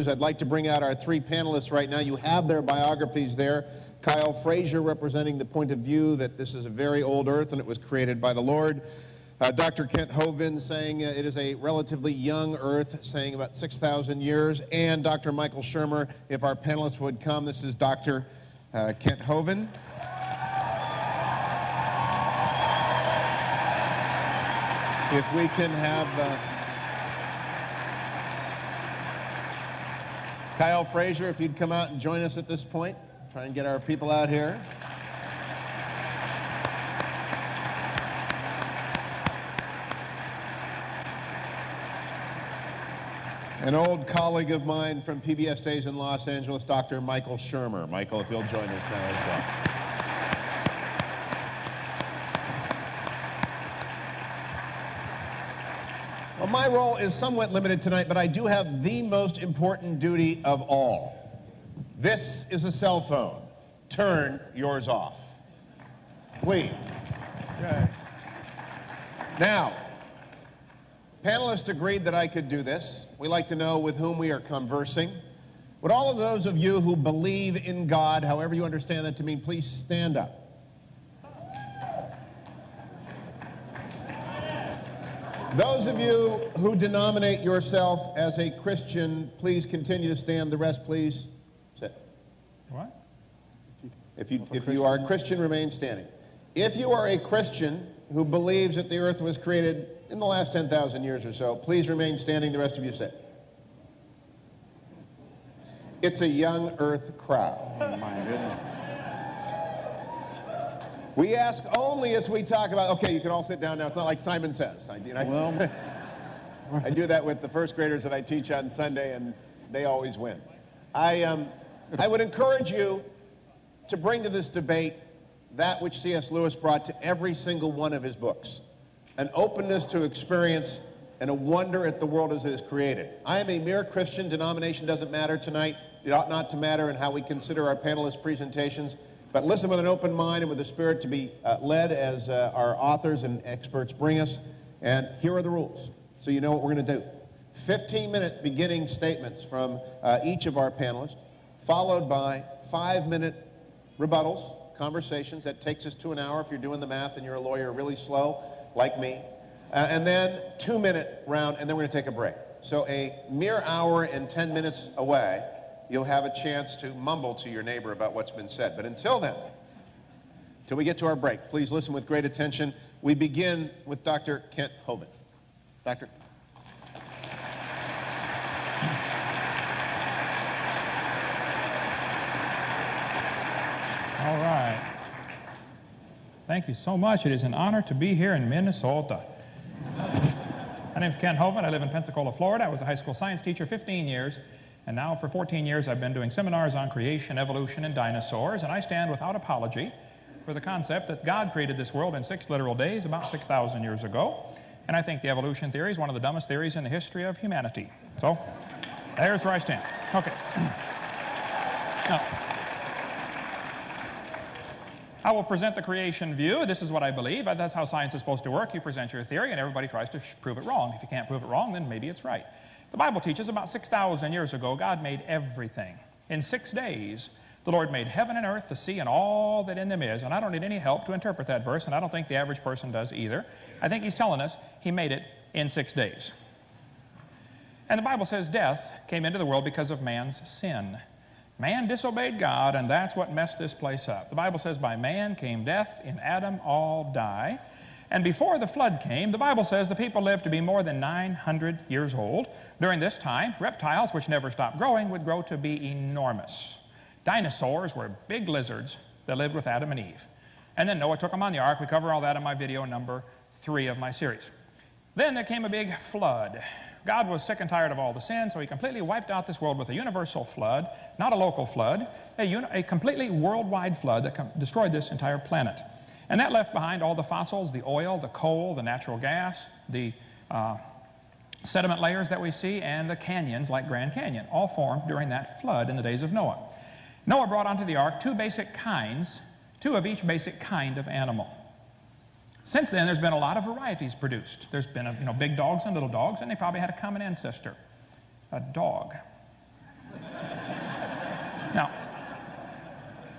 I'd like to bring out our three panelists right now. You have their biographies there. Kyle Frazier, representing the point of view that this is a very old earth and it was created by the Lord. Dr. Kent Hovind saying it is a relatively young earth, saying about 6,000 years. And Dr. Michael Shermer, if our panelists would come. This is Dr. Kent Hovind. If we can have Kyle Frazier, if you'd come out and join us at this point. Try and get our people out here. An old colleague of mine from PBS days in Los Angeles, Dr. Michael Shermer. Michael, if you'll join us now as well. Well, my role is somewhat limited tonight, but I do have the most important duty of all. This is a cell phone. Turn yours off. Please. Okay. Now, panelists agreed that I could do this. We like to know with whom we are conversing. Would all of those of you who believe in God, however you understand that to mean, please stand up. Those of you who denominate yourself as a Christian, please continue to stand. The rest, please sit. What? If you are a Christian, remain standing. If you are a Christian who believes that the earth was created in the last 10,000 years or so, please remain standing. The rest of you sit. It's a young earth crowd. Oh, my goodness. We ask only as we talk about, okay, you can all sit down now. It's not like Simon Says. I do that with the first graders that I teach on Sunday, and they always win. I would encourage you to bring to this debate that which C.S. Lewis brought to every single one of his books, an openness to experience and a wonder at the world as it is created. I am a mere Christian. Denomination doesn't matter tonight. It ought not to matter in how we consider our panelist presentations. But listen with an open mind and with a spirit to be led as our authors and experts bring us. And here are the rules, so you know what we're going to do. 15-minute beginning statements from each of our panelists, followed by 5-minute rebuttals, conversations. That takes us to an hour if you're doing the math and you're a lawyer really slow, like me. And then 2-minute round, and then we're going to take a break. So a mere hour and 10 minutes away, you'll have a chance to mumble to your neighbor about what's been said. But until then, till we get to our break, please listen with great attention. We begin with Dr. Kent Hovind. Doctor. All right. Thank you so much. It is an honor to be here in Minnesota. My name is Kent Hovind. I live in Pensacola, Florida. I was a high school science teacher 15 years. And now for 14 years I've been doing seminars on creation, evolution, and dinosaurs, and I stand without apology for the concept that God created this world in 6 literal days about 6,000 years ago. And I think the evolution theory is one of the dumbest theories in the history of humanity. So there's where I stand. Okay. Now, I will present the creation view. This is what I believe. That's how science is supposed to work. You present your theory and everybody tries to prove it wrong. If you can't prove it wrong, then maybe it's right. The Bible teaches about 6,000 years ago, God made everything. In 6 days, the Lord made heaven and earth, the sea, and all that in them is. And I don't need any help to interpret that verse, and I don't think the average person does either. I think he's telling us he made it in 6 days. And the Bible says death came into the world because of man's sin. Man disobeyed God, and that's what messed this place up. The Bible says by man came death, in Adam all die. And before the flood came, the Bible says the people lived to be more than 900 years old. During this time, reptiles, which never stopped growing, would grow to be enormous. Dinosaurs were big lizards that lived with Adam and Eve. And then Noah took them on the ark. We cover all that in my video number 3 of my series. Then there came a big flood. God was sick and tired of all the sin, so he completely wiped out this world with a universal flood, not a local flood, a completely worldwide flood that destroyed this entire planet. And that left behind all the fossils, the oil, the coal, the natural gas, the sediment layers that we see, and the canyons like Grand Canyon, all formed during that flood in the days of Noah. Noah brought onto the ark 2 basic kinds, 2 of each basic kind of animal. Since then, there's been a lot of varieties produced. There's been big dogs and little dogs, and they probably had a common ancestor, a dog.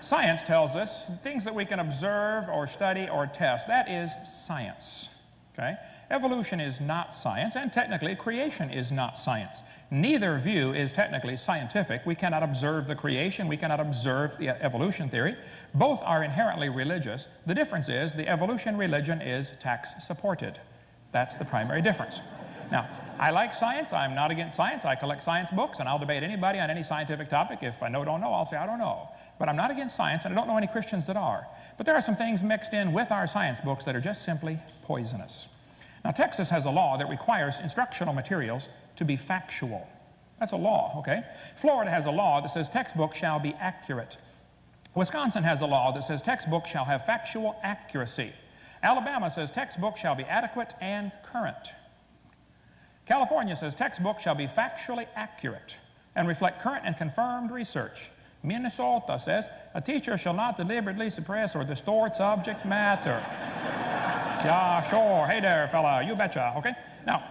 Science tells us things that we can observe or study or test. That is science. Okay? Evolution is not science, and technically creation is not science. Neither view is technically scientific. We cannot observe the creation. We cannot observe the evolution theory. Both are inherently religious. The difference is the evolution religion is tax supported. That's the primary difference. Now, I like science. I'm not against science. I collect science books, and I'll debate anybody on any scientific topic. If I don't know, I'll say I don't know. But I'm not against science, and I don't know any Christians that are. But there are some things mixed in with our science books that are just simply poisonous. Now, Texas has a law that requires instructional materials to be factual. That's a law, okay? Florida has a law that says textbooks shall be accurate. Wisconsin has a law that says textbooks shall have factual accuracy. Alabama says textbooks shall be adequate and current. California says textbooks shall be factually accurate and reflect current and confirmed research. Minnesota says a teacher shall not deliberately suppress or distort subject matter. Yeah, sure. Hey there, fella. You betcha. Okay? Now,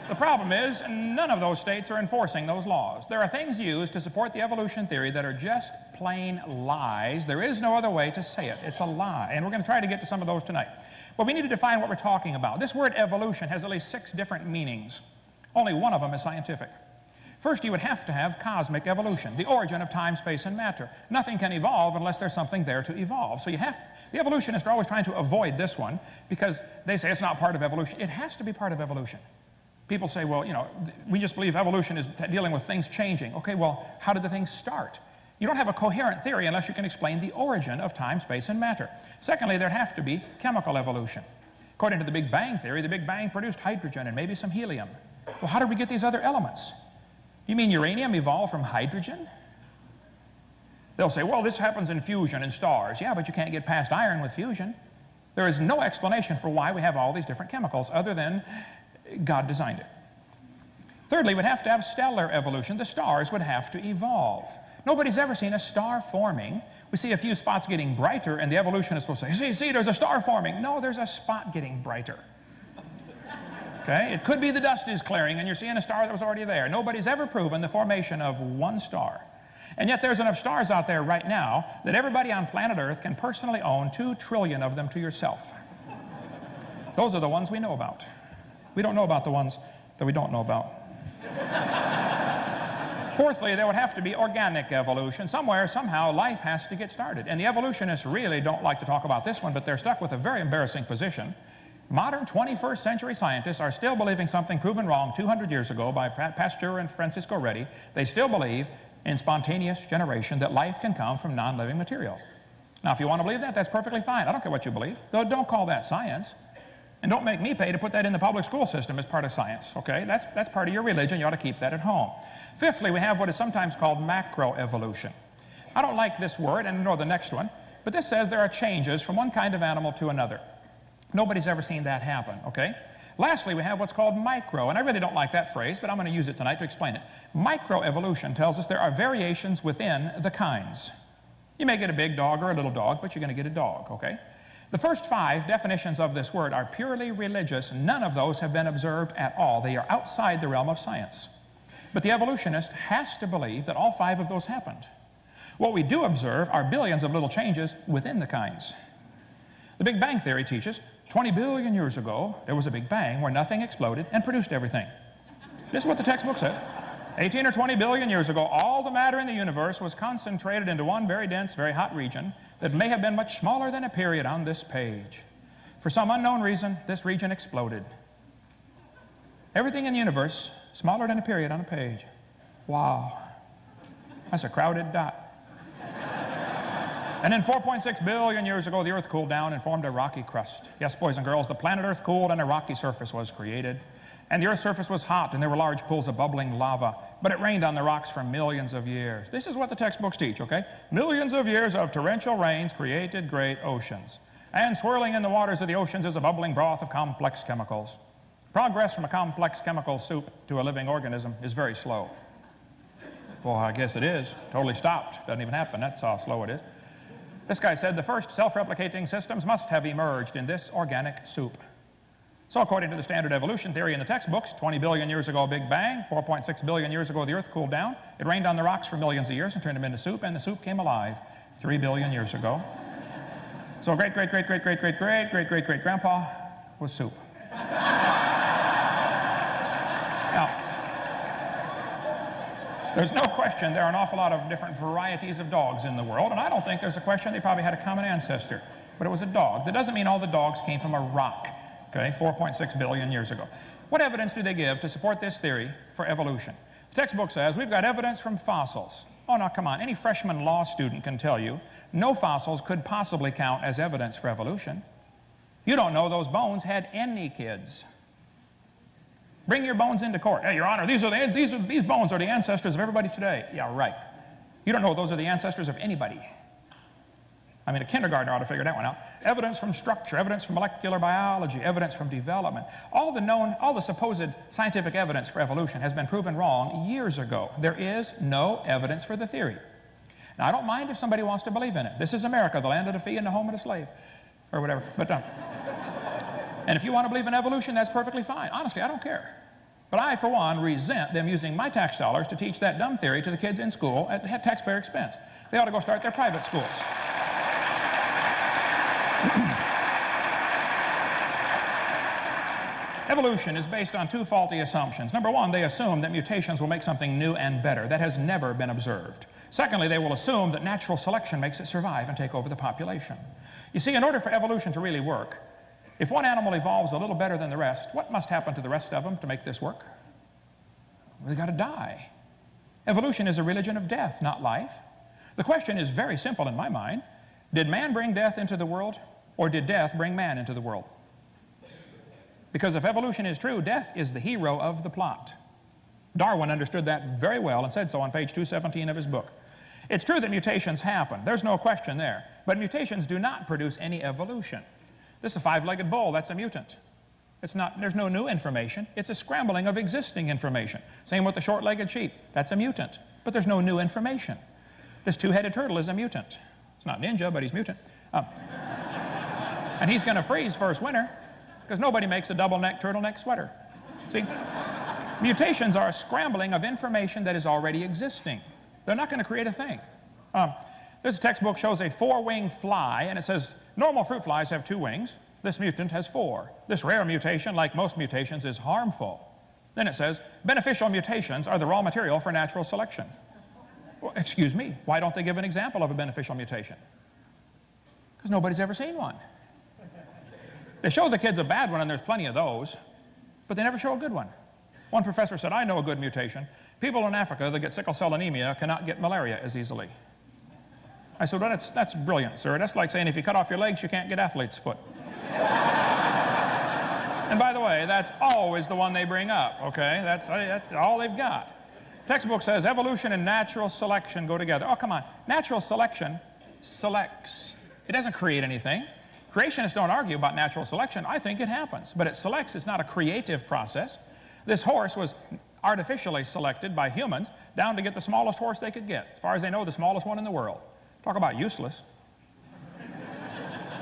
the problem is none of those states are enforcing those laws. There are things used to support the evolution theory that are just plain lies. There is no other way to say it. It's a lie. And we're going to try to get to some of those tonight. But we need to define what we're talking about. This word evolution has at least 6 different meanings. Only one of them is scientific. First, you would have to have cosmic evolution, the origin of time, space, and matter. Nothing can evolve unless there's something there to evolve. So the evolutionists are always trying to avoid this one because they say it's not part of evolution. It has to be part of evolution. People say, well, you know, we just believe evolution is dealing with things changing. Okay, well, how did the things start? You don't have a coherent theory unless you can explain the origin of time, space, and matter. Secondly, there'd have to be chemical evolution. According to the Big Bang theory, the Big Bang produced hydrogen and maybe some helium. Well, how did we get these other elements? You mean uranium evolved from hydrogen? They'll say, well, this happens in fusion in stars. Yeah, but you can't get past iron with fusion. There is no explanation for why we have all these different chemicals other than God designed it. Thirdly, we'd have to have stellar evolution. The stars would have to evolve. Nobody's ever seen a star forming. We see a few spots getting brighter, and the evolutionists will say, see, there's a star forming. No, there's a spot getting brighter. Okay? It could be the dust is clearing, and you're seeing a star that was already there. Nobody's ever proven the formation of one star. And yet there's enough stars out there right now that everybody on planet Earth can personally own 2 trillion of them to yourself. Those are the ones we know about. We don't know about the ones that we don't know about. Fourthly, there would have to be organic evolution. Somewhere, somehow, life has to get started. And the evolutionists really don't like to talk about this one, but they're stuck with a very embarrassing position. Modern 21st century scientists are still believing something proven wrong 200 years ago by Pasteur and Francisco Redi. They still believe in spontaneous generation, that life can come from non-living material. Now, if you want to believe that, that's perfectly fine. I don't care what you believe. Don't call that science. And don't make me pay to put that in the public school system as part of science, okay? That's part of your religion. You ought to keep that at home. Fifthly, we have what is sometimes called macroevolution. I don't like this word, and nor the next one, but this says there are changes from one kind of animal to another. Nobody's ever seen that happen, okay? Lastly, we have what's called micro, and I really don't like that phrase, but I'm going to use it tonight to explain it. Microevolution tells us there are variations within the kinds. You may get a big dog or a little dog, but you're going to get a dog, okay? The first 5 definitions of this word are purely religious. None of those have been observed at all. They are outside the realm of science. But the evolutionist has to believe that all 5 of those happened. What we do observe are billions of little changes within the kinds. The Big Bang theory teaches 20 billion years ago, there was a Big Bang where nothing exploded and produced everything. This is what the textbook says. 18 or 20 billion years ago, all the matter in the universe was concentrated into one very dense, very hot region that may have been much smaller than a period on this page. For some unknown reason, this region exploded. Everything in the universe, smaller than a period on a page. Wow. That's a crowded dot. And then 4.6 billion years ago, the Earth cooled down and formed a rocky crust. Yes, boys and girls, the planet Earth cooled and a rocky surface was created. And the Earth's surface was hot, and there were large pools of bubbling lava. But it rained on the rocks for millions of years. This is what the textbooks teach, okay? Millions of years of torrential rains created great oceans. And swirling in the waters of the oceans is a bubbling broth of complex chemicals. Progress from a complex chemical soup to a living organism is very slow. Well, I guess it is. Totally stopped. Doesn't even happen. That's how slow it is. This guy said the first self-replicating systems must have emerged in this organic soup. So according to the standard evolution theory in the textbooks, 20 billion years ago, Big Bang, 4.6 billion years ago, the Earth cooled down. It rained on the rocks for millions of years and turned them into soup, and the soup came alive. 3 billion years ago. So great-great-great-great-great-great-great-great-great-great-grandpa was soup. Now, there's no question there are an awful lot of different varieties of dogs in the world, and I don't think there's a question they probably had a common ancestor, but it was a dog. That doesn't mean all the dogs came from a rock, okay, 4.6 billion years ago. What evidence do they give to support this theory for evolution? The textbook says we've got evidence from fossils. Oh, now, come on. Any freshman law student can tell you no fossils could possibly count as evidence for evolution. You don't know those bones had any kids. Bring your bones into court. Hey, Your Honor, these bones are the ancestors of everybody today. Yeah, right. You don't know those are the ancestors of anybody. I mean, a kindergartner ought to figure that one out. Evidence from structure, evidence from molecular biology, evidence from development. All the supposed scientific evidence for evolution has been proven wrong years ago. There is no evidence for the theory. Now, I don't mind if somebody wants to believe in it. This is America, the land of the free and the home of the slave, or whatever. But, and if you want to believe in evolution, that's perfectly fine. Honestly, I don't care. But I, for one, resent them using my tax dollars to teach that dumb theory to the kids in school at taxpayer expense. They ought to go start their private schools. Evolution is based on two faulty assumptions. Number one, they assume that mutations will make something new and better. That has never been observed. Secondly, they will assume that natural selection makes it survive and take over the population. You see, in order for evolution to really work, if one animal evolves a little better than the rest, what must happen to the rest of them to make this work? Well, they've got to die. Evolution is a religion of death, not life. The question is very simple in my mind. Did man bring death into the world, or did death bring man into the world? Because if evolution is true, death is the hero of the plot. Darwin understood that very well and said so on page 217 of his book. It's true that mutations happen. There's no question there. But mutations do not produce any evolution. This is a five-legged bull. That's a mutant. There's no new information. It's a scrambling of existing information. Same with the short-legged sheep. That's a mutant. But there's no new information. This two-headed turtle is a mutant. It's not ninja, but he's mutant. And he's going to freeze first winter because nobody makes a double-neck turtleneck sweater. See? Mutations are a scrambling of information that is already existing. They're not going to create a thing. This textbook shows a four-winged fly, and it says normal fruit flies have 2 wings. This mutant has 4. This rare mutation, like most mutations, is harmful. Then it says beneficial mutations are the raw material for natural selection. Well, excuse me, why don't they give an example of a beneficial mutation? Because nobody's ever seen one. They show the kids a bad one, and there's plenty of those, but they never show a good one. One professor said, I know a good mutation. People in Africa that get sickle cell anemia cannot get malaria as easily. I said, well, that's brilliant, sir. That's like saying if you cut off your legs, you can't get athlete's foot. And by the way, that's always the one they bring up, okay? That's all they've got. Textbook says evolution and natural selection go together. Oh, come on. Natural selection selects. It doesn't create anything. Creationists don't argue about natural selection. I think it happens. But it selects. It's not a creative process. This horse was artificially selected by humans down to get the smallest horse they could get. As far as they know, the smallest one in the world. Talk about useless.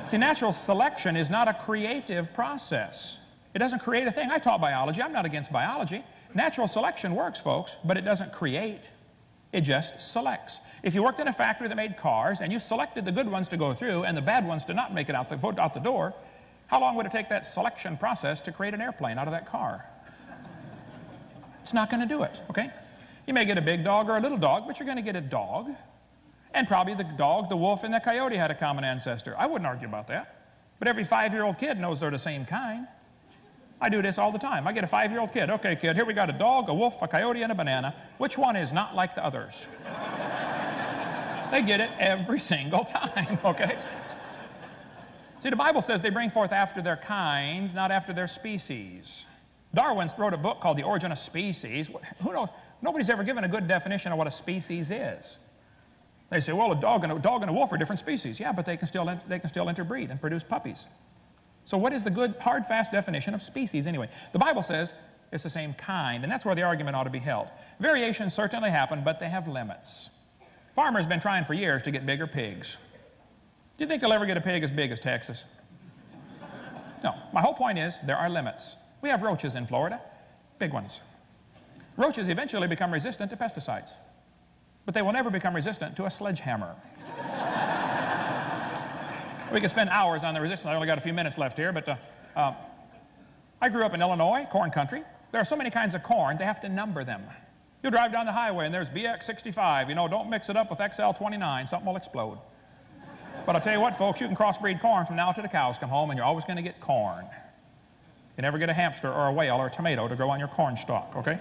See, natural selection is not a creative process. It doesn't create a thing. I taught biology. I'm not against biology. Natural selection works, folks, but it doesn't create. It just selects. If you worked in a factory that made cars and you selected the good ones to go through and the bad ones to not make it out the door, how long would it take that selection process to create an airplane out of that car? It's not going to do it, okay? You may get a big dog or a little dog, but you're going to get a dog. And probably the dog, the wolf, and the coyote had a common ancestor. I wouldn't argue about that. But every 5-year-old kid knows they're the same kind. I do this all the time. I get a 5-year-old kid. Okay, kid, here we got a dog, a wolf, a coyote, and a banana. Which one is not like the others? They get it every single time, okay? See, the Bible says they bring forth after their kind, not after their species. Darwin wrote a book called The Origin of Species. Who knows? Nobody's ever given a good definition of what a species is. They say, well, a dog and a wolf are different species. Yeah, but they can still interbreed and produce puppies. So what is the good, hard, fast definition of species anyway? The Bible says it's the same kind, and that's where the argument ought to be held. Variations certainly happen, but they have limits. Farmers have been trying for years to get bigger pigs. Do you think they'll ever get a pig as big as Texas? No. My whole point is there are limits. We have roaches in Florida, big ones. Roaches eventually become resistant to pesticides, but they will never become resistant to a sledgehammer. We could spend hours on the resistance. I only got a few minutes left here, but I grew up in Illinois, corn country. There are so many kinds of corn, they have to number them. You drive down the highway and there's BX65. You know, don't mix it up with XL29. Something will explode. But I'll tell you what, folks, you can crossbreed corn from now till the cows come home, and you're always going to get corn. You never get a hamster or a whale or a tomato to grow on your corn stalk, okay?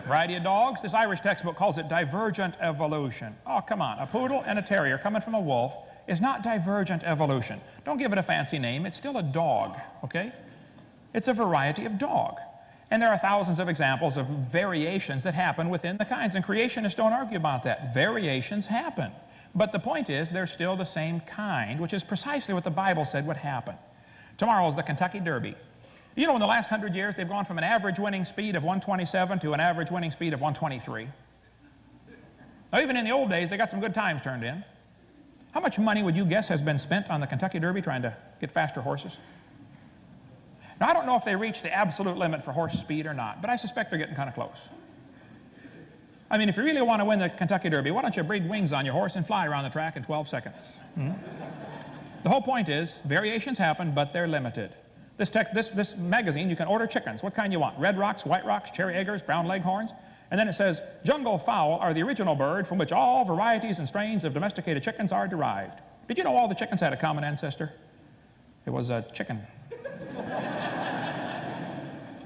Variety of dogs. This Irish textbook calls it divergent evolution. Oh, come on. A poodle and a terrier coming from a wolf is not divergent evolution. Don't give it a fancy name. It's still a dog, okay? It's a variety of dog. And there are thousands of examples of variations that happen within the kinds, and creationists don't argue about that. Variations happen. But the point is, they're still the same kind, which is precisely what the Bible said would happen. Tomorrow is the Kentucky Derby. You know, in the last 100 years, they've gone from an average winning speed of 127 to an average winning speed of 123. Now, even in the old days, they got some good times turned in. How much money would you guess has been spent on the Kentucky Derby trying to get faster horses? Now, I don't know if they reached the absolute limit for horse speed or not, but I suspect they're getting kind of close. I mean, if you really want to win the Kentucky Derby, why don't you breed wings on your horse and fly around the track in 12 seconds? The whole point is, variations happen, but they're limited. This magazine, you can order chickens. What kind you want? Red Rocks, White Rocks, Cherry Eggers, Brown Leghorns. And then it says, jungle fowl are the original bird from which all varieties and strains of domesticated chickens are derived. Did you know all the chickens had a common ancestor? It was a chicken.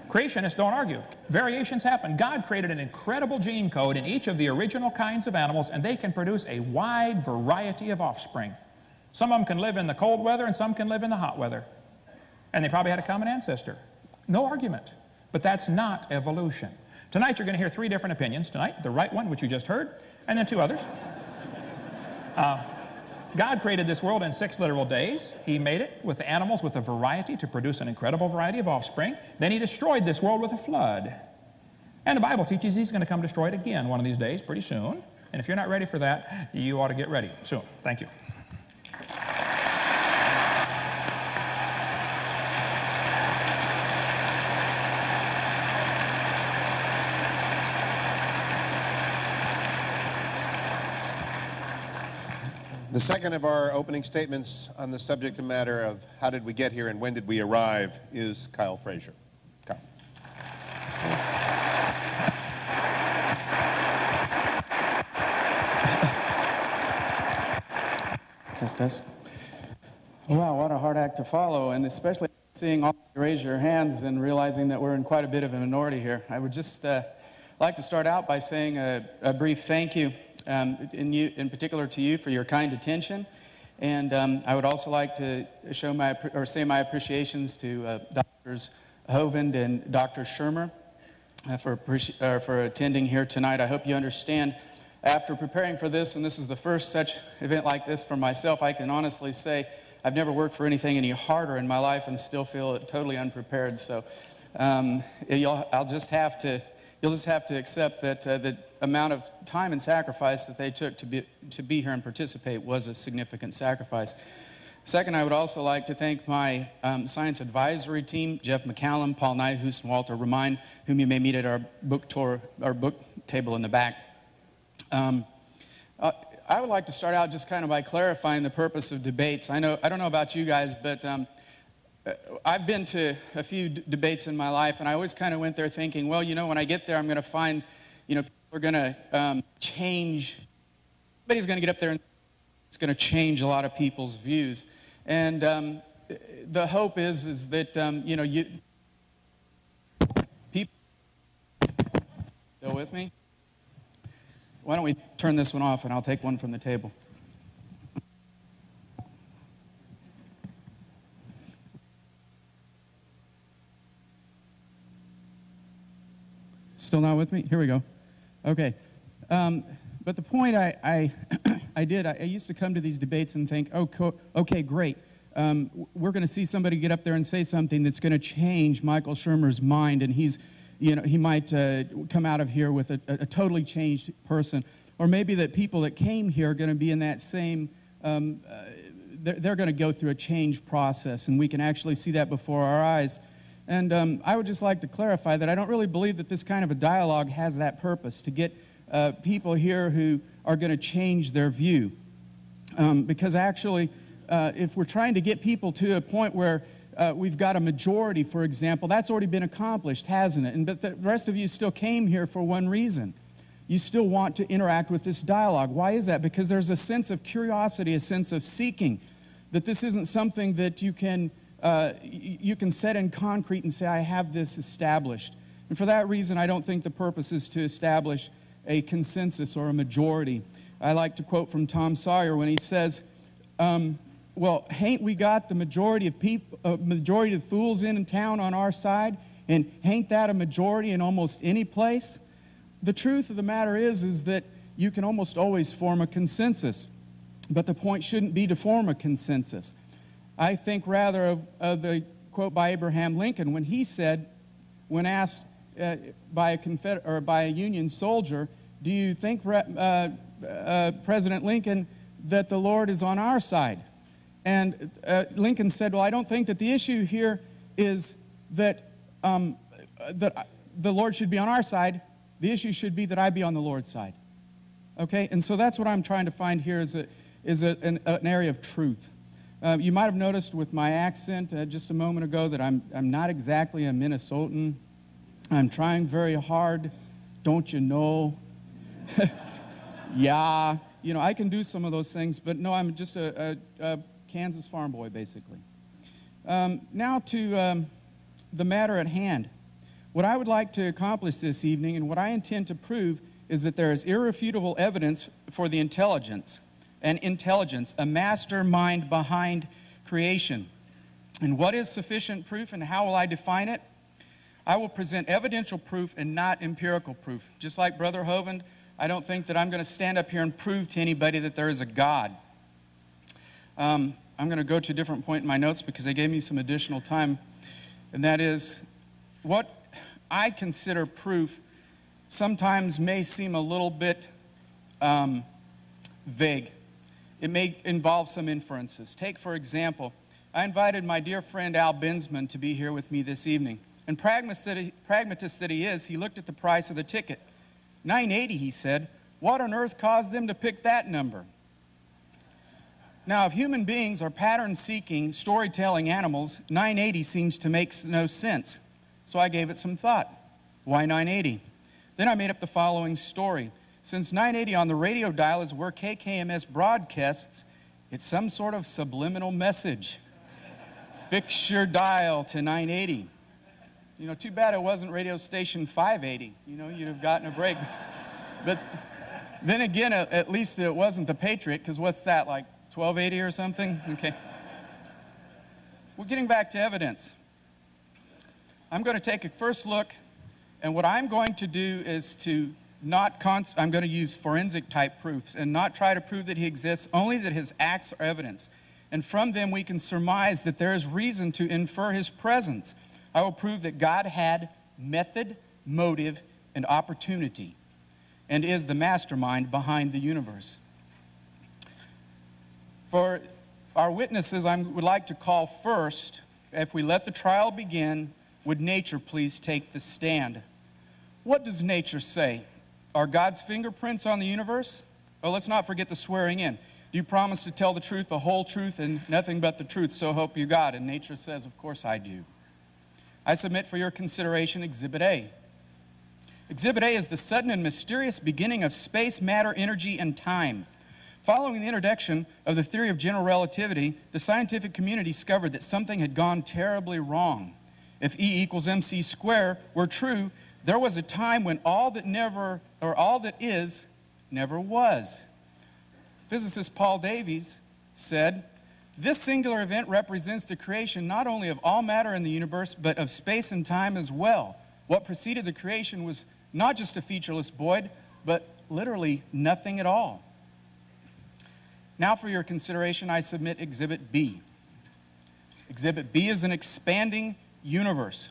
Creationists don't argue. Variations happen. God created an incredible gene code in each of the original kinds of animals, and they can produce a wide variety of offspring. Some of them can live in the cold weather, and some can live in the hot weather. And they probably had a common ancestor. No argument. But that's not evolution. Tonight you're going to hear 3 different opinions. Tonight, the right one, which you just heard, and then 2 others. God created this world in 6 literal days. He made it with the animals with a variety to produce an incredible variety of offspring. Then he destroyed this world with a flood. And the Bible teaches he's going to come destroy it again one of these days, pretty soon. And if you're not ready for that, you ought to get ready soon. Thank you. The second of our opening statements on the subject matter of how did we get here and when did we arrive is Kyle Frazier. Kyle. Test. Wow, what a hard act to follow, and especially seeing all of you raise your hands and realizing that we're in quite a bit of a minority here. I would just like to start out by saying a brief thank you. In particular to you for your kind attention, and I would also like to say my appreciations to Drs. Hovind and Dr. Shermer for attending here tonight. I hope you understand. After preparing for this, and this is the first such event like this for myself, I can honestly say I've never worked for anything any harder in my life and still feel totally unprepared. So you'll just have to accept that the amount of time and sacrifice that they took to be here and participate was a significant sacrifice. Second, I would also like to thank my science advisory team, Jeff McCallum, Paul Nyhus, and Walter Remine, whom you may meet at our book table in the back. I would like to start out just kind of by clarifying the purpose of debates. I don't know about you guys, but I've been to a few debates in my life, and I always kind of went there thinking, well, you know, when I get there, I'm going to find, you know, people are going to change. Somebody's going to get up there and it's going to change a lot of people's views. And the hope is that, you know, people, still with me? Why don't we turn this one off and I'll take one from the table. Still not with me? Here we go. Okay. But the point I used to come to these debates and think, okay, great. We're going to see somebody get up there and say something that's going to change Michael Shermer's mind, and he might come out of here with a totally changed person. Or maybe that people that came here are going to be in that same, they're going to go through a change process, and we can actually see that before our eyes. And I would just like to clarify that I don't really believe that this kind of a dialogue has that purpose, to get people here who are going to change their view. Because actually, if we're trying to get people to a point where we've got a majority, for example, that's already been accomplished, hasn't it? But the rest of you still came here for one reason. You still want to interact with this dialogue. Why is that? Because there's a sense of curiosity, a sense of seeking, that this isn't something that you can set in concrete and say, I have this established. And for that reason, I don't think the purpose is to establish a consensus or a majority. I like to quote from Tom Sawyer when he says, well, hain't we got the majority of people, majority of fools in town on our side? And hain't that a majority in almost any place? The truth of the matter is that you can almost always form a consensus. But the point shouldn't be to form a consensus. I think rather of the quote by Abraham Lincoln when he said, when asked by a Union soldier, do you think, President Lincoln, that the Lord is on our side? And Lincoln said, well, I don't think that the issue here is that, that the Lord should be on our side. The issue should be that I be on the Lord's side. Okay? And so that's what I'm trying to find here is an area of truth. You might have noticed with my accent just a moment ago that I'm not exactly a Minnesotan. I'm trying very hard. Don't you know? Yeah. You know, I can do some of those things, but no, I'm just a Kansas farm boy, basically. Now to the matter at hand. What I would like to accomplish this evening, and what I intend to prove, is that there is irrefutable evidence for the intelligence, a mastermind behind creation. And what is sufficient proof, and how will I define it? I will present evidential proof and not empirical proof. Just like Brother Hovind, I don't think that I'm going to stand up here and prove to anybody that there is a God. I'm going to go to a different point in my notes because they gave me some additional time, and that is what I consider proof sometimes may seem a little bit vague. It may involve some inferences. Take, for example, I invited my dear friend Al Binsman to be here with me this evening. And pragmatist that he is, he looked at the price of the ticket. $9.80, he said. What on earth caused them to pick that number? Now, if human beings are pattern-seeking, storytelling animals, $9.80 seems to make no sense. So I gave it some thought. Why $9.80? Then I made up the following story. Since $9.80 on the radio dial is where KKMS broadcasts, it's some sort of subliminal message. Fix your dial to $9.80. You know, too bad it wasn't radio station 580. You know, you'd have gotten a break. But then again, at least it wasn't the Patriot, because what's that, like 1280 or something? Okay. We're getting back to evidence. I'm going to take a first look, and what I'm going to do is to I'm going to use forensic type proofs and not try to prove that he exists, only that his acts are evidence. And from them we can surmise that there is reason to infer his presence. I will prove that God had method, motive, and opportunity, and is the mastermind behind the universe. For our witnesses, I would like to call first, if we let the trial begin, would nature please take the stand? What does nature say? Are God's fingerprints on the universe? Well, let's not forget the swearing in. Do you promise to tell the truth, the whole truth, and nothing but the truth, so help you God? And nature says, of course I do. I submit for your consideration Exhibit A. Exhibit A is the sudden and mysterious beginning of space, matter, energy, and time. Following the introduction of the theory of general relativity, the scientific community discovered that something had gone terribly wrong. If E equals mc squared were true, there was a time when all that is never was. Physicist Paul Davies said, this singular event represents the creation not only of all matter in the universe, but of space and time as well. What preceded the creation was not just a featureless void, but literally nothing at all. Now for your consideration, I submit Exhibit B. Exhibit B is an expanding universe.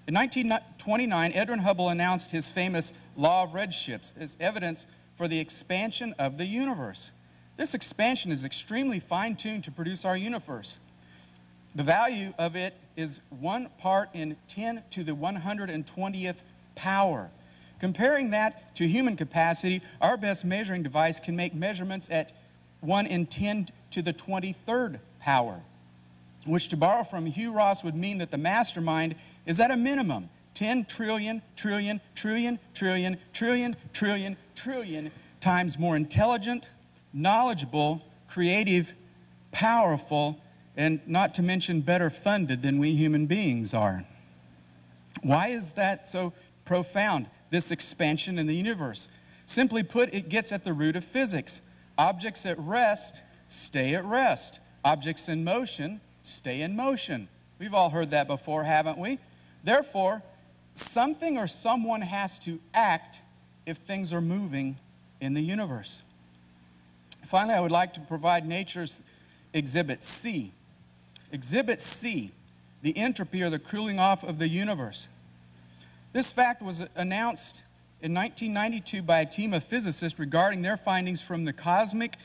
In 1929, Edwin Hubble announced his famous law of redshifts as evidence for the expansion of the universe. This expansion is extremely fine-tuned to produce our universe. The value of it is 1 part in 10 to the 120th power. Comparing that to human capacity, our best measuring device can make measurements at 1 in 10 to the 23rd power, which, to borrow from Hugh Ross, would mean that the mastermind is at a minimum 10 trillion, trillion, trillion, trillion, trillion, trillion, trillion times more intelligent, knowledgeable, creative, powerful, and not to mention better funded than we human beings are. Why is that so profound, this expansion in the universe? Simply put, it gets at the root of physics. Objects at rest stay at rest. Objects in motion stay in motion. We've all heard that before, haven't we? Therefore, something or someone has to act if things are moving in the universe. Finally, I would like to provide nature's Exhibit C. Exhibit C, the entropy or the cooling off of the universe. This fact was announced in 1992 by a team of physicists regarding their findings from the Cosmic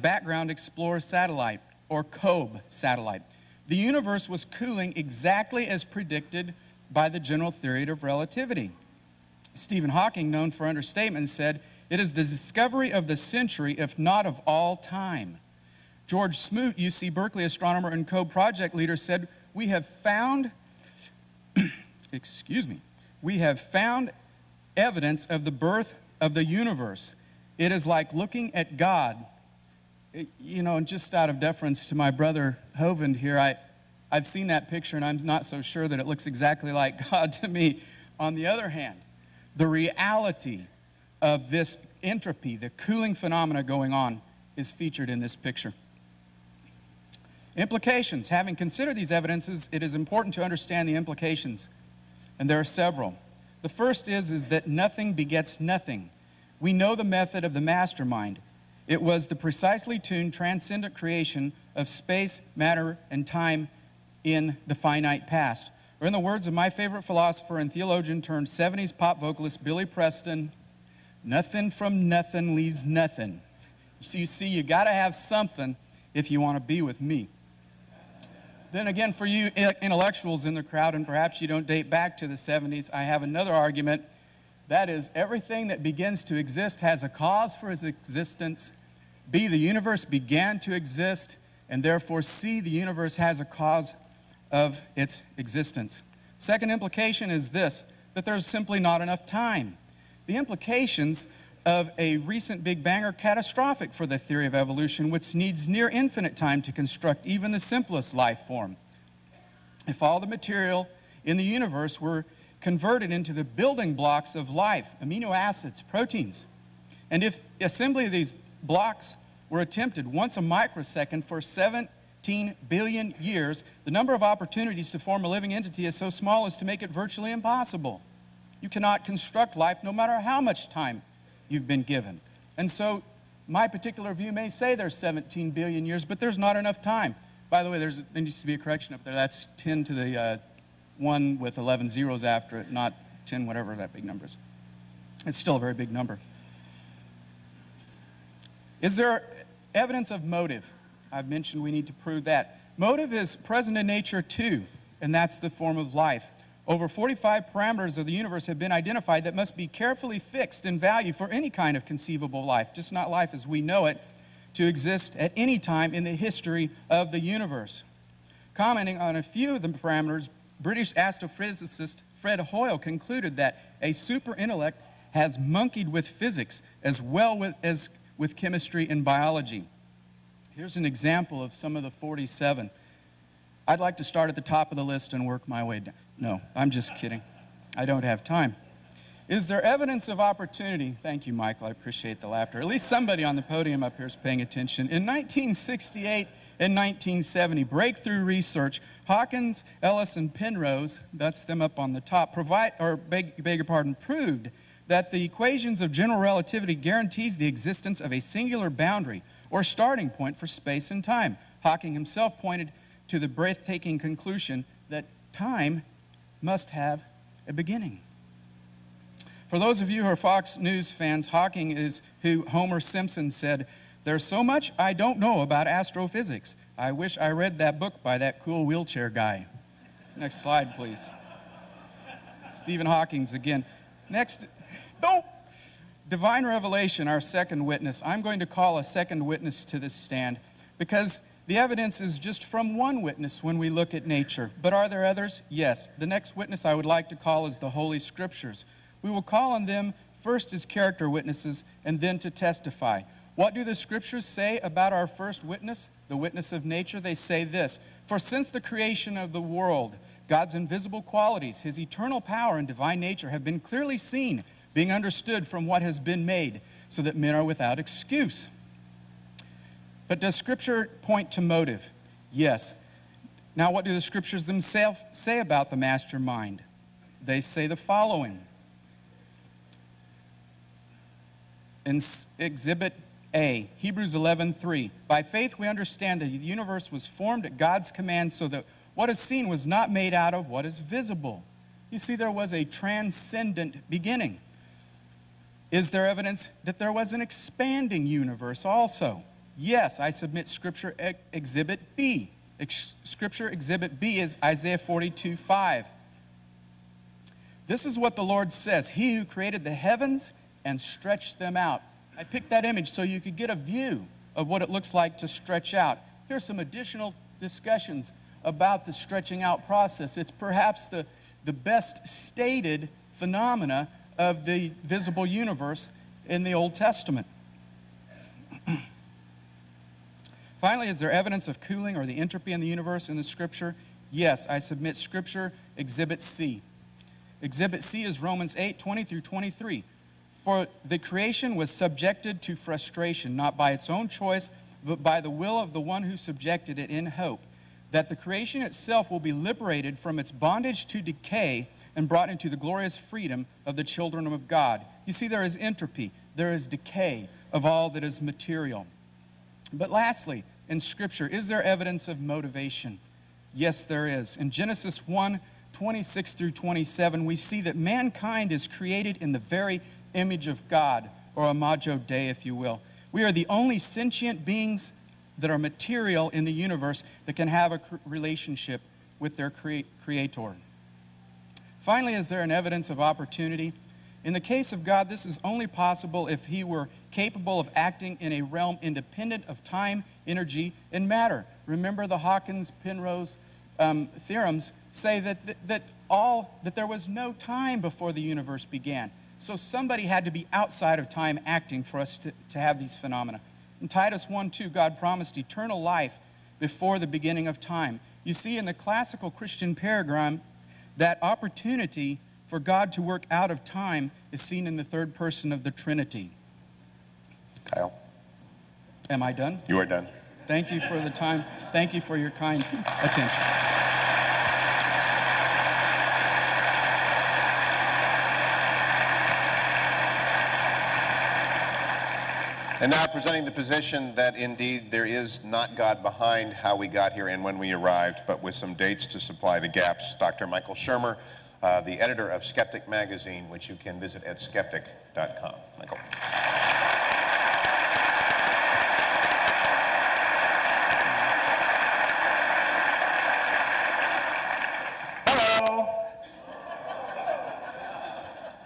Background Explorer satellite, or COBE satellite. The universe was cooling exactly as predicted by the general theory of relativity. Stephen Hawking, known for understatement, said, "It is the discovery of the century, if not of all time." George Smoot, UC Berkeley astronomer and COBE project leader, said, "We have found, we have found evidence of the birth of the universe. It is like looking at God." You know, and just out of deference to my brother Hovind here, I've seen that picture and I'm not so sure that it looks exactly like God to me. On the other hand, the reality of this entropy, the cooling phenomena going on, is featured in this picture. Implications. Having considered these evidences, it is important to understand the implications, and there are several. The first is that nothing begets nothing. We know the method of the mastermind. It was the precisely tuned, transcendent creation of space, matter, and time in the finite past. Or in the words of my favorite philosopher and theologian turned 70s pop vocalist Billy Preston, nothing from nothing leaves nothing. So you see, you got to have something if you want to be with me. Then again, for you intellectuals in the crowd, and perhaps you don't date back to the 70s, I have another argument. That is, everything that begins to exist has a cause for its existence. B, the universe began to exist, and therefore C, the universe has a cause of its existence. Second implication is this, that there's simply not enough time. The implications of a recent Big Bang are catastrophic for the theory of evolution, which needs near infinite time to construct even the simplest life form. If all the material in the universe were converted into the building blocks of life, amino acids, proteins, and if assembly of these blocks were attempted once a microsecond for 17 billion years, the number of opportunities to form a living entity is so small as to make it virtually impossible. You cannot construct life no matter how much time you've been given. And so my particular view may say there's 17 billion years, but there's not enough time. By the way, there needs to be a correction up there. That's 10 to the 1 with 11 zeros after it, not 10 whatever that big number is. It's still a very big number. Is there evidence of motive? I've mentioned we need to prove that. Motive is present in nature too, and that's the form of life. Over 45 parameters of the universe have been identified that must be carefully fixed in value for any kind of conceivable life, just not life as we know it, to exist at any time in the history of the universe. Commenting on a few of the parameters, British astrophysicist Fred Hoyle concluded that a super intellect has monkeyed with physics as well as with chemistry and biology. Here's an example of some of the 47. I'd like to start at the top of the list and work my way down. No, I'm just kidding. I don't have time. Is there evidence of opportunity? Thank you, Michael. I appreciate the laughter. At least somebody on the podium up here is paying attention. In 1968 and 1970, breakthrough research, Hawkins, Ellis, and Penrose, that's them up on the top, beg your pardon, proved that the equations of general relativity guarantees the existence of a singular boundary or starting point for space and time. Hawking himself pointed to the breathtaking conclusion that time must have a beginning. For those of you who are Fox News fans, Hawking is who Homer Simpson said, "There's so much I don't know about astrophysics. I wish I read that book by that cool wheelchair guy." Next slide, please. Stephen Hawking's again. Next, divine revelation, our second witness, I'm going to call a second witness to this stand because the evidence is just from one witness when we look at nature. But are there others? Yes. The next witness I would like to call is the Holy Scriptures. We will call on them first as character witnesses and then to testify. What do the Scriptures say about our first witness, the witness of nature? They say this: for since the creation of the world, God's invisible qualities, his eternal power and divine nature have been clearly seen, being understood from what has been made, so that men are without excuse. But does Scripture point to motive? Yes. Now, what do the Scriptures themselves say about the mastermind? They say the following. In Exhibit A, Hebrews 11:3, by faith we understand that the universe was formed at God's command so that what is seen was not made out of what is visible. You see, there was a transcendent beginning. Is there evidence that there was an expanding universe also? Yes, I submit Scripture Exhibit B. Scripture Exhibit B is Isaiah 42:5. This is what the Lord says: he who created the heavens and stretched them out. I picked that image so you could get a view of what it looks like to stretch out. Here's some additional discussions about the stretching out process. It's perhaps the best stated phenomena of the visible universe in the Old Testament. Finally, is there evidence of cooling or the entropy in the universe in the Scripture? Yes, I submit Scripture Exhibit C. Exhibit C is Romans 8:20 through 23. For the creation was subjected to frustration, not by its own choice, but by the will of the one who subjected it, in hope that the creation itself will be liberated from its bondage to decay and brought into the glorious freedom of the children of God. You see, there is entropy, there is decay of all that is material. But lastly, in Scripture, is there evidence of motivation? Yes, there is. In Genesis 1:26 through 27, we see that mankind is created in the very image of God, or imago Dei, if you will. We are the only sentient beings that are material in the universe that can have a relationship with their creator. Finally, is there an evidence of opportunity? In the case of God, this is only possible if he were capable of acting in a realm independent of time, energy, and matter. Remember the Hawkins-Penrose theorems say that there was no time before the universe began. So somebody had to be outside of time acting for us to have these phenomena. In Titus 1:2, God promised eternal life before the beginning of time. You see, in the classical Christian paradigm, that opportunity for God to work out of time is seen in the third person of the Trinity. Kyle. Am I done? You are done. Thank you for the time. Thank you for your kind attention. And now presenting the position that indeed there is not God behind how we got here and when we arrived, but with some dates to supply the gaps, Dr. Michael Shermer, the editor of Skeptic Magazine, which you can visit at skeptic.com. Michael. Hello.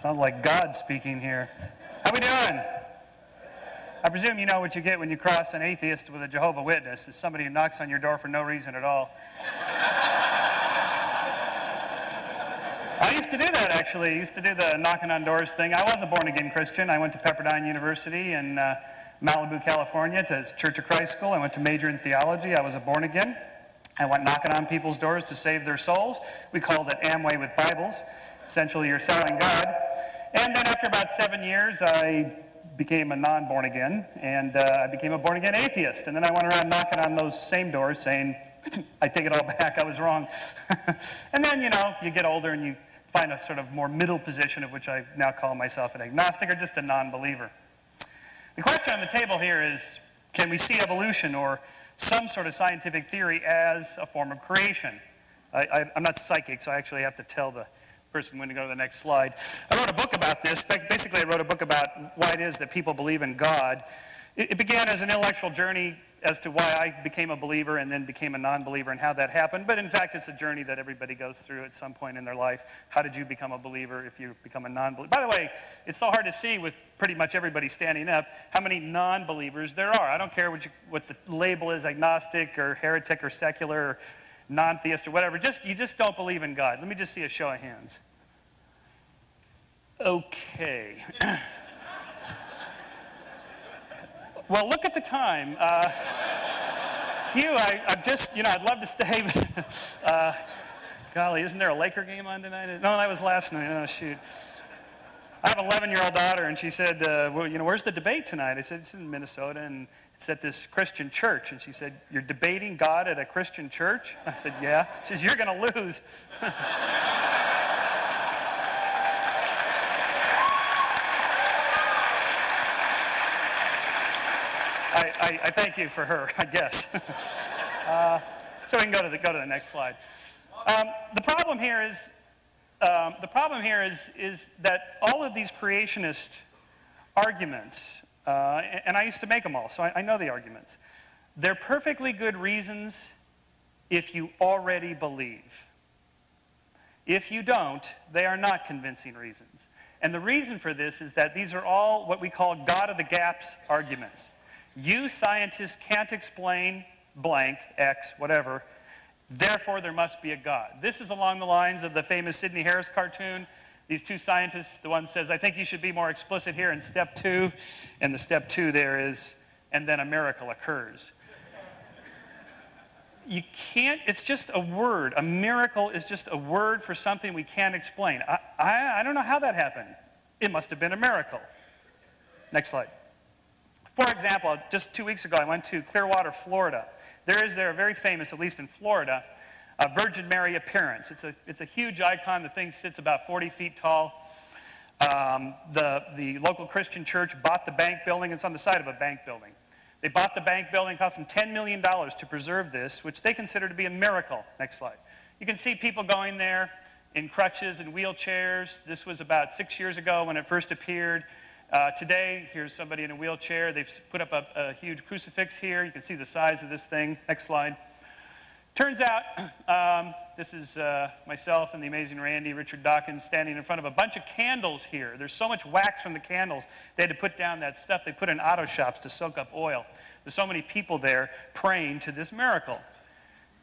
Sounds like God speaking here. How we doing? I presume you know what you get when you cross an atheist with a Jehovah's Witness. It's somebody who knocks on your door for no reason at all. I used to do that, actually. I used to do the knocking on doors thing. I was a born-again Christian. I went to Pepperdine University in Malibu, California, to Church of Christ School. I went to major in theology. I was a born-again. I went knocking on people's doors to save their souls. We called it Amway with Bibles. Essentially, you're selling God. And then after about 7 years, I became a non-born again, and I became a born-again atheist. And then I went around knocking on those same doors saying, I take it all back, I was wrong. And then, you know, you get older and you find a sort of more middle position, of which I now call myself an agnostic or just a non-believer. The question on the table here is, can we see evolution or some sort of scientific theory as a form of creation? I'm not psychic, so I actually have to tell the person when to go to the next slide. I wrote a book about this. Basically, I wrote a book about why it is that people believe in God. It began as an intellectual journey as to why I became a believer and then became a non-believer and how that happened. But in fact, it's a journey that everybody goes through at some point in their life. How did you become a believer if you become a non-believer? By the way, it's so hard to see with pretty much everybody standing up how many non-believers there are. I don't care what the label is, agnostic or heretic or secular or non-theist or whatever. You just don't believe in God. Let me just see a show of hands. Okay. Well, look at the time. Hugh, I'm just, I'd love to stay, but golly, isn't there a Laker game on tonight? No, that was last night. Oh, shoot. I have an 11-year-old daughter, and she said, well, where's the debate tonight? I said, it's in Minnesota, and it's at this Christian church. And she said, you're debating God at a Christian church? I said, yeah. She says, you're going to lose. I thank you for her, I guess. So we can go to the next slide. The problem here is that all of these creationist arguments, and I used to make them all, so I know the arguments. They're perfectly good reasons if you already believe. If you don't, they are not convincing reasons. And the reason for this is that these are all what we call God of the gaps arguments. You scientists can't explain blank, X, whatever, therefore there must be a God. This is along the lines of the famous Sidney Harris cartoon. These two scientists, the one says, I think you should be more explicit here in step 2, and the step 2 there is, and then a miracle occurs. You can't, it's just a word. A miracle is just a word for something we can't explain. I don't know how that happened. It must have been a miracle. Next slide. For example, just 2 weeks ago, I went to Clearwater, Florida. There is a very famous, at least in Florida, Virgin Mary appearance. It's a huge icon. The thing sits about 40 feet tall. The local Christian church bought the bank building. It's on the side of a bank building. They bought the bank building. It cost them $10 million to preserve this, which they consider to be a miracle. Next slide. You can see people going there in crutches and wheelchairs. This was about 6 years ago when it first appeared. Today, here's somebody in a wheelchair. They've put up a huge crucifix here. You can see the size of this thing. Next slide. Turns out, this is myself and the amazing Randy, Richard Dawkins, standing in front of a bunch of candles here. There's so much wax from the candles, they had to put down that stuff they put in auto shops to soak up oil. There's so many people there praying to this miracle.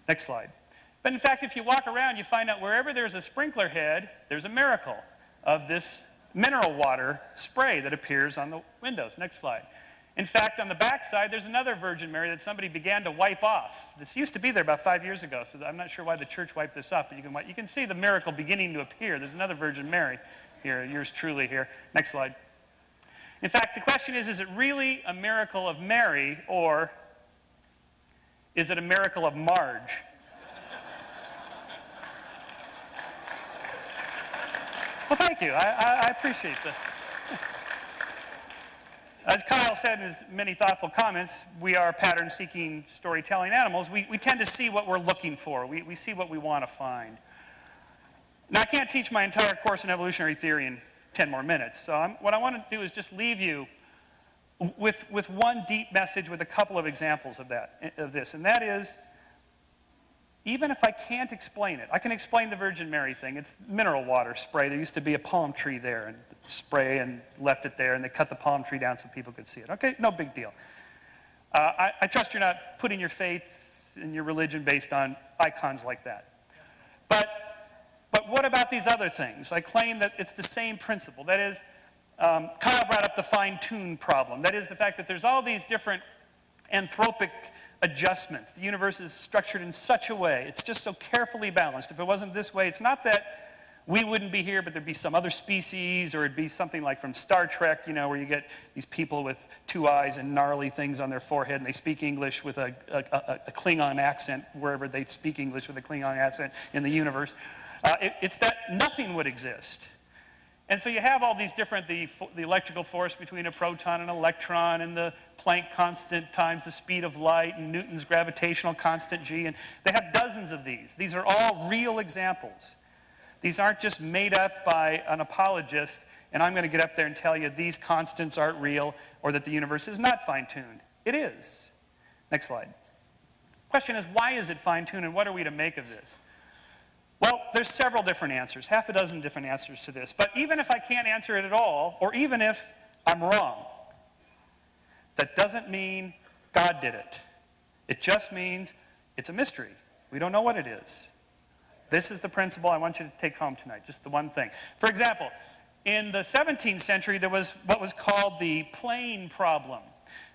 Next slide. But in fact, if you walk around, you find out wherever there's a sprinkler head, there's a miracle of this mineral water spray that appears on the windows. Next slide. In fact, on the back side, there's another Virgin Mary that somebody began to wipe off. This used to be there about 5 years ago, so I'm not sure why the church wiped this off, but you can see the miracle beginning to appear. There's another Virgin Mary here, yours truly here. Next slide. In fact, the question is it really a miracle of Mary, or is it a miracle of Marge? Well, thank you. I appreciate that. As Kyle said in his many thoughtful comments, we are pattern-seeking, storytelling animals. We tend to see what we're looking for. We see what we want to find. Now, I can't teach my entire course in evolutionary theory in 10 more minutes. So what I want to do is just leave you with one deep message with a couple of examples of this. And that is, even if I can't explain it, I can explain the Virgin Mary thing. It's mineral water spray. There used to be a palm tree there, and spray and left it there, and they cut the palm tree down so people could see it. Okay, no big deal. I trust you're not putting your faith and your religion based on icons like that. But what about these other things? I claim that it's the same principle. That is, Kyle brought up the fine-tune problem. That is the fact that there's all these different anthropic adjustments. The universe is structured in such a way. It's just so carefully balanced. If it wasn't this way, it's not that we wouldn't be here, but there'd be some other species, or it'd be something like from Star Trek, where you get these people with 2 eyes and gnarly things on their forehead, and they speak English with a Klingon accent, wherever they speak English with a Klingon accent in the universe. It's that nothing would exist. And so you have all these different, the electrical force between a proton and an electron, and the Planck constant times the speed of light, and Newton's gravitational constant G, and they have dozens of these. These are all real examples. These aren't just made up by an apologist, and I'm going to get up there and tell you these constants aren't real, or that the universe is not fine-tuned. It is. Next slide. Question is, why is it fine-tuned, and what are we to make of this? Well, there's several different answers, half a dozen different answers to this. But even if I can't answer it at all, or even if I'm wrong, that doesn't mean God did it. It just means it's a mystery. We don't know what it is. This is the principle I want you to take home tonight, just the one thing. For example, in the 17th century, there was what was called the plane problem.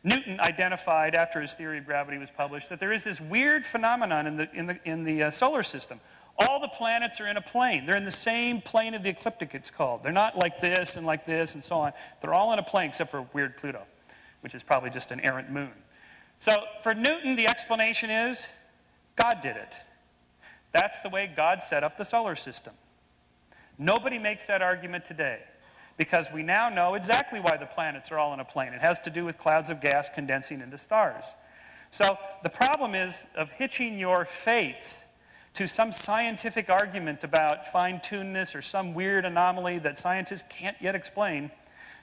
Newton identified, after his theory of gravity was published, that there is this weird phenomenon in the solar system. All the planets are in a plane. They're in the same plane of the ecliptic, it's called. They're not like this and so on. They're all in a plane except for weird Pluto, which is probably just an errant moon. So for Newton, the explanation is God did it. That's the way God set up the solar system. Nobody makes that argument today, because we now know exactly why the planets are all in a plane. It has to do with clouds of gas condensing into stars. So the problem is of hitching your faith to some scientific argument about fine-tunedness or some weird anomaly that scientists can't yet explain.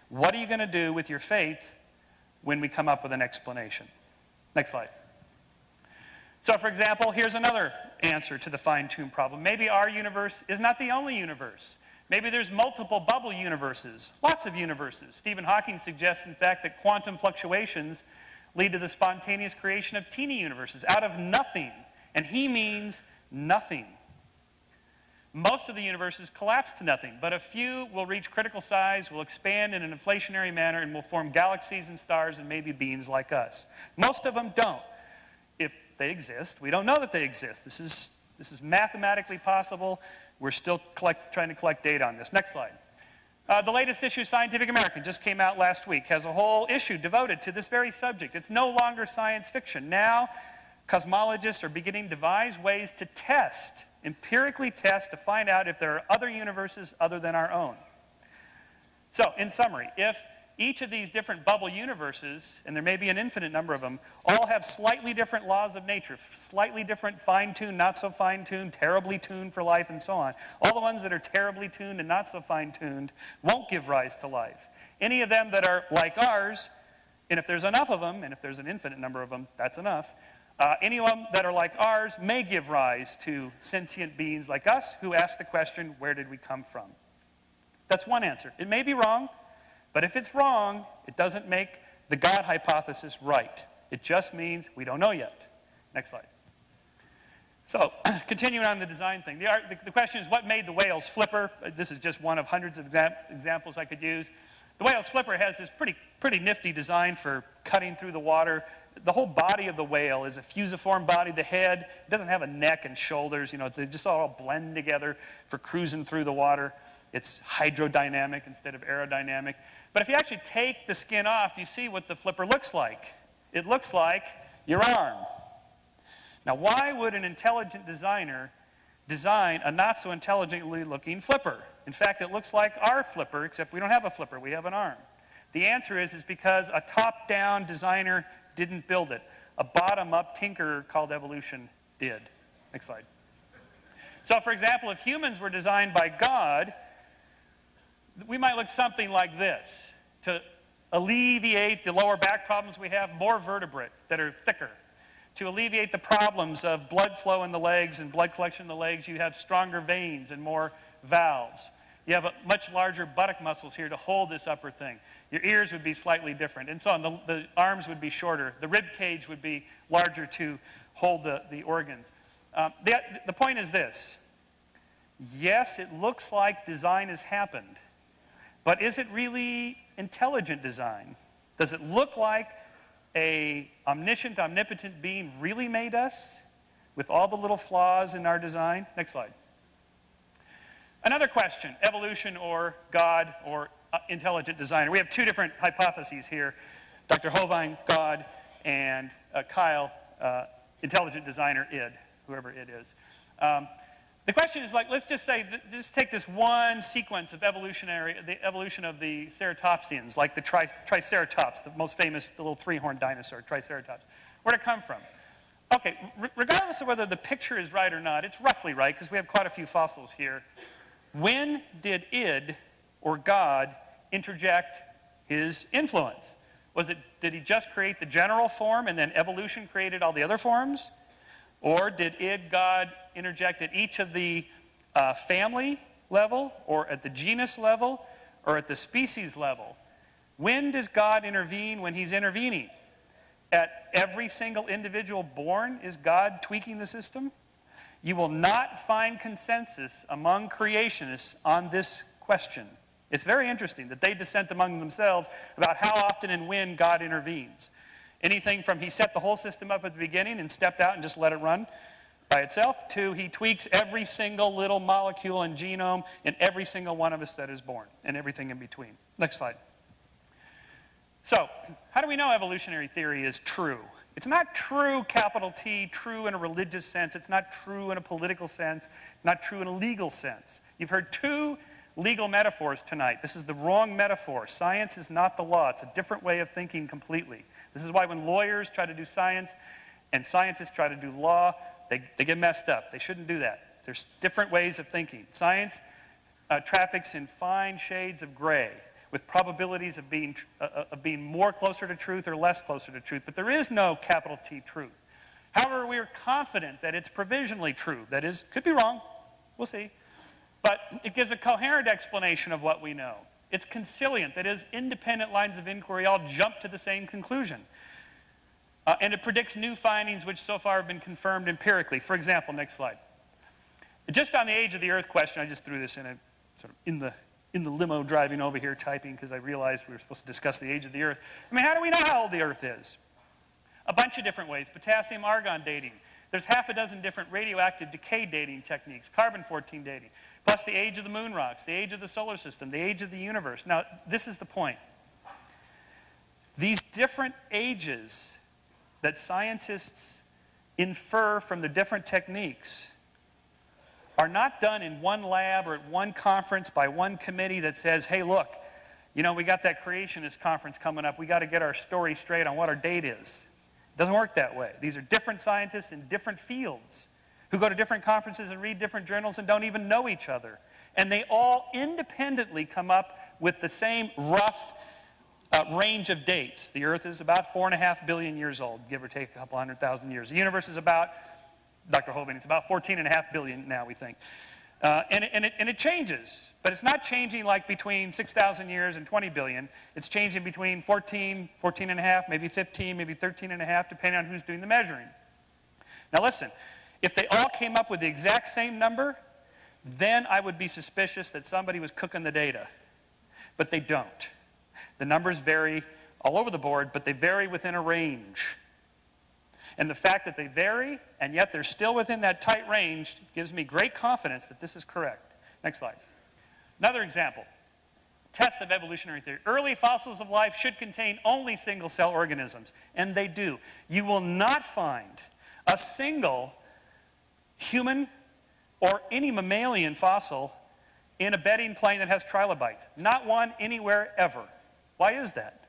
What are you going to do with your faith when we come up with an explanation? Next slide. So for example, here's another answer to the fine-tuned problem. Maybe our universe is not the only universe. Maybe there's multiple bubble universes, lots of universes. Stephen Hawking suggests, in fact, that quantum fluctuations lead to the spontaneous creation of teeny universes out of nothing. And he means nothing. Most of the universes collapse to nothing, but a few will reach critical size, will expand in an inflationary manner, and will form galaxies and stars and maybe beings like us. Most of them don't. If they exist, we don't know that they exist. This is mathematically possible. We're still trying to collect data on this. Next slide. The latest issue of Scientific American just came out last week, has a whole issue devoted to this very subject. It's no longer science fiction. Now, cosmologists are beginning to devise ways to test, empirically test, to find out if there are other universes other than our own. So, in summary, if each of these different bubble universes, and there may be an infinite number of them, all have slightly different laws of nature, slightly different fine-tuned, not so fine-tuned, terribly tuned for life, and so on. All the ones that are terribly tuned and not so fine-tuned won't give rise to life. Any of them that are like ours, and if there's enough of them, and if there's an infinite number of them, that's enough, any of them that are like ours may give rise to sentient beings like us who ask the question, where did we come from? That's one answer. It may be wrong, but if it's wrong, it doesn't make the God hypothesis right. It just means we don't know yet. Next slide. So, continuing on the design thing. The question is, what made the whale's flipper? This is just one of hundreds of examples I could use. The whale's flipper has this pretty nifty design for cutting through the water. The whole body of the whale is a fusiform body. The head doesn't have a neck and shoulders. You know, they just all blend together for cruising through the water. It's hydrodynamic instead of aerodynamic. But if you actually take the skin off, you see what the flipper looks like. It looks like your arm. Now, why would an intelligent designer design a not so intelligently looking flipper? In fact, it looks like our flipper, except we don't have a flipper, we have an arm. The answer is because a top-down designer didn't build it. A bottom-up tinkerer called evolution did. Next slide. So, for example, if humans were designed by God, we might look something like this. To alleviate the lower back problems we have, more vertebrae that are thicker. To alleviate the problems of blood flow in the legs and blood collection in the legs, you have stronger veins and more valves. You have much larger buttock muscles here to hold this upper thing. Your ears would be slightly different, and so on. The arms would be shorter. The rib cage would be larger to hold the organs. The point is this. Yes, it looks like design has happened, but is it really intelligent design? Does it look like an omniscient, omnipotent being really made us with all the little flaws in our design? Next slide. Another question, evolution or God or intelligent designer. We have two different hypotheses here. Dr. Hovind, God, and Kyle, intelligent designer, id, whoever id is. The question is like, let's just say, just take this one sequence of the evolution of the ceratopsians, like the Triceratops, the most famous, the little three-horned dinosaur, Triceratops. Where'd it come from? Okay, regardless of whether the picture is right or not, it's roughly right, because we have quite a few fossils here. When did id, or God, interject his influence? Did he just create the general form and then evolution created all the other forms? Or did God interject at each of the family level, or at the genus level, or at the species level? When does God intervene when he's intervening? At every single individual born, is God tweaking the system? You will not find consensus among creationists on this question. It's very interesting that they dissent among themselves about how often and when God intervenes. Anything from he set the whole system up at the beginning and stepped out and just let it run by itself, to he tweaks every single little molecule and genome in every single one of us that is born, and everything in between. Next slide. So, how do we know evolutionary theory is true? It's not true, capital T, true in a religious sense. It's not true in a political sense, not true in a legal sense. You've heard two legal metaphors tonight. This is the wrong metaphor. Science is not the law. It's a different way of thinking completely. This is why when lawyers try to do science and scientists try to do law, they get messed up. They shouldn't do that. There's different ways of thinking. Science traffics in fine shades of gray, with probabilities of being more closer to truth or less closer to truth. But there is no capital T truth. However, we are confident that it's provisionally true. That is, could be wrong. We'll see. But it gives a coherent explanation of what we know. It's conciliant. That is, independent lines of inquiry all jump to the same conclusion. And it predicts new findings which so far have been confirmed empirically. For example, next slide. Just on the age of the Earth question, I just threw this in in the limo driving over here typing because I realized we were supposed to discuss the age of the Earth. I mean, how do we know how old the Earth is? A bunch of different ways. Potassium-argon dating. There's half a dozen different radioactive decay dating techniques, carbon-14 dating, plus the age of the moon rocks, the age of the solar system, the age of the universe. Now, this is the point. These different ages that scientists infer from the different techniques are not done in one lab or at one conference by one committee that says, hey, look, you know, we got that creationist conference coming up. We got to get our story straight on what our date is. It doesn't work that way. These are different scientists in different fields who go to different conferences and read different journals and don't even know each other. And they all independently come up with the same rough range of dates. The Earth is about 4.5 billion years old, give or take a couple 100,000 years. The universe is about, Dr. Hovind, it's about 14.5 billion now, we think. And it changes, but it's not changing like between 6,000 years and 20 billion. It's changing between 14, 14.5, maybe 15, maybe 13.5, depending on who's doing the measuring. Now listen, if they all came up with the exact same number, then I would be suspicious that somebody was cooking the data. But they don't. The numbers vary all over the board, but they vary within a range. And the fact that they vary, and yet they're still within that tight range, gives me great confidence that this is correct. Next slide. Another example. Tests of evolutionary theory. Early fossils of life should contain only single-cell organisms, and they do. You will not find a single human or any mammalian fossil in a bedding plane that has trilobites. Not one anywhere ever. Why is that?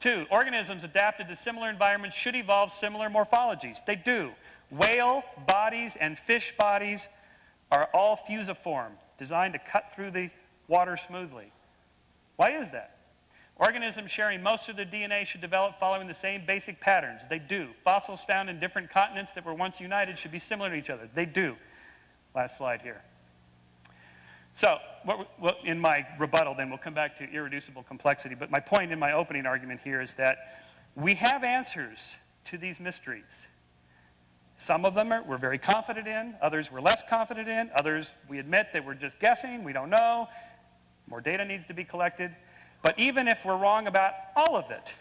2, organisms adapted to similar environments should evolve similar morphologies. They do. Whale bodies and fish bodies are all fusiform, designed to cut through the water smoothly. Why is that? Organisms sharing most of their DNA should develop following the same basic patterns. They do. Fossils found in different continents that were once united should be similar to each other. They do. Last slide here. So, in my rebuttal, then we'll come back to irreducible complexity. But my point in my opening argument here is that we have answers to these mysteries. Some of them we're very confident in. Others we're less confident in. Others we admit that we're just guessing. We don't know. More data needs to be collected. But even if we're wrong about all of it,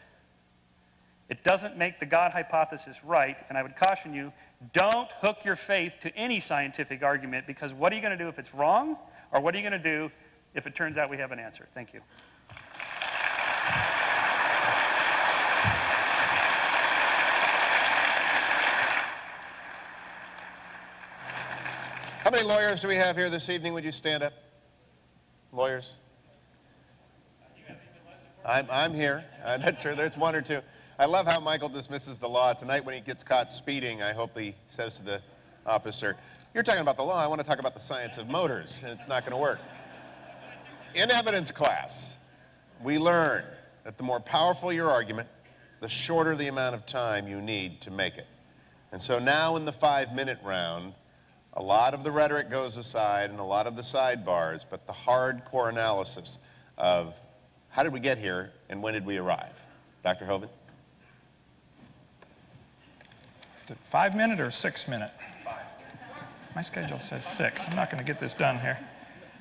it doesn't make the God hypothesis right. And I would caution you, don't hook your faith to any scientific argument, because what are you going to do if it's wrong? Or what are you going to do if it turns out we have an answer? Thank you. How many lawyers do we have here this evening? Would you stand up? Lawyers? I'm here. That's true. There's one or two. I love how Michael dismisses the law. Tonight when he gets caught speeding, I hope he says to the officer, you're talking about the law, I want to talk about the science of motors, and it's not going to work. In evidence class, we learn that the more powerful your argument, the shorter the amount of time you need to make it. And so now in the 5-minute round, a lot of the rhetoric goes aside and a lot of the sidebars, but the hardcore analysis of how did we get here and when did we arrive? Dr. Hovind? Is it 5-minute or 6-minute? My schedule says 6. I'm not going to get this done here.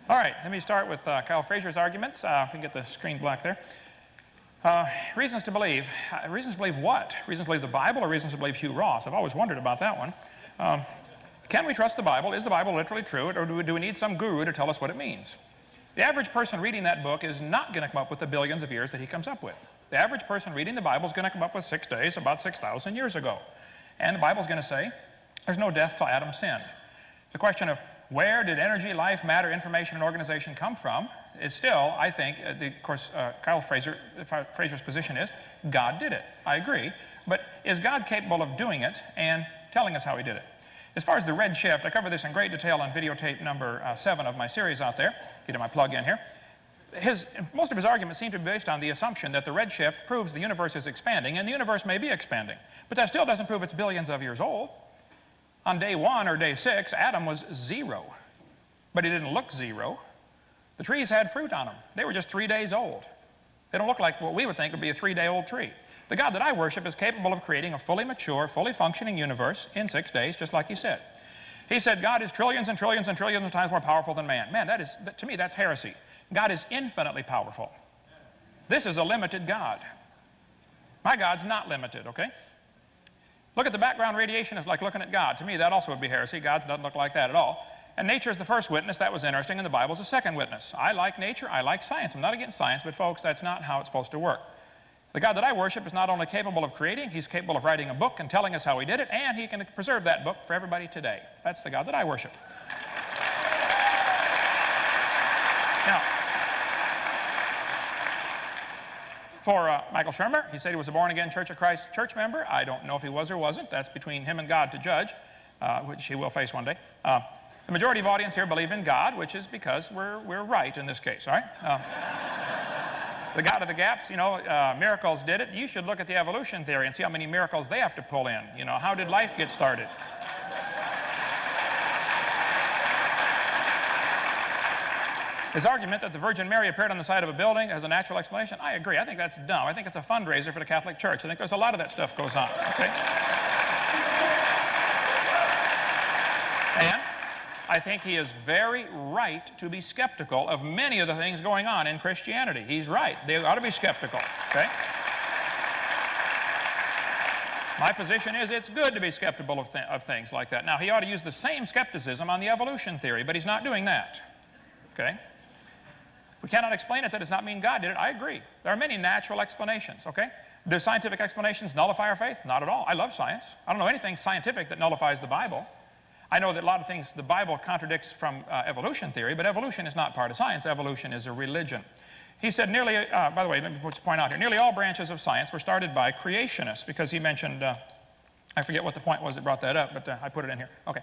All right, let me start with Kyle Frazier's arguments. If we can get the screen black there. Reasons to believe. Reasons to believe what? Reasons to believe the Bible or reasons to believe Hugh Ross? I've always wondered about that one. Can we trust the Bible? Is the Bible literally true, or do we need some guru to tell us what it means? The average person reading that book is not going to come up with the billions of years that he comes up with. The average person reading the Bible is going to come up with 6 days about 6,000 years ago. And the Bible's going to say there's no death till Adam sinned. The question of where did energy, life, matter, information, and organization come from is still, I think, of course, Kyle Frazier's position is God did it. I agree. But is God capable of doing it and telling us how He did it? As far as the red shift, I cover this in great detail on videotape number 7 of my series out there. Get my plug in here. Most of his arguments seem to be based on the assumption that the red shift proves the universe is expanding, and the universe may be expanding. But that still doesn't prove it's billions of years old. On day 1 or day 6, Adam was 0. But he didn't look 0. The trees had fruit on them. They were just 3 days old. They don't look like what we would think would be a 3-day-old tree. The God that I worship is capable of creating a fully mature, fully functioning universe in 6 days, just like He said. He said God is trillions and trillions and trillions of times more powerful than man. Man, to me, that's heresy. God is infinitely powerful. This is a limited God. My God's not limited, okay? Look at the background radiation as like looking at God. To me, that also would be heresy. God doesn't look like that at all. And nature is the first witness. That was interesting. And the Bible's the second witness. I like nature. I like science. I'm not against science, but folks, that's not how it's supposed to work. The God that I worship is not only capable of creating, He's capable of writing a book and telling us how He did it, and He can preserve that book for everybody today. That's the God that I worship. Now, for Michael Shermer, he said he was a born-again Church of Christ church member. I don't know if he was or wasn't. That's between him and God to judge, which he will face one day. The majority of audience here believe in God, which is because we're right in this case, all right? The God of the gaps, you know, miracles did it. You should look at the evolution theory and see how many miracles they have to pull in. You know, how did life get started? His argument that the Virgin Mary appeared on the side of a building as a natural explanation, I agree. I think that's dumb. I think it's a fundraiser for the Catholic Church. I think there's a lot of that stuff goes on, okay? And I think he is very right to be skeptical of many of the things going on in Christianity. He's right. They ought to be skeptical, okay? My position is it's good to be skeptical of things like that. Now, he ought to use the same skepticism on the evolution theory, but he's not doing that, okay? If we cannot explain it, that does not mean God did it. I agree. There are many natural explanations, okay? Do scientific explanations nullify our faith? Not at all. I love science. I don't know anything scientific that nullifies the Bible. I know that a lot of things the Bible contradicts from evolution theory, but evolution is not part of science. Evolution is a religion. He said nearly, by the way, let me point out here, nearly all branches of science were started by creationists, because he mentioned, I forget what the point was that brought that up, but I put it in here. Okay.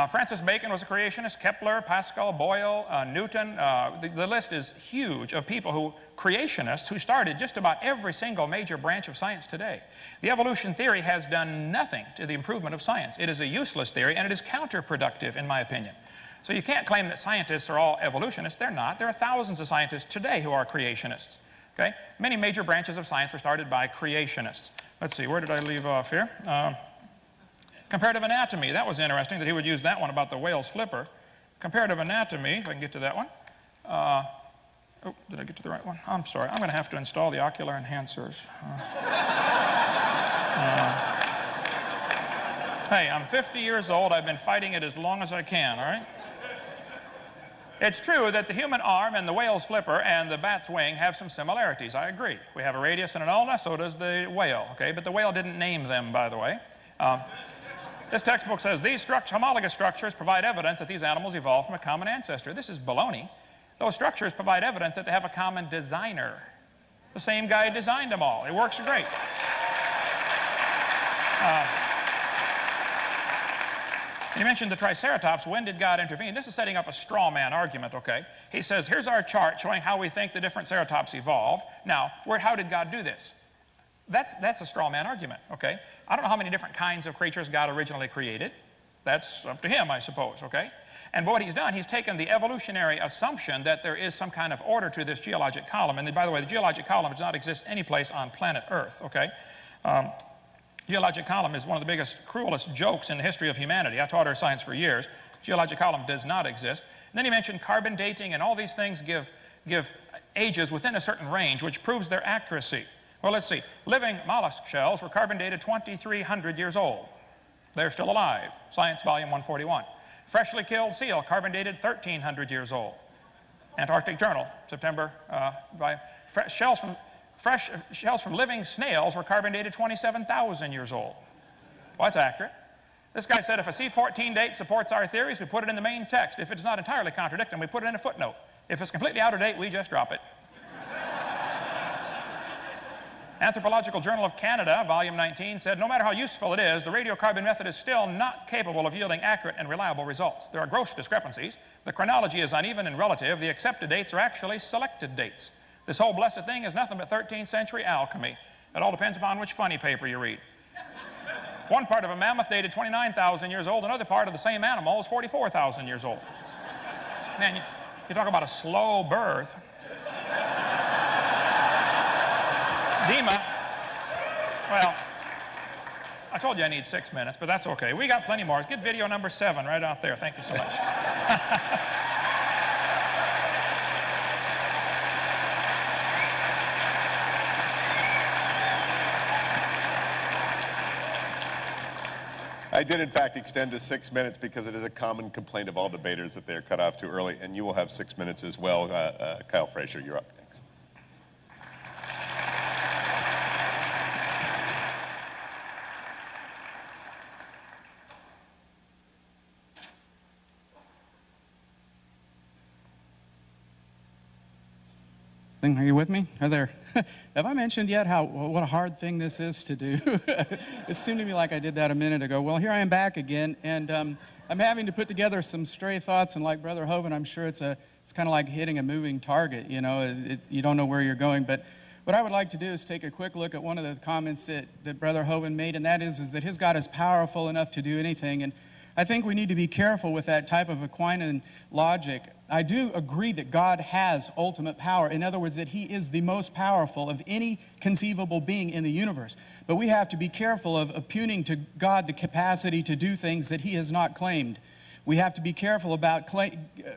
Francis Bacon was a creationist, Kepler, Pascal, Boyle, Newton. The list is huge of people creationists who started just about every single major branch of science today. The evolution theory has done nothing to the improvement of science. It is a useless theory, and it is counterproductive, in my opinion. So you can't claim that scientists are all evolutionists. They're not. There are thousands of scientists today who are creationists. Okay? Many major branches of science were started by creationists. Let's see, where did I leave off here? Comparative anatomy, that was interesting that he would use that one about the whale's flipper. Comparative anatomy, if I can get to that one. Oh, did I get to the right one? I'm sorry, I'm going to have to install the ocular enhancers. Hey, I'm 50 years old. I've been fighting it as long as I can, all right? It's true that the human arm and the whale's flipper and the bat's wing have some similarities. I agree. We have a radius and an ulna, so does the whale, okay? But the whale didn't name them, by the way. This textbook says these homologous structures provide evidence that these animals evolved from a common ancestor. This is baloney. Those structures provide evidence that they have a common designer. The same guy designed them all. It works great. You mentioned the Triceratops. When did God intervene? This is setting up a straw man argument, okay? He says, here's our chart showing how we think the different ceratops evolved. Now, how did God do this? That's a straw man argument, okay? I don't know how many different kinds of creatures God originally created. That's up to him, I suppose, okay? And what he's done, he's taken the evolutionary assumption that there is some kind of order to this geologic column. And by the way, the geologic column does not exist any place on planet Earth, okay? Geologic column is one of the biggest, cruelest jokes in the history of humanity. I taught earth science for years. Geologic column does not exist. And then he mentioned carbon dating, and all these things give ages within a certain range, which proves their accuracy. Well, let's see. Living mollusk shells were carbon dated 2,300 years old. They're still alive. Science, volume 141. Freshly killed seal, carbon dated 1,300 years old. Antarctic Journal, September. Fresh shells from living snails were carbon dated 27,000 years old. Well, that's accurate. This guy said if a C14 date supports our theories, we put it in the main text. If it does not entirely contradict them, we put it in a footnote. If it's completely out of date, we just drop it. Anthropological Journal of Canada, volume 19, said no matter how useful it is, the radiocarbon method is still not capable of yielding accurate and reliable results. There are gross discrepancies. The chronology is uneven and relative. The accepted dates are actually selected dates. This whole blessed thing is nothing but 13th century alchemy. It all depends upon which funny paper you read. One part of a mammoth dated 29,000 years old. Another part of the same animal is 44,000 years old. Man, you talk about a slow birth. Dima, well, I told you I need 6 minutes, but that's okay. We got plenty more. Get video number 7 right out there. Thank you so much. I did, in fact, extend to 6 minutes because it is a common complaint of all debaters that they're cut off too early, and you will have 6 minutes as well. Kyle Frazier, you're up next. Are you with me? Are there? Have I mentioned yet what a hard thing this is to do? It seemed to me like I did that a minute ago. Well, here I am back again, and I'm having to put together some stray thoughts. And like Brother Hovind, I'm sure it's kind of like hitting a moving target. You know, you don't know where you're going. But what I would like to do is take a quick look at one of the comments that Brother Hovind made, and that is that his God is powerful enough to do anything. And I think we need to be careful with that type of Aquinan logic. I do agree that God has ultimate power. In other words, that he is the most powerful of any conceivable being in the universe. But we have to be careful of impugning to God the capacity to do things that he has not claimed. We have to be careful about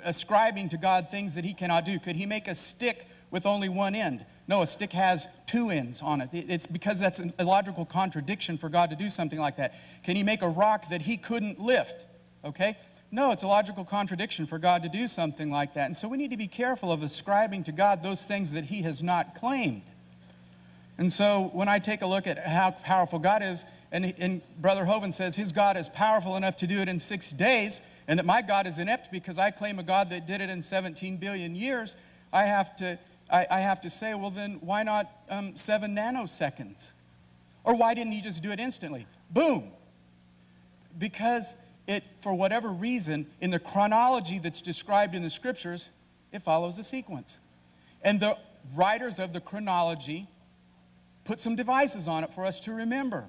ascribing to God things that he cannot do. Could he make a stick with only one end? No, a stick has 2 ends on it. It's because that's a logical contradiction for God to do something like that. Can he make a rock that he couldn't lift? Okay? No, it's a logical contradiction for God to do something like that. And so we need to be careful of ascribing to God those things that he has not claimed. And so when I take a look at how powerful God is, and Brother Hovind says his God is powerful enough to do it in 6 days, and that my God is inept because I claim a God that did it in 17 billion years, I have to say, well then, why not 7 nanoseconds? Or why didn't he just do it instantly? Boom! Because for whatever reason, in the chronology that's described in the scriptures, it follows a sequence. And the writers of the chronology put some devices on it for us to remember.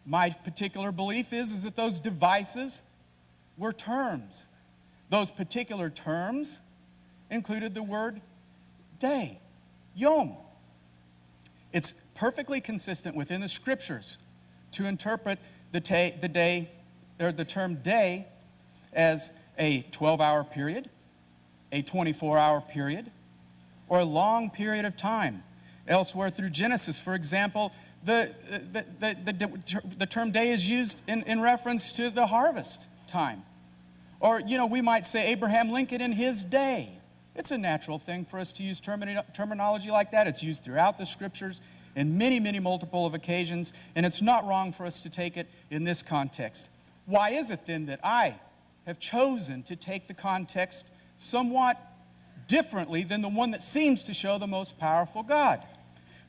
My particular belief is that those devices were terms. Those particular terms included the word day, yom. It's perfectly consistent within the scriptures to interpret the term day as a 12-hour period, a 24-hour period, or a long period of time. Elsewhere through Genesis, for example, the term day is used in reference to the harvest time. Or, you know, we might say Abraham Lincoln in his day. It's a natural thing for us to use terminology like that. It's used throughout the scriptures in many, many multiple of occasions, and it's not wrong for us to take it in this context. Why is it then that I have chosen to take the context somewhat differently than the one that seems to show the most powerful God?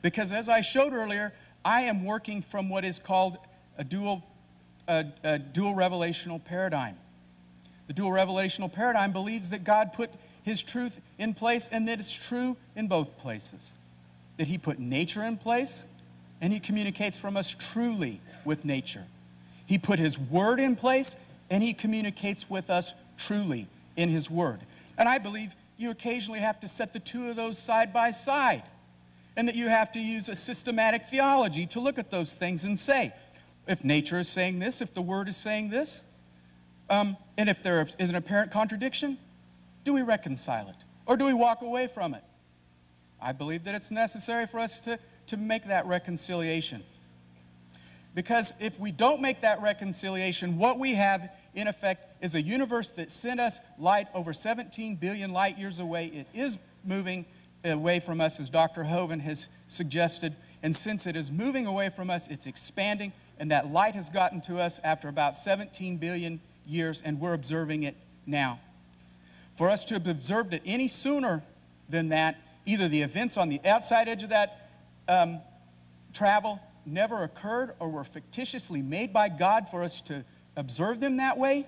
Because as I showed earlier, I am working from what is called a dual revelational paradigm. The dual revelational paradigm believes that God put his truth in place and that it's true in both places. That he put nature in place and he communicates from us truly with nature. He put his word in place and he communicates with us truly in his word. And I believe you occasionally have to set the two of those side by side, and that you have to use a systematic theology to look at those things and say, if nature is saying this, if the word is saying this, and if there is an apparent contradiction, do we reconcile it? Or do we walk away from it? I believe that it's necessary for us to make that reconciliation. Because if we don't make that reconciliation, what we have, in effect, is a universe that sent us light over 17 billion light years away. It is moving away from us, as Dr. Hovind has suggested. And since it is moving away from us, it's expanding. And that light has gotten to us after about 17 billion years, and we're observing it now. For us to have observed it any sooner than that, either the events on the outside edge of that travel never occurred or were fictitiously made by God for us to observe them that way,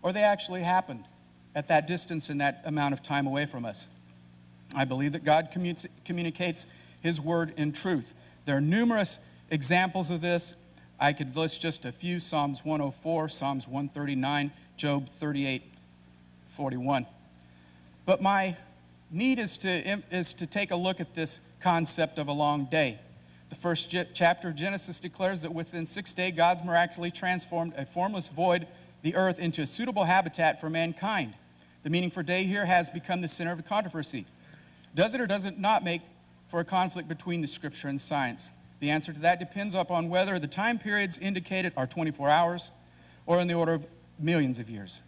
or they actually happened at that distance and that amount of time away from us. I believe that God communicates his word in truth. There are numerous examples of this. I could list just a few: Psalms 104, Psalms 139, Job 38:41. But my need is to take a look at this concept of a long day. The first chapter of Genesis declares that within 6 days, God's miraculously transformed a formless void, the earth, into a suitable habitat for mankind. The meaning for day here has become the center of the controversy. Does it or does it not make for a conflict between the scripture and science? The answer to that depends upon whether the time periods indicated are 24 hours or in the order of millions of years.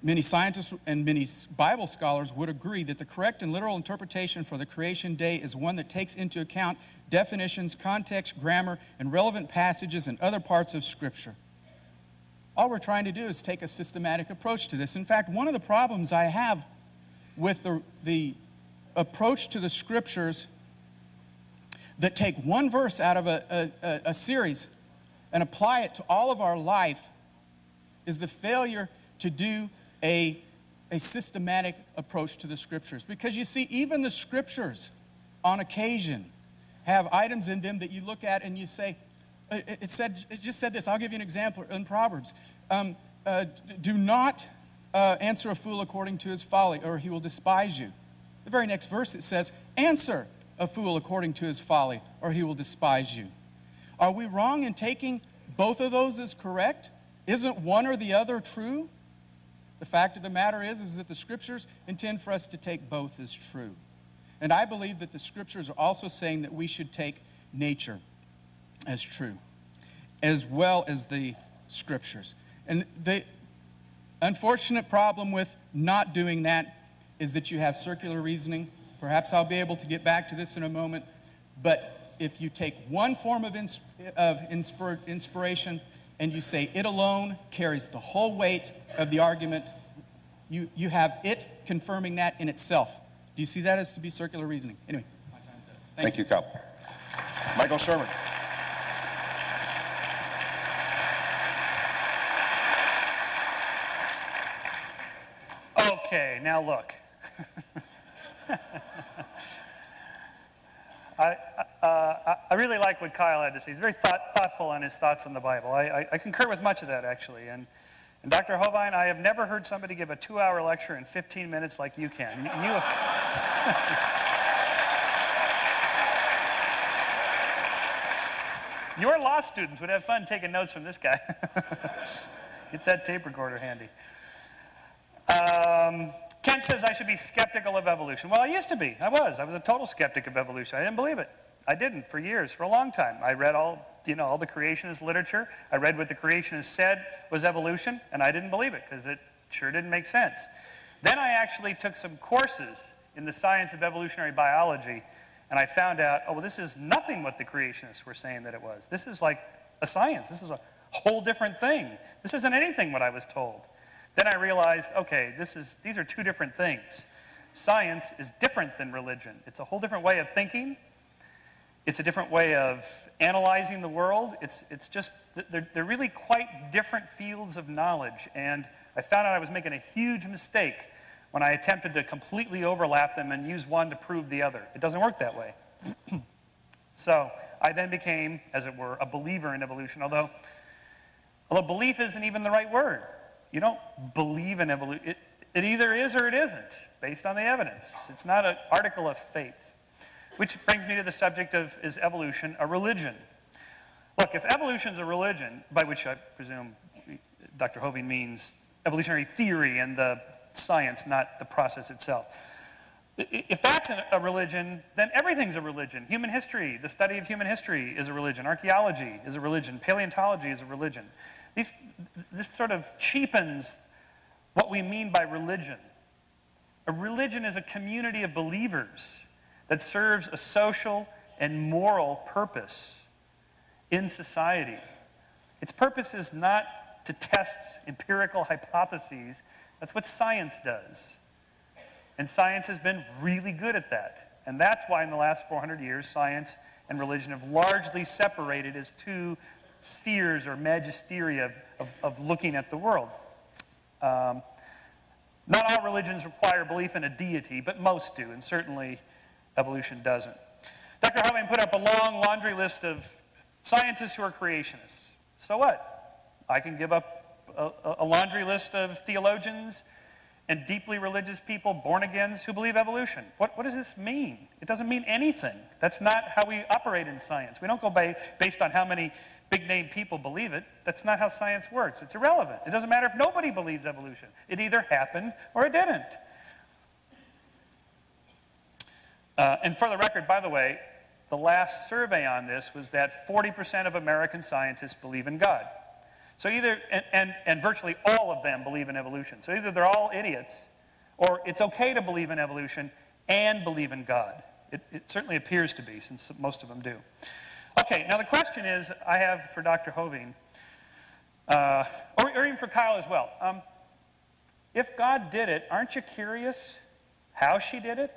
Many scientists and many Bible scholars would agree that the correct and literal interpretation for the creation day is one that takes into account definitions, context, grammar, and relevant passages in other parts of Scripture. All we're trying to do is take a systematic approach to this. In fact, one of the problems I have with the approach to the Scriptures that take one verse out of a series and apply it to all of our life is the failure to do a systematic approach to the Scriptures. Because you see, even the Scriptures, on occasion, have items in them that you look at and you say, it just said this. I'll give you an example in Proverbs. Do not answer a fool according to his folly, or he will despise you. The very next verse it says, answer a fool according to his folly, or he will despise you. Are we wrong in taking both of those as correct? Isn't one or the other true? The fact of the matter is that the Scriptures intend for us to take both as true. And I believe that the Scriptures are also saying that we should take nature as true, as well as the Scriptures. And the unfortunate problem with not doing that is that you have circular reasoning. Perhaps I'll be able to get back to this in a moment. But if you take one form of inspiration and you say it alone carries the whole weight of the argument, you have it confirming that in itself. Do you see that as to be circular reasoning? Anyway, my time's up. Thank you, Cal. Michael Shermer. Okay, now look. I really like what Kyle had to say. He's very thoughtful on his thoughts on the Bible. I concur with much of that, actually. And Dr. Hovind, I have never heard somebody give a 2-hour lecture in 15 minutes like you can. Your law students would have fun taking notes from this guy. Get that tape recorder handy. Ken says I should be skeptical of evolution. Well, I used to be. I was a total skeptic of evolution. I didn't believe it. I didn't for years, for a long time. I read all the creationist literature. I read what the creationists said was evolution, and I didn't believe it because it sure didn't make sense. Then I actually took some courses in the science of evolutionary biology, and I found out, oh, well, this is nothing what the creationists were saying that it was. This is like a science. This is a whole different thing. This isn't anything what I was told. Then I realized, okay, these are two different things. Science is different than religion. It's a whole different way of thinking. It's a different way of analyzing the world. It's just, they're really quite different fields of knowledge. And I found out I was making a huge mistake when I attempted to completely overlap them and use one to prove the other. It doesn't work that way. So I then became, as it were, a believer in evolution, although belief isn't even the right word. You don't believe in evolution. It either is or it isn't, based on the evidence. It's not an article of faith. Which brings me to the subject of, is evolution a religion? Look, if evolution's a religion, by which I presume Dr. Hovind means evolutionary theory and the science, not the process itself. If that's a religion, then everything's a religion. Human history, the study of human history is a religion. Archaeology is a religion. Paleontology is a religion. This sort of cheapens what we mean by religion. A religion is a community of believers that serves a social and moral purpose in society. Its purpose is not to test empirical hypotheses. That's what science does. And science has been really good at that. And that's why in the last 400 years, science and religion have largely separated as two spheres or magisteria of looking at the world. Not all religions require belief in a deity, but most do, and certainly evolution doesn't. Dr. Hovind put up a long laundry list of scientists who are creationists. So what? I can give up a laundry list of theologians and deeply religious people, born-agains, who believe evolution. What does this mean? It doesn't mean anything. That's not how we operate in science. We don't go based on how many big-name people believe it. That's not how science works. It's irrelevant. It doesn't matter if nobody believes evolution. It either happened or it didn't. And for the record, by the way, the last survey on this was that 40% of American scientists believe in God. So either, and virtually all of them believe in evolution. So either they're all idiots, or it's okay to believe in evolution and believe in God. It certainly appears to be, since most of them do. Okay, now the question is, I have for Dr. Hovind, or even for Kyle as well. If God did it, aren't you curious how she did it?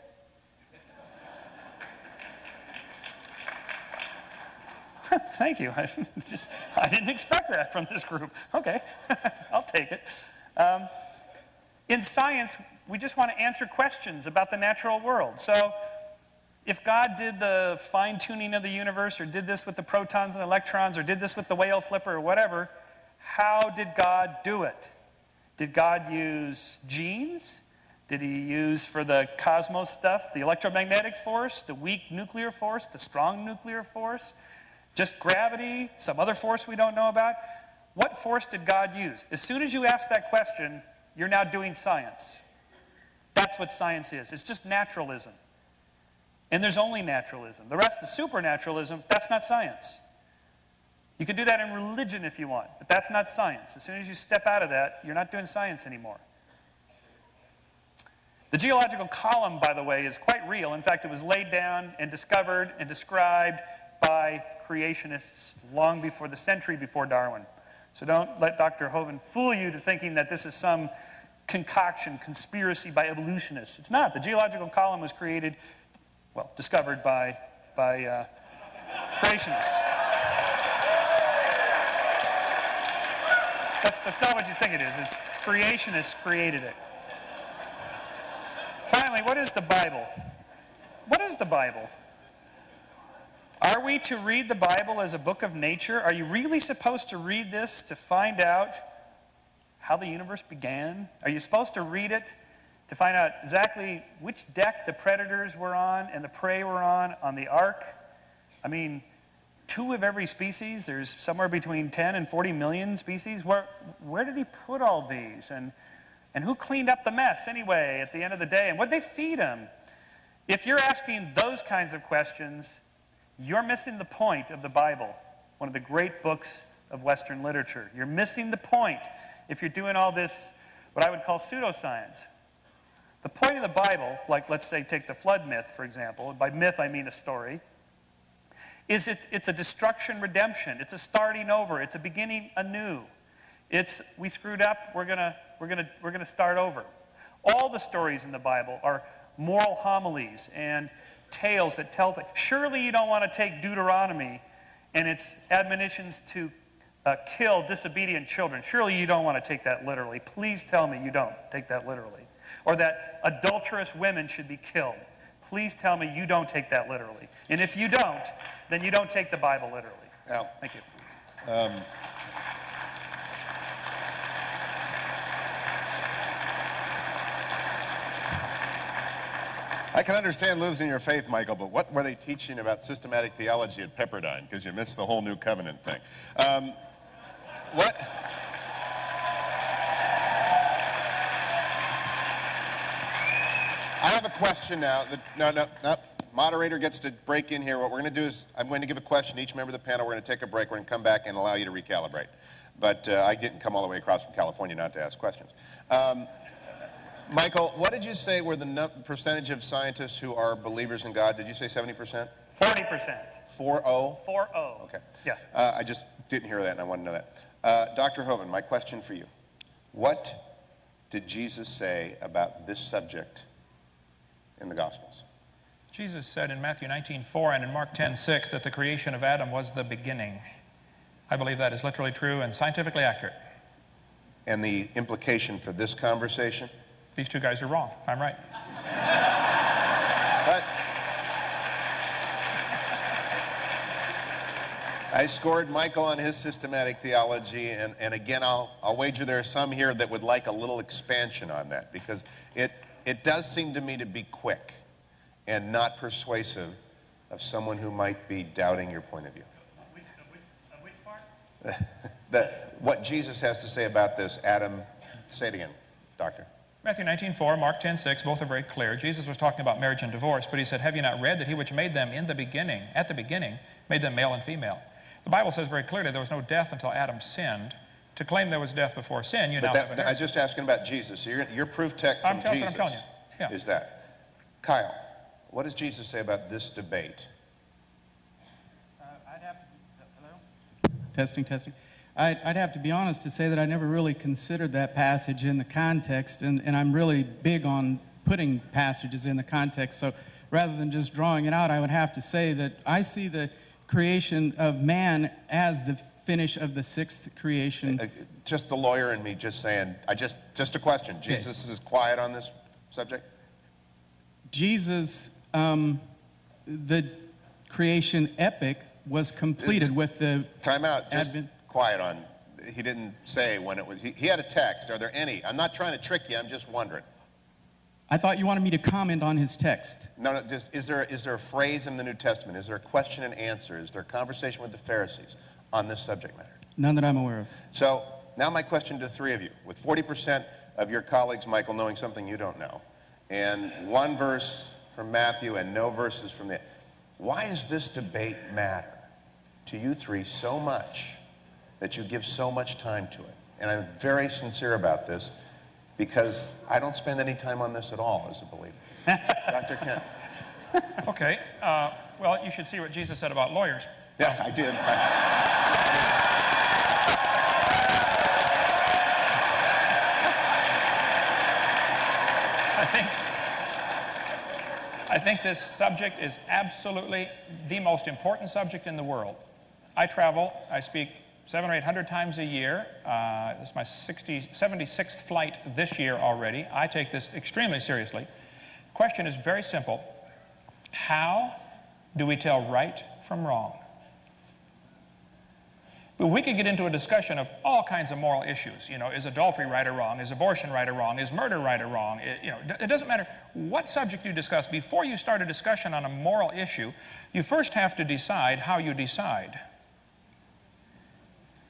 Thank you. I didn't expect that from this group. Okay, I'll take it. In science, we just want to answer questions about the natural world. So if God did the fine-tuning of the universe, or did this with the protons and electrons, or did this with the whale flipper, or whatever, how did God do it? Did God use genes? Did he use, for the cosmos stuff, the electromagnetic force, the weak nuclear force, the strong nuclear force? Just gravity, some other force we don't know about? What force did God use? As soon as you ask that question, you're now doing science. That's what science is. It's just naturalism. And there's only naturalism. The rest is supernaturalism. That's not science. You can do that in religion if you want, but that's not science. As soon as you step out of that, you're not doing science anymore. The geological column, by the way, is quite real. In fact, it was laid down and discovered and described by creationists long before the century before Darwin. So don't let Dr. Hovind fool you to thinking that this is some concoction, conspiracy by evolutionists. It's not. The geological column was created, well, discovered by creationists. That's not what you think it is. It's creationists created it. Finally, what is the Bible? What is the Bible? Are we to read the Bible as a book of nature? Are you really supposed to read this to find out how the universe began? Are you supposed to read it to find out exactly which deck the predators were on and the prey were on the ark? I mean, 2 of every species. There's somewhere between 10 and 40 million species. Where did he put all these? And who cleaned up the mess anyway at the end of the day? And what did they feed them? If you're asking those kinds of questions, you're missing the point of the Bible, one of the great books of Western literature. You're missing the point if you're doing all this, what I would call pseudoscience. The point of the Bible, like let's say take the flood myth, for example. By myth, I mean a story. It's a destruction redemption. It's a starting over. It's a beginning anew. It's, we screwed up, we're gonna start over. All the stories in the Bible are moral homilies and tales that tell things. Surely you don't want to take Deuteronomy and its admonitions to kill disobedient children. Surely you don't want to take that literally. Please tell me you don't take that literally. Or that adulterous women should be killed. Please tell me you don't take that literally. And if you don't, then you don't take the Bible literally. Al, thank you. I can understand losing your faith, Michael, but what were they teaching about systematic theology at Pepperdine? Because you missed the whole New Covenant thing. What? I have a question now. No. Moderator gets to break in here. What we're going to do is I'm going to give a question to each member of the panel. We're going to take a break. We're going to come back and allow you to recalibrate. But I didn't come all the way across from California not to ask questions. Michael, what did you say were the percentage of scientists who are believers in God? Did you say 70%? 40%. 40? 40. Okay. Yeah. I just didn't hear that, and I want to know that. Dr. Hovind, my question for you. What did Jesus say about this subject in the Gospels? Jesus said in Matthew 19:4 and in Mark 10:6 that the creation of Adam was the beginning. I believe that is literally true and scientifically accurate. And the implication for this conversation? These two guys are wrong. I'm right. But I scored Michael on his systematic theology, and again, I'll wager there are some here that would like a little expansion on that, because it does seem to me to be quick and not persuasive of someone who might be doubting your point of view. Of which part? What Jesus has to say about this. Adam, say it again, Doctor. Matthew 19:4, Mark 10:6, both are very clear. Jesus was talking about marriage and divorce, but he said, have you not read that he which made them in the beginning, at the beginning, made them male and female? The Bible says very clearly there was no death until Adam sinned. To claim there was death before sin, you now have an I was just asking about Jesus. So your proof text from Jesus I'm telling you. Yeah. is that. Kyle, what does Jesus say about this debate? I'd have to, hello? Testing. I'd have to be honest to say that I never really considered that passage in the context, and I'm really big on putting passages in the context. So rather than just drawing it out, I would have to say that I see the creation of man as the finish of the sixth creation. Just the lawyer and me just saying, just a question. Jesus is quiet on this subject? Jesus, the creation epic was completed with the time out. Just quiet on. He didn't say when it was. He had a text. Are there any? I'm not trying to trick you. I'm just wondering. I thought you wanted me to comment on his text. No. Just is there a phrase in the New Testament? Is there a question and answer? Is there a conversation with the Pharisees on this subject matter? None that I'm aware of. So now my question to three of you, with 40% of your colleagues, Michael, knowing something you don't know, and one verse from Matthew and no verses from there. Why does this debate matter to you three so much that you give so much time to it? And I'm very sincere about this because I don't spend any time on this at all as a believer. Dr. Kent. Okay. Well, you should see what Jesus said about lawyers. Yeah, I did. I think this subject is absolutely the most important subject in the world. I travel, I speak 700 or 800 times a year. This is my 76th flight this year already. I take this extremely seriously. The question is very simple. How do we tell right from wrong? But we could get into a discussion of all kinds of moral issues. You know, is adultery right or wrong? Is abortion right or wrong? Is murder right or wrong? It doesn't matter what subject you discuss. Before you start a discussion on a moral issue, you first have to decide how you decide.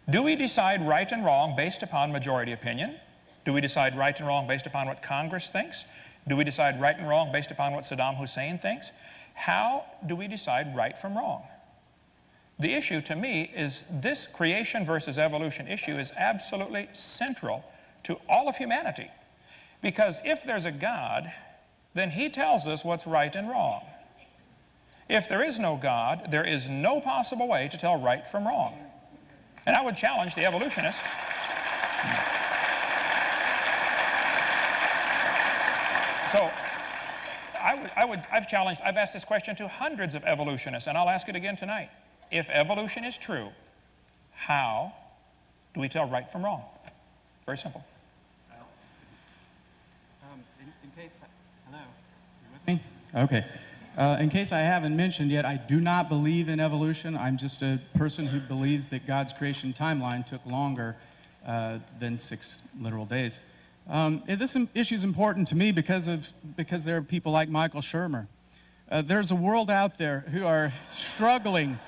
Do we decide right and wrong based upon majority opinion? Do we decide right and wrong based upon what Congress thinks? Do we decide right and wrong based upon what Saddam Hussein thinks? How do we decide right from wrong? The issue to me is this creation versus evolution issue is absolutely central to all of humanity. Because if there's a God, then he tells us what's right and wrong. If there is no God, there is no possible way to tell right from wrong. And I would challenge the evolutionists. So I've asked this question to hundreds of evolutionists, and I'll ask it again tonight. If evolution is true, how do we tell right from wrong? Very simple. In case, hello, you with me? Okay. In case I haven't mentioned yet, I do not believe in evolution. I'm just a person who believes that God's creation timeline took longer than 6 literal days. This issue is important to me because there are people like Michael Shermer. There's a world out there who are struggling.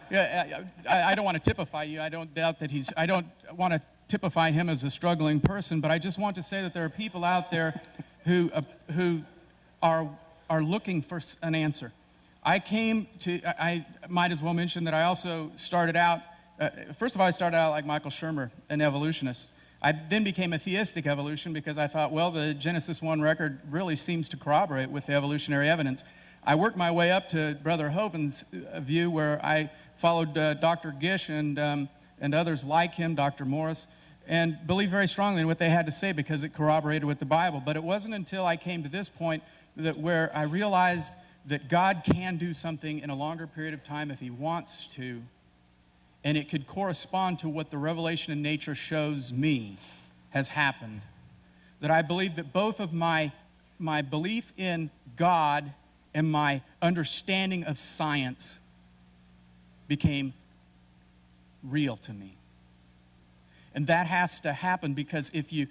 Yeah, I don't want to typify you. I don't doubt that I don't want to typify him as a struggling person, but I just want to say that there are people out there who are looking for an answer. I might as well mention that I also started out, first of all, I started out like Michael Shermer, an evolutionist. I then became a theistic evolution because I thought, well, the Genesis 1 record really seems to corroborate with the evolutionary evidence. I worked my way up to Brother Hovind's view, where I followed Dr. Gish and others like him, Dr. Morris, and believed very strongly in what they had to say because it corroborated with the Bible. But it wasn't until I came to this point where I realized that God can do something in a longer period of time if He wants to, and it could correspond to what the revelation in nature shows me has happened, that I believe that both of my belief in God and my understanding of science became real to me. And that has to happen, because if you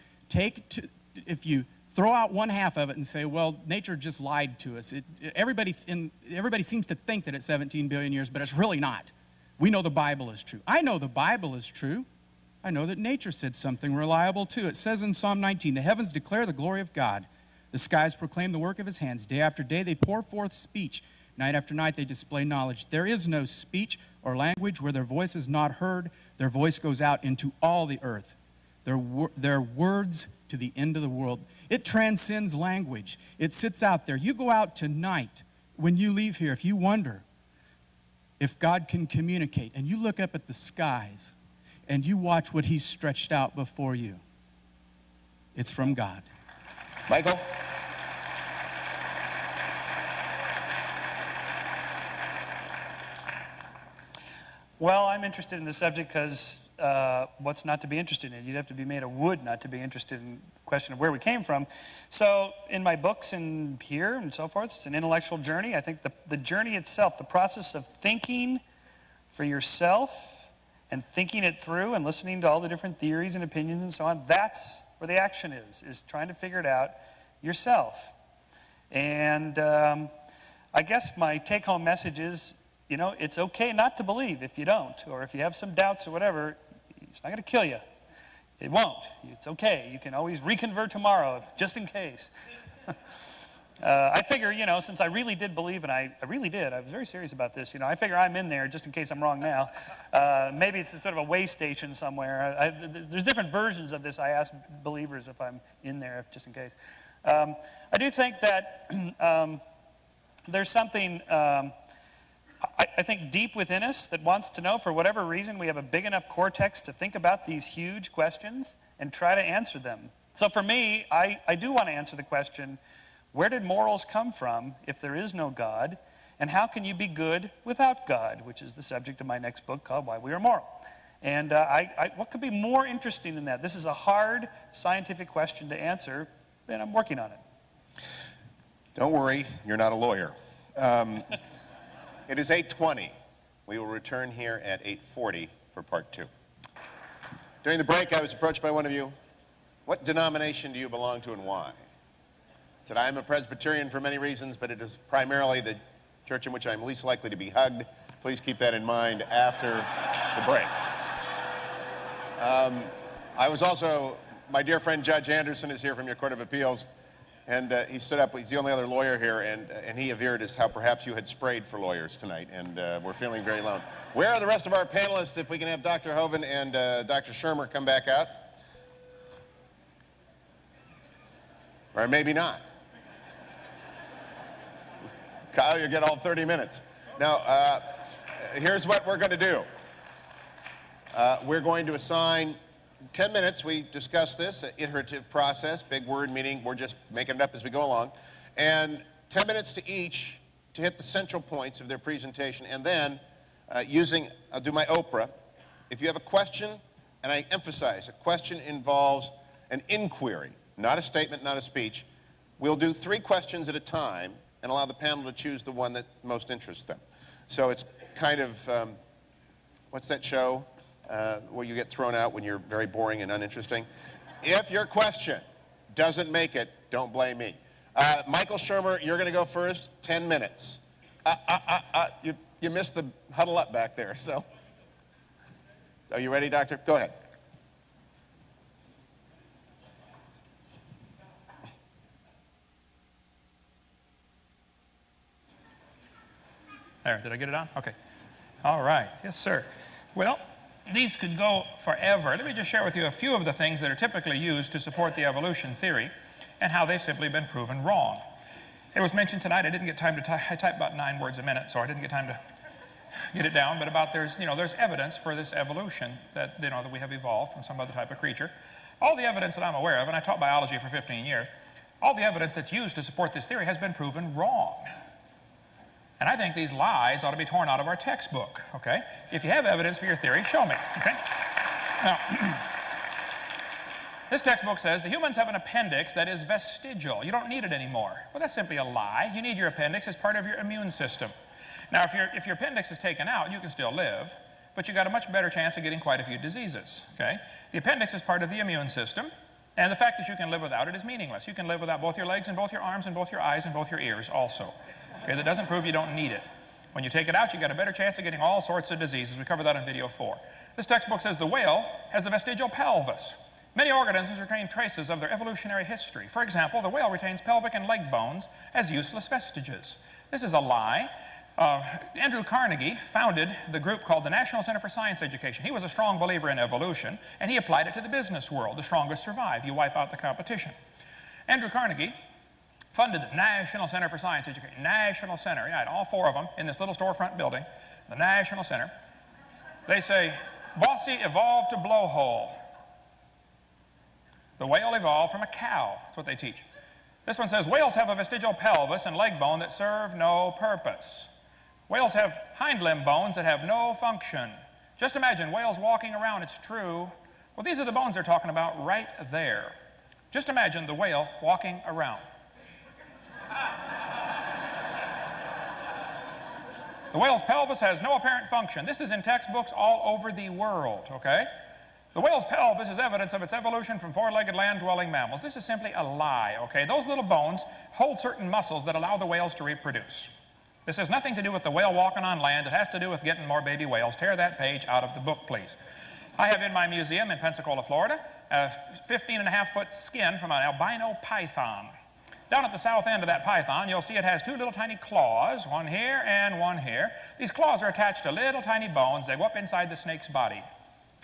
throw out one half of it and say, well, nature just lied to us. Everybody seems to think that it's 17 billion years, but it's really not. We know the Bible is true. I know the Bible is true. I know that nature said something reliable too. It says in Psalm 19, the heavens declare the glory of God. The skies proclaim the work of His hands. Day after day they pour forth speech. Night after night they display knowledge. There is no speech or language where their voice is not heard. Their voice goes out into all the earth. Their words to the end of the world. It transcends language. It sits out there. You go out tonight, when you leave here, if you wonder if God can communicate, and you look up at the skies and you watch what He's stretched out before you, it's from God. Michael? Well, I'm interested in the subject because what's not to be interested in? You'd have to be made of wood not to be interested in the question of where we came from. So in my books and here and so forth, it's an intellectual journey. I think the journey itself, the process of thinking for yourself and thinking it through and listening to all the different theories and opinions and so on, that's where the action is trying to figure it out yourself. And I guess my take-home message is, you know, it's okay not to believe if you don't, or if you have some doubts or whatever. It's not going to kill you. It won't. It's okay. You can always reconvert tomorrow, just in case. I figure, you know, since I really did believe, and I really did, I was very serious about this, you know, I figure I'm in there just in case I'm wrong now. Maybe it's sort of a way station somewhere. There's different versions of this. I ask believers if I'm in there, just in case. I do think that there's something... I think deep within us that wants to know, for whatever reason, we have a big enough cortex to think about these huge questions and try to answer them. So for me, I do want to answer the question, where did morals come from if there is no God? And how can you be good without God? Which is the subject of my next book called Why We Are Moral. And what could be more interesting than that? This is a hard scientific question to answer, and I'm working on it. Don't worry, you're not a lawyer. It is 8:20. We will return here at 8:40 for part 2. During the break, I was approached by one of you. What denomination do you belong to and why? I said, I am a Presbyterian for many reasons, but it is primarily the church in which I'm least likely to be hugged. Please keep that in mind after the break. I was also, my dear friend Judge Anderson is here from your Court of Appeals. And he stood up, he's the only other lawyer here, and he averred as how perhaps you had sprayed for lawyers tonight, and we're feeling very alone. Where are the rest of our panelists? If we can have Dr. Hovind and Dr. Shermer come back out. Or maybe not. Kyle, you get all 30 minutes. Now, here's what we're going to do. We're going to assign 10 minutes. We discussed this, an iterative process, big word meaning we're just making it up as we go along. And 10 minutes to each to hit the central points of their presentation. And then I'll do my Oprah. If you have a question, and I emphasize, a question involves an inquiry, not a statement, not a speech. We'll do 3 questions at a time and allow the panel to choose the one that most interests them. So it's kind of, what's that show where you get thrown out when you're very boring and uninteresting? If your question doesn't make it, don't blame me. Michael Shermer, you're going to go first, 10 minutes. You missed the huddle up back there, so. Are you ready, Doctor? Go ahead. There, did I get it on? Okay. All right. Yes, sir. Well, these could go forever. Let me just share with you a few of the things that are typically used to support the evolution theory and how they've simply been proven wrong. It was mentioned tonight, I didn't get time to I type about 9 words a minute, so I didn't get time to get it down, but about there's evidence for this evolution that, that we have evolved from some other type of creature. All the evidence that I'm aware of, and I taught biology for 15 years, all the evidence that's used to support this theory has been proven wrong. And I think these lies ought to be torn out of our textbook, okay? If you have evidence for your theory, show me, okay? Now, this textbook says the humans have an appendix that is vestigial. You don't need it anymore. Well, that's simply a lie. You need your appendix as part of your immune system. Now, if your appendix is taken out, you can still live, but you've got a much better chance of getting quite a few diseases, okay? The appendix is part of the immune system, and the fact that you can live without it is meaningless. You can live without both your legs and both your arms and both your eyes and both your ears also. Okay, that doesn't prove you don't need it. When you take it out, you got a better chance of getting all sorts of diseases. We covered that in video 4. This textbook says the whale has a vestigial pelvis. Many organisms retain traces of their evolutionary history. For example, the whale retains pelvic and leg bones as useless vestiges. This is a lie. Andrew Carnegie founded the group called the National Center for Science Education. He was a strong believer in evolution, and he applied it to the business world. The strongest survive. You wipe out the competition. Andrew Carnegie funded the National Center for Science Education. National Center, yeah, all 4 of them in this little storefront building, the National Center. They say, Bossy evolved to blowhole. The whale evolved from a cow. That's what they teach. This one says, whales have a vestigial pelvis and leg bone that serve no purpose. Whales have hind limb bones that have no function. Just imagine whales walking around, it's true. Well, these are the bones they're talking about right there. Just imagine the whale walking around. The whale's pelvis has no apparent function. This is in textbooks all over the world, okay? The whale's pelvis is evidence of its evolution from 4-legged land-dwelling mammals. This is simply a lie, okay? Those little bones hold certain muscles that allow the whales to reproduce. This has nothing to do with the whale walking on land. It has to do with getting more baby whales. Tear that page out of the book, please. I have in my museum in Pensacola, Florida, a 15.5-foot skin from an albino python. Down at the south end of that python, you'll see it has 2 little tiny claws, one here and one here. These claws are attached to little tiny bones. They go up inside the snake's body.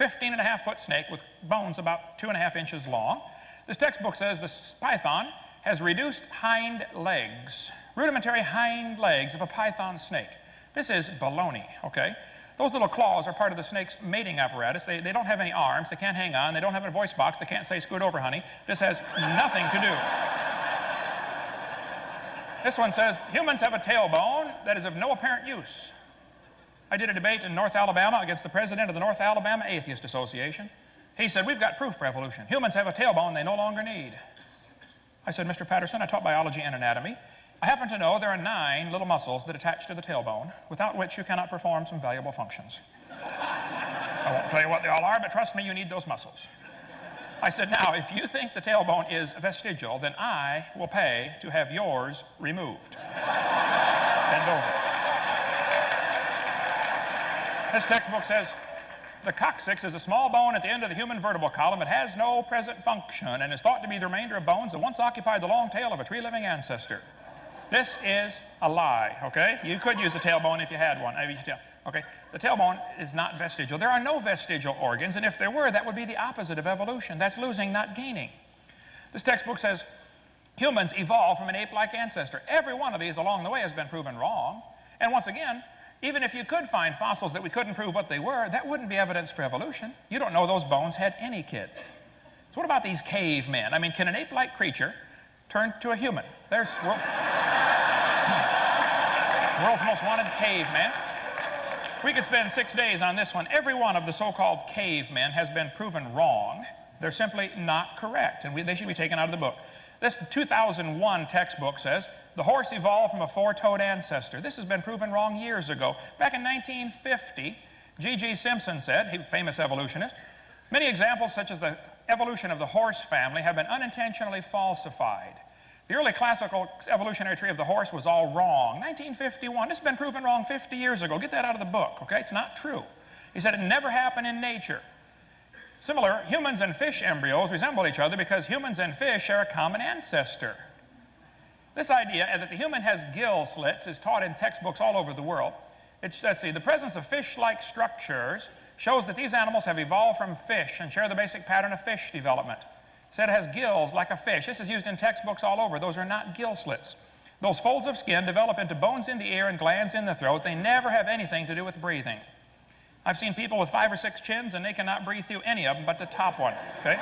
15.5-foot snake with bones about 2.5 inches long. This textbook says this python has reduced hind legs, rudimentary hind legs of a python snake. This is baloney, okay? Those little claws are part of the snake's mating apparatus. They don't have any arms. They can't hang on. They don't have a voice box. They can't say, scoot over, honey. This has nothing to do. This one says, humans have a tailbone that is of no apparent use. I did a debate in North Alabama against the president of the North Alabama Atheist Association. He said, we've got proof for evolution. Humans have a tailbone they no longer need. I said, Mr. Patterson, I taught biology and anatomy. I happen to know there are 9 little muscles that attach to the tailbone, without which you cannot perform some valuable functions. I won't tell you what they all are, but trust me, you need those muscles. I said, now, if you think the tailbone is vestigial, then I will pay to have yours removed. Bend over. This textbook says, the coccyx is a small bone at the end of the human vertebral column. It has no present function and is thought to be the remainder of bones that once occupied the long tail of a tree-living ancestor. This is a lie, okay? You could use a tailbone if you had one. Okay, the tailbone is not vestigial. There are no vestigial organs, and if there were, that would be the opposite of evolution. That's losing, not gaining. This textbook says humans evolved from an ape-like ancestor. Every one of these along the way has been proven wrong. And once again, even if you could find fossils that we couldn't prove what they were, that wouldn't be evidence for evolution. You don't know those bones had any kids. So what about these cavemen? I mean, can an ape-like creature turn to a human? There's... Well, World's most wanted caveman. We could spend 6 days on this one. Every one of the so-called cavemen has been proven wrong. They're simply not correct, and they should be taken out of the book. This 2001 textbook says the horse evolved from a four-toed ancestor. This has been proven wrong years ago. Back in 1950, G.G. Simpson said, he was a famous evolutionist, many examples such as the evolution of the horse family have been unintentionally falsified. The early classical evolutionary tree of the horse was all wrong. 1951, this has been proven wrong 50 years ago. Get that out of the book, okay? It's not true. He said it never happened in nature. Similar, humans and fish embryos resemble each other because humans and fish share a common ancestor. This idea that the human has gill slits is taught in textbooks all over the world. Let's see, the presence of fish-like structures shows that these animals have evolved from fish and share the basic pattern of fish development. Said it has gills like a fish. This is used in textbooks all over. Those are not gill slits. Those folds of skin develop into bones in the ear and glands in the throat. They never have anything to do with breathing. I've seen people with 5 or 6 chins and they cannot breathe through any of them but the top one, okay?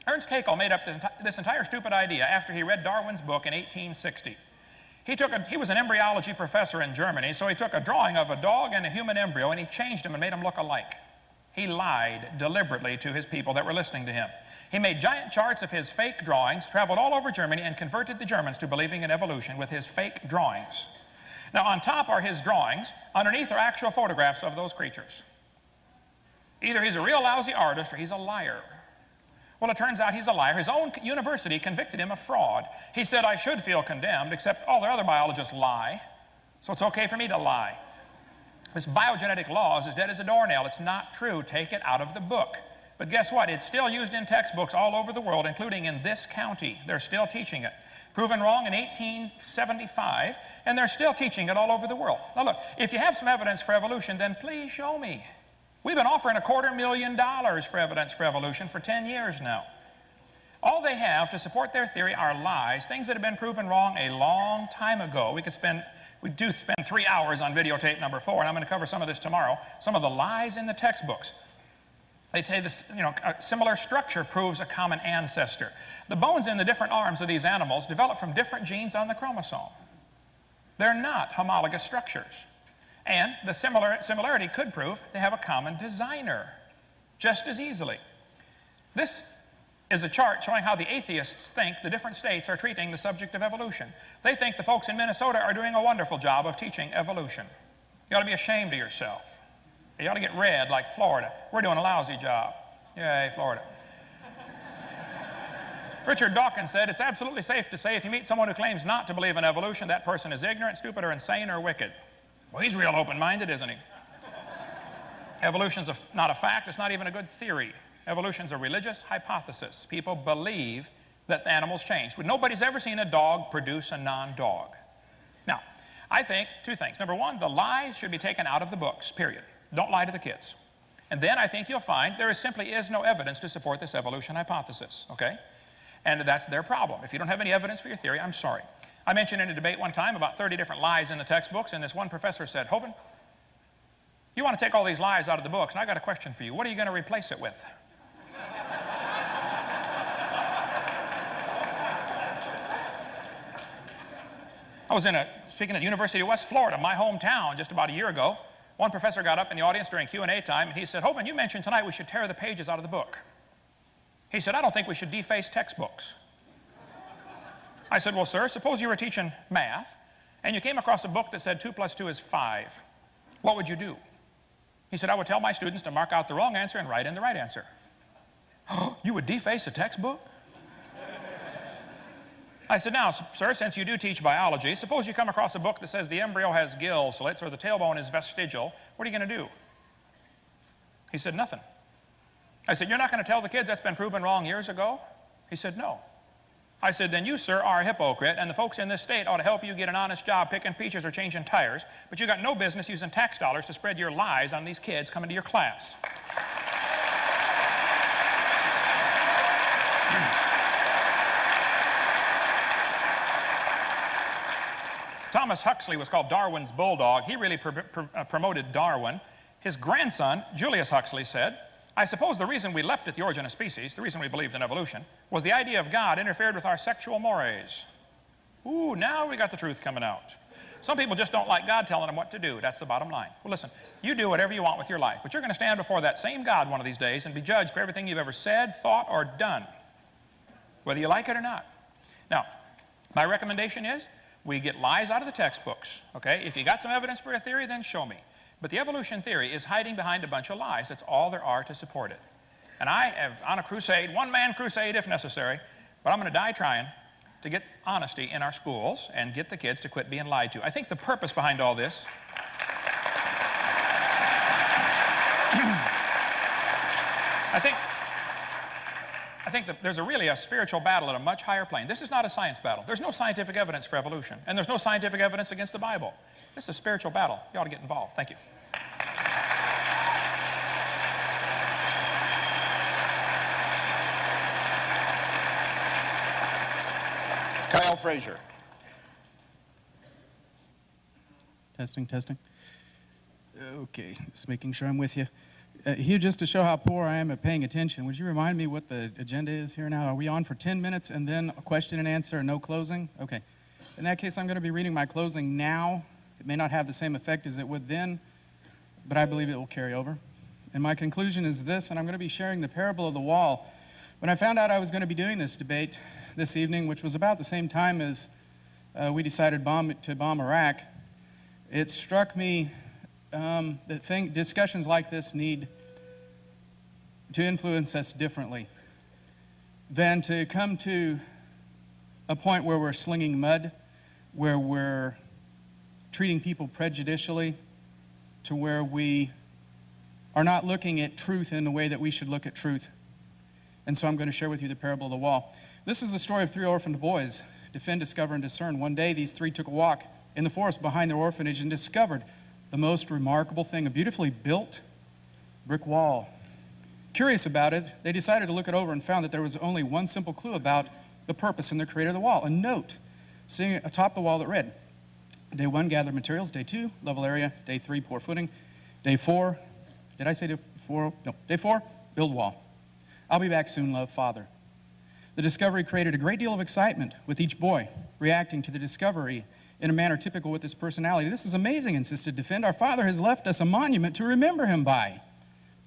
Ernst Haeckel made up this entire stupid idea after he read Darwin's book in 1860. He was an embryology professor in Germany, so he took a drawing of a dog and a human embryo and he changed them and made them look alike. He lied deliberately to his people that were listening to him. He made giant charts of his fake drawings, traveled all over Germany, and converted the Germans to believing in evolution with his fake drawings. Now, on top are his drawings. Underneath are actual photographs of those creatures. Either he's a real lousy artist or he's a liar. Well, it turns out he's a liar. His own university convicted him of fraud. He said, I should feel condemned, except all the other biologists lie, so it's okay for me to lie. This biogenetic law is as dead as a doornail. It's not true. Take it out of the book. But guess what? It's still used in textbooks all over the world, including in this county. They're still teaching it. Proven wrong in 1875, and they're still teaching it all over the world. Now look, if you have some evidence for evolution, then please show me. We've been offering $250,000 for evidence for evolution for 10 years now. All they have to support their theory are lies, things that have been proven wrong a long time ago. We do spend 3 hours on videotape number 4, and I'm going to cover some of this tomorrow. Some of the lies in the textbooks. They say this, a similar structure proves a common ancestor. The bones in the different arms of these animals develop from different genes on the chromosome. They're not homologous structures. And the similarity could prove they have a common designer, just as easily. This is a chart showing how the atheists think the different states are treating the subject of evolution. They think the folks in Minnesota are doing a wonderful job of teaching evolution. You ought to be ashamed of yourself. You ought to get red like Florida. We're doing a lousy job. Yay, Florida. Richard Dawkins said, it's absolutely safe to say if you meet someone who claims not to believe in evolution, that person is ignorant, stupid, or insane, or wicked. Well, he's real open-minded, isn't he? Evolution's not a fact. It's not even a good theory. Evolution's a religious hypothesis. People believe that the animals changed. Nobody's ever seen a dog produce a non-dog. Now, I think 2 things. Number 1, the lies should be taken out of the books, period. Don't lie to the kids. And then I think you'll find there simply is no evidence to support this evolution hypothesis, okay? And that's their problem. If you don't have any evidence for your theory, I'm sorry. I mentioned in a debate one time about 30 different lies in the textbooks, and this one professor said, Hovind, you want to take all these lies out of the books, and I got a question for you. What are you going to replace it with? I was speaking at the University of West Florida, my hometown, just about a year ago. One professor got up in the audience during Q&A time, and he said, Hovind, you mentioned tonight we should tear the pages out of the book. He said, I don't think we should deface textbooks. I said, well, sir, suppose you were teaching math, and you came across a book that said 2 + 2 is 5. What would you do? He said, I would tell my students to mark out the wrong answer and write in the right answer. You would deface a textbook? I said, now, sir, since you do teach biology, suppose you come across a book that says the embryo has gill slits or the tailbone is vestigial. What are you going to do? He said, nothing. I said, you're not going to tell the kids that's been proven wrong years ago? He said, no. I said, then you, sir, are a hypocrite, and the folks in this state ought to help you get an honest job picking peaches or changing tires, but you got no business using tax dollars to spread your lies on these kids coming to your class. Thomas Huxley was called Darwin's bulldog. He really promoted Darwin. His grandson, Julius Huxley, said, I suppose the reason we leapt at the origin of species, the reason we believed in evolution, was the idea of God interfered with our sexual mores. Ooh, now we got the truth coming out. Some people just don't like God telling them what to do. That's the bottom line. Well, listen, you do whatever you want with your life, but you're going to stand before that same God one of these days and be judged for everything you've ever said, thought, or done, whether you like it or not. Now, my recommendation is we get lies out of the textbooks, okay? If you got some evidence for a theory, then show me. But the evolution theory is hiding behind a bunch of lies. That's all there are to support it. And I am on a crusade, one-man crusade if necessary, but I'm going to die trying to get honesty in our schools and get the kids to quit being lied to. I think the purpose behind all this I think that there's really a spiritual battle at a much higher plane. This is not a science battle. There's no scientific evidence for evolution, and there's no scientific evidence against the Bible. This is a spiritual battle. You ought to get involved. Thank you. Kyle Frazier. Testing, testing. Okay, just making sure I'm with you. Hugh, just to show how poor I am at paying attention, would you remind me what the agenda is here now? Are we on for 10 minutes and then a question and answer and no closing? Okay. In that case, I'm going to be reading my closing now. It may not have the same effect as it would then, but I believe it will carry over. And my conclusion is this, and I'm going to be sharing the parable of the wall. When I found out I was going to be doing this debate this evening, which was about the same time as we decided to bomb Iraq, it struck me that discussions like this need to influence us differently than to come to a point where we're slinging mud, where we're treating people prejudicially, to where we are not looking at truth in the way that we should look at truth. And so I'm going to share with you the parable of the wall. This is the story of three orphaned boys, defend, discover, and discern. One day, these three took a walk in the forest behind their orphanage and discovered the most remarkable thing, a beautifully built brick wall. Curious about it, they decided to look it over and found that there was only one simple clue about the purpose and the creator of the wall, a note sitting atop the wall that read, Day 1, gather materials. Day 2, level area. Day 3, pour footing. Day 4, did I say day 4? No. Day 4, build wall. I'll be back soon, love, Father. The discovery created a great deal of excitement with each boy, reacting to the discovery in a manner typical with his personality. This is amazing, insisted Defend. Our father has left us a monument to remember him by.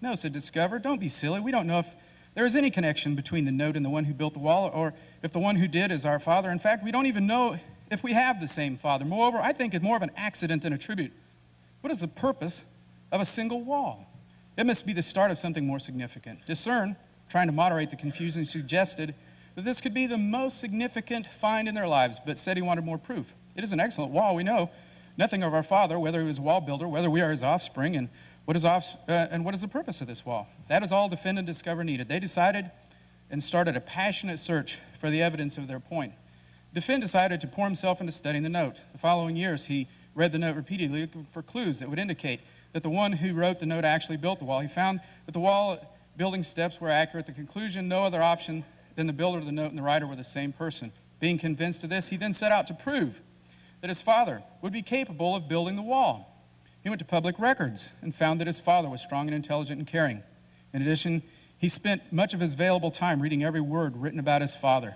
No, said Discover, don't be silly. We don't know if there is any connection between the note and the one who built the wall, or if the one who did is our father. In fact, we don't even know if we have the same father. Moreover, I think it's more of an accident than a tribute. What is the purpose of a single wall? It must be the start of something more significant. Discern, trying to moderate the confusion, suggested that this could be the most significant find in their lives, but said he wanted more proof. It is an excellent wall. We know nothing of our father, whether he was a wall builder, whether we are his offspring, and what is the purpose of this wall. That is all Defend and Discover needed. They decided and started a passionate search for the evidence of their point. Defend decided to pour himself into studying the note. The following years, he read the note repeatedly, looking for clues that would indicate that the one who wrote the note actually built the wall. He found that the wall building steps were accurate. The conclusion, no other option than the builder of the note and the writer were the same person. Being convinced of this, he then set out to prove that his father would be capable of building the wall. He went to public records and found that his father was strong and intelligent and caring. In addition, he spent much of his available time reading every word written about his father.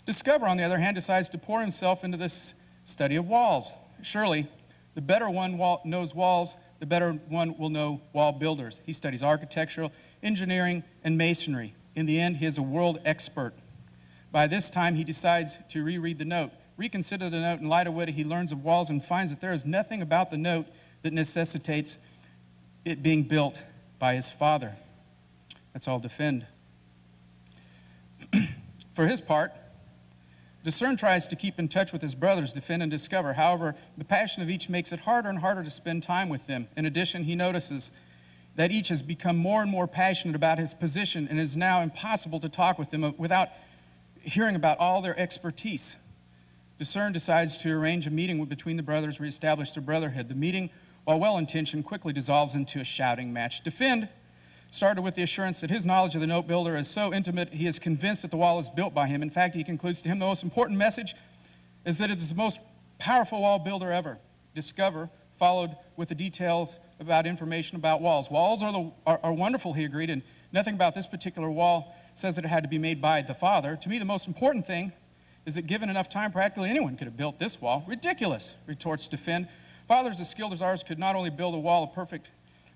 Discover, on the other hand, decides to pour himself into this study of walls. Surely, the better one knows walls, the better one will know wall builders. He studies architectural, engineering, and masonry. In the end, he is a world expert. By this time, he decides to reread the note. Reconsider the note in light of what he learns of walls and finds that there is nothing about the note that necessitates it being built by his father. That's all Defend. For his part, Discern tries to keep in touch with his brothers, Defend and Discover. However, the passion of each makes it harder and harder to spend time with them. In addition, he notices that each has become more and more passionate about his position, and it is now impossible to talk with them without hearing about all their expertise. Discern decides to arrange a meeting between the brothers, reestablish their brotherhood. The meeting, while well-intentioned, quickly dissolves into a shouting match. Defend started with the assurance that his knowledge of the note builder is so intimate, he is convinced that the wall is built by him. In fact, he concludes to him the most important message is that it is the most powerful wall builder ever. Discover followed with the details about information about walls. Walls are wonderful, he agreed, and nothing about this particular wall says that it had to be made by the Father. To me, the most important thing is that given enough time, practically anyone could have built this wall. Ridiculous, retorts Defend. Fathers as skilled as ours could not only build a wall of perfect,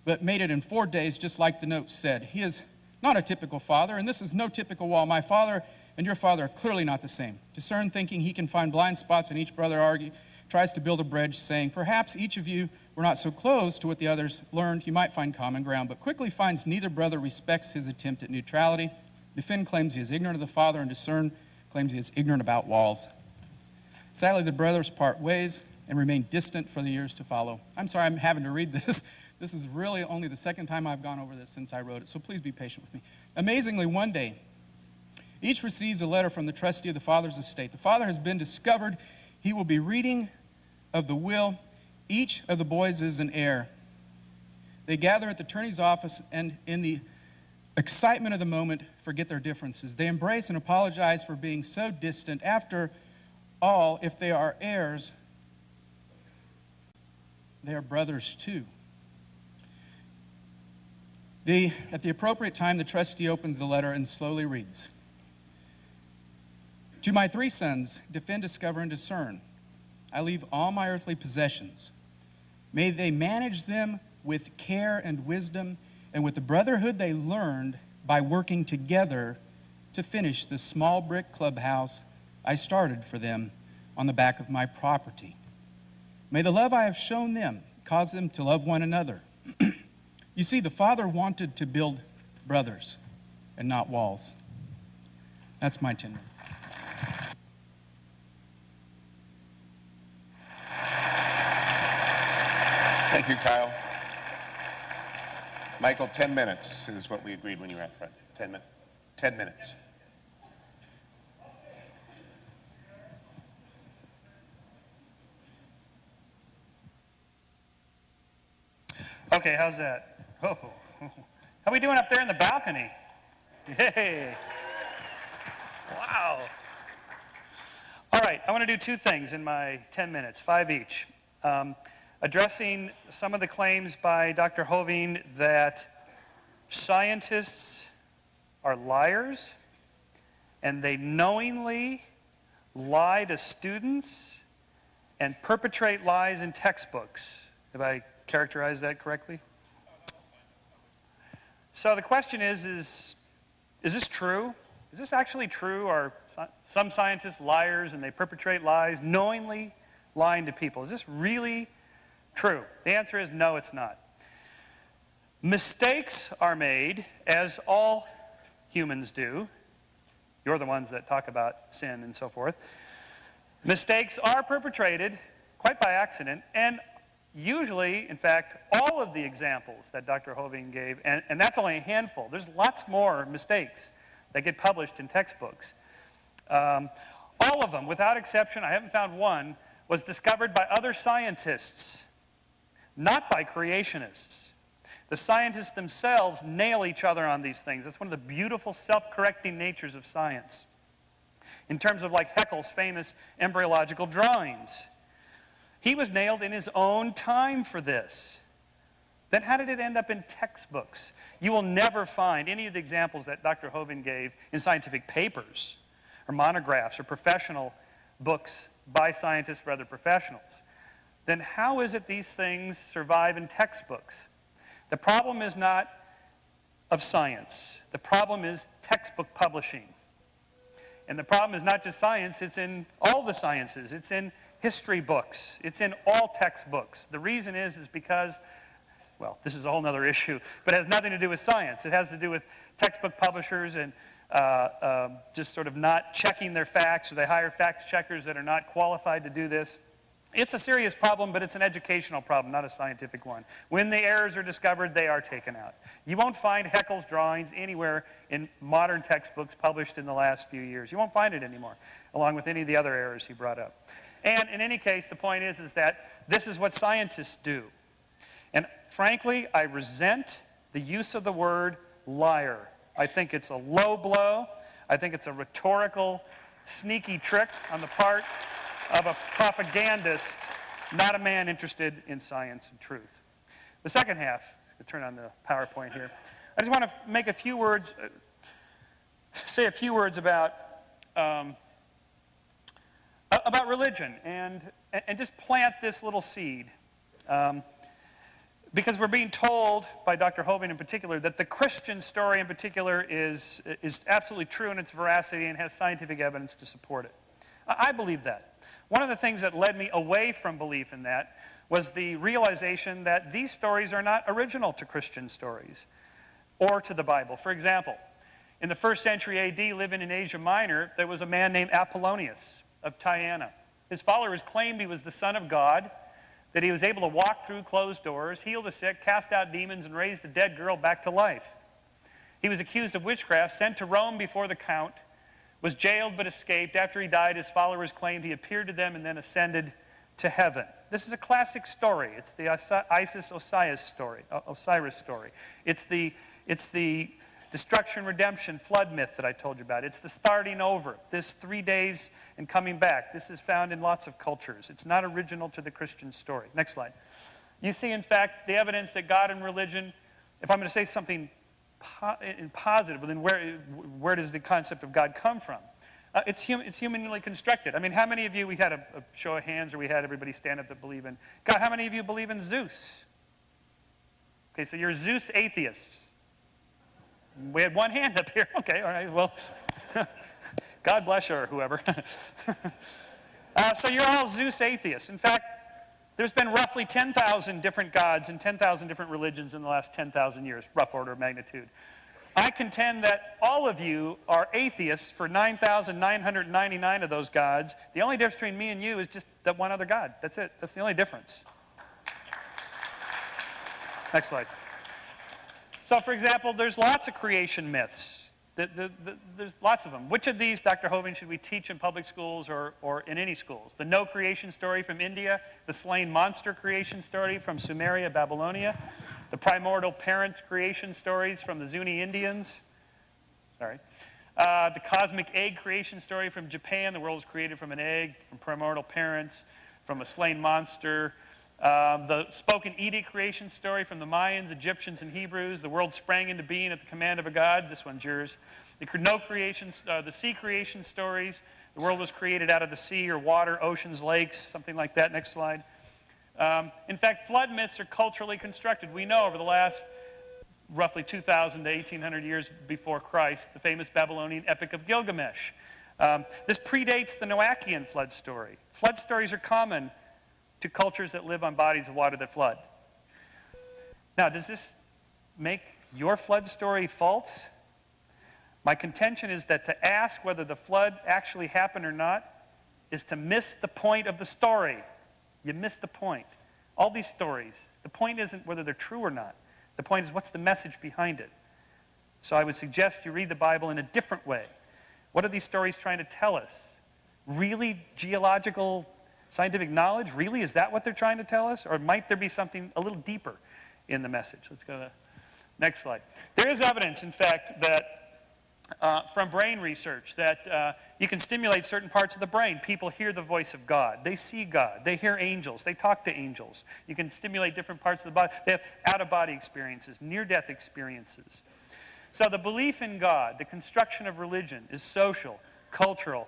but made it in 4 days, just like the note said. He is not a typical father, and this is no typical wall. My father and your father are clearly not the same. Discern, thinking he can find blind spots in each brother, tries to build a bridge, saying, perhaps each of you were not so close to what the others learned, you might find common ground, but quickly finds neither brother respects his attempt at neutrality. Defend claims he is ignorant of the Father, and Discern claims he is ignorant about walls. Sadly, the brothers part ways and remain distant for the years to follow. I'm sorry I'm having to read this. This is really only the second time I've gone over this since I wrote it, so please be patient with me. Amazingly, one day, each receives a letter from the trustee of the father's estate. The father has been discovered. He will be reading of the will. Each of the boys is an heir. They gather at the attorney's office and in the excitement of the moment forget their differences. They embrace and apologize for being so distant. After all, if they are heirs, they are brothers too. At the appropriate time, the trustee opens the letter and slowly reads. To my 3 sons, Defend, Discover, and Discern, I leave all my earthly possessions. May they manage them with care and wisdom and with the brotherhood they learned by working together to finish the small brick clubhouse I started for them on the back of my property. May the love I have shown them cause them to love one another. You see, the Father wanted to build brothers and not walls. That's my 10 minutes. Thank you, Kyle. Michael, 10 minutes is what we agreed when you were out front. 10 minutes. Okay, how's that? Oh, how we doing up there in the balcony? Yay! Wow. All right, I want to do 2 things in my 10 minutes, 5 each. Addressing some of the claims by Dr. Hovind that scientists are liars and they knowingly lie to students and perpetrate lies in textbooks. Have I characterized that correctly? So the question is this true? Is this actually true? Are some scientists liars and they perpetrate lies, knowingly lying to people? Is this really true? The answer is no, it's not. Mistakes are made, as all humans do. You're the ones that talk about sin and so forth. Mistakes are perpetrated quite by accident, and usually, in fact, all of the examples that Dr. Hovind gave, and that's only a handful. There's lots more mistakes that get published in textbooks. All of them, without exception, I haven't found one, was discovered by other scientists, not by creationists. The scientists themselves nail each other on these things. That's one of the beautiful self-correcting natures of science. In terms of like Haeckel's famous embryological drawings, he was nailed in his own time for this. Then how did it end up in textbooks? You will never find any of the examples that Dr. Hovind gave in scientific papers or monographs or professional books by scientists for other professionals. Then how is it these things survive in textbooks? The problem is not of science. The problem is textbook publishing. And the problem is not just science, it's in all the sciences. It's in history books. It's in all textbooks. The reason is because, well, this is a whole other issue, but it has nothing to do with science. It has to do with textbook publishers and just sort of not checking their facts, or they hire fact checkers that are not qualified to do this. It's a serious problem, but it's an educational problem, not a scientific one. When the errors are discovered, they are taken out. You won't find Haeckel's drawings anywhere in modern textbooks published in the last few years. You won't find it anymore, along with any of the other errors he brought up. And in any case, the point is that this is what scientists do. And frankly, I resent the use of the word liar. I think it's a low blow. I think it's a rhetorical, sneaky trick on the part of a propagandist not a man interested in science and truth. The second half, I'll turn on the PowerPoint here. I just want to make a few words, say a few words about religion and just plant this little seed. Because we're being told by Dr. Hovind in particular that the Christian story in particular is absolutely true in its veracity and has scientific evidence to support it. I believe that. One of the things that led me away from belief in that was the realization that these stories are not original to Christian stories or to the Bible. For example, in the 1st century AD, living in Asia Minor, there was a man named Apollonius of Tyana. His followers claimed he was the Son of God, that he was able to walk through closed doors, heal the sick, cast out demons, and raise a dead girl back to life. He was accused of witchcraft, sent to Rome before the count, was jailed but escaped. After he died, his followers claimed he appeared to them and then ascended to heaven. This is a classic story. It's the Osiris story. It's the destruction, redemption, flood myth that I told you about. It's the starting over, this 3 days and coming back. This is found in lots of cultures. It's not original to the Christian story. Next slide. You see, in fact, the evidence that God and religion, if I'm going to say something positive, then where does the concept of God come from? It's humanly constructed. I mean, how many of you, we had a show of hands, or we had everybody stand up that believe in God. How many of you believe in Zeus? Okay, so you're Zeus atheists. We had one hand up here. Okay, all right, well, God bless you, or whoever. So you're all Zeus atheists. In fact, there's been roughly 10,000 different gods and 10,000 different religions in the last 10,000 years, rough order of magnitude. I contend that all of you are atheists for 9,999 of those gods. The only difference between me and you is just that one other God. That's it. That's the only difference. Next slide. So, for example, there's lots of creation myths. There's lots of them. Which of these, Dr. Hovind, should we teach in public schools or in any schools? The no creation story from India, the slain monster creation story from Sumeria, Babylonia, the primordial parents creation stories from the Zuni Indians, the cosmic egg creation story from Japan. The world was created from an egg, from primordial parents, from a slain monster. The spoken edict creation story from the Mayans, Egyptians, and Hebrews. The world sprang into being at the command of a god. This one's yours. The sea creation stories. The world was created out of the sea or water, oceans, lakes, something like that. Next slide. In fact, flood myths are culturally constructed. We know over the last roughly 2,000 to 1,800 years before Christ, the famous Babylonian Epic of Gilgamesh. This predates the Noachian flood story. Flood stories are common to cultures that live on bodies of water that flood. Now, does this make your flood story false? My contention is that to ask whether the flood actually happened or not is to miss the point of the story. You miss the point. All these stories, the point isn't whether they're true or not. The point is, what's the message behind it? So I would suggest you read the Bible in a different way. What are these stories trying to tell us? Really geological scientific knowledge? Really? Is that what they're trying to tell us? Or might there be something a little deeper in the message? Let's go to the next slide. There is evidence, in fact, that from brain research that you can stimulate certain parts of the brain. People hear the voice of God. They see God. They hear angels. They talk to angels. You can stimulate different parts of the body. They have out-of-body experiences, near-death experiences. So the belief in God, the construction of religion, is social, cultural,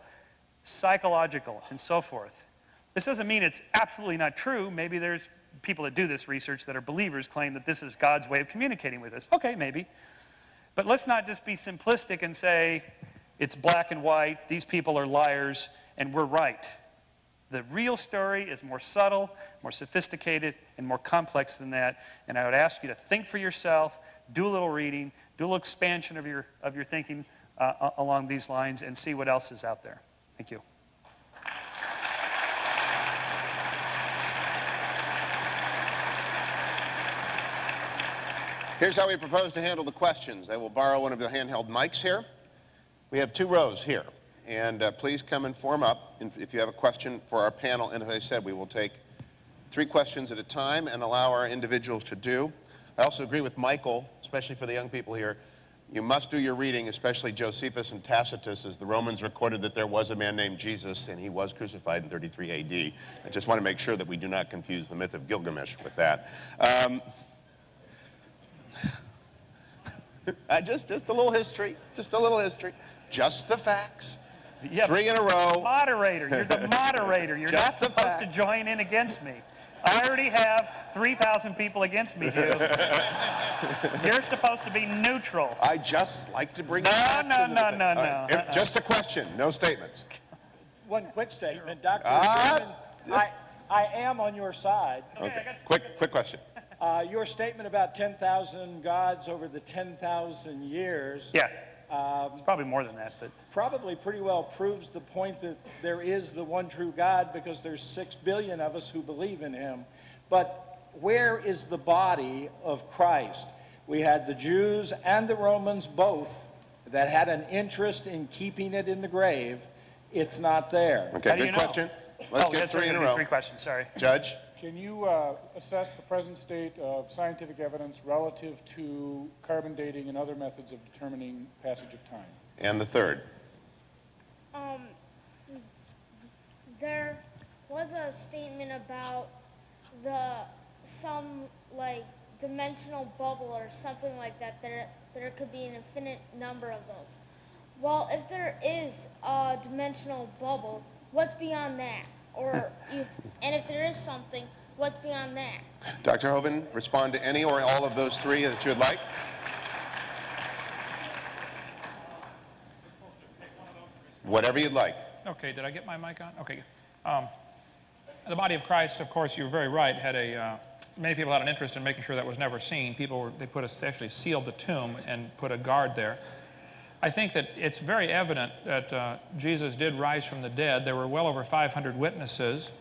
psychological, and so forth. This doesn't mean it's absolutely not true. Maybe there's people that do this research that are believers claim that this is God's way of communicating with us. Okay, maybe. But let's not just be simplistic and say it's black and white, these people are liars, and we're right. The real story is more subtle, more sophisticated, and more complex than that. And I would ask you to think for yourself, do a little reading, do a little expansion of your thinking along these lines, and see what else is out there. Thank you. Here's how we propose to handle the questions. I will borrow one of the handheld mics here. We have 2 rows here. And please come and form up if you have a question for our panel. And as I said, we will take 3 questions at a time and allow our individuals to do. I also agree with Michael, especially for the young people here. You must do your reading, especially Josephus and Tacitus, as the Romans recorded that there was a man named Jesus, and he was crucified in 33 AD. I just want to make sure that we do not confuse the myth of Gilgamesh with that. Just a little history, just a little history. Just the facts. Yep. 3 in a row. Moderator, you're the moderator. You're not supposed to join in against me. I already have 3,000 people against me, Hugh. You're supposed to be neutral. I just like to bring No. Just a question, no statements. One quick statement, Dr. Sherman, I am on your side. Okay. Quick question. Your statement about 10,000 gods over the 10,000 years. Yeah. It's probably more than that, but probably pretty well proves the point that there is the one true God, because there's 6 billion of us who believe in him. But where is the body of Christ? We had the Jews and the Romans both that had an interest in keeping it in the grave. It's not there. Okay, good question. Let's get 3 in a row. 3 questions, sorry. Judge? Can you assess the present state of scientific evidence relative to carbon dating and other methods of determining passage of time? And the third. There was a statement about some like dimensional bubble or something like that. There could be an infinite number of those. Well, if there is a dimensional bubble, what's beyond that? And if there is something, what's beyond that? Dr. Hovind, respond to any or all of those 3 that you would like. Whatever you'd like. Okay, did I get my mic on? Okay. The body of Christ, of course, you're very right, had many people had an interest in making sure that was never seen. They actually sealed the tomb and put a guard there. I think that it's very evident that Jesus did rise from the dead. There were well over 500 witnesses.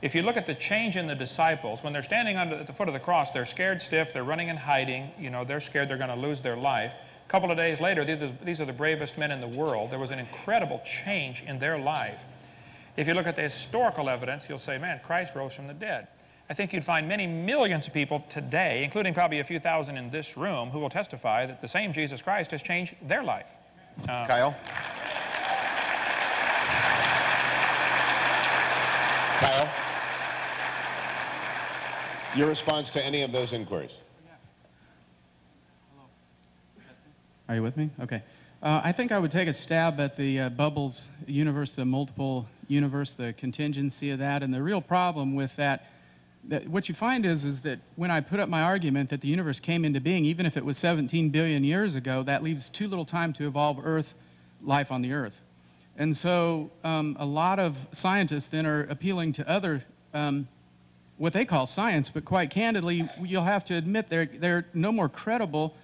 If you look at the change in the disciples, when they're standing at the foot of the cross, they're scared stiff, they're running and hiding, they're scared they're going to lose their life. A couple of days later, these are the bravest men in the world. There was an incredible change in their life. If you look at the historical evidence, you'll say, man, Christ rose from the dead. I think you'd find many millions of people today, including probably a few thousand in this room, who will testify that the same Jesus Christ has changed their life. Kyle? Kyle? Your response to any of those inquiries? Are you with me? Okay. I think I would take a stab at the bubbles universe, the multiple universe, the contingency of that. And the real problem with that what you find is that when I put up my argument that the universe came into being, even if it was 17 billion years ago, that leaves too little time to evolve life on the Earth. And so a lot of scientists then are appealing to other, what they call science, but quite candidly, you'll have to admit they're no more credible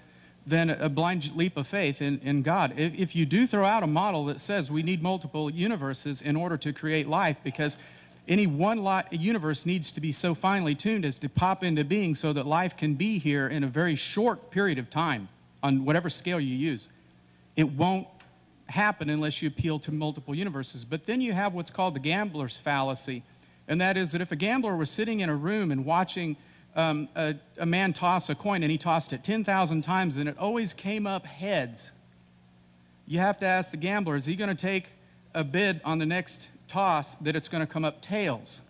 than a blind leap of faith in God. If you do throw out a model that says we need multiple universes in order to create life, because any one universe needs to be so finely tuned as to pop into being so that life can be here in a very short period of time on whatever scale you use. It won't happen unless you appeal to multiple universes. But then you have what's called the gambler's fallacy, and that is that if a gambler was sitting in a room and watching a man toss a coin and he tossed it 10,000 times and it always came up heads, you have to ask the gambler, is he going to take a bid on the next toss that it's going to come up tails?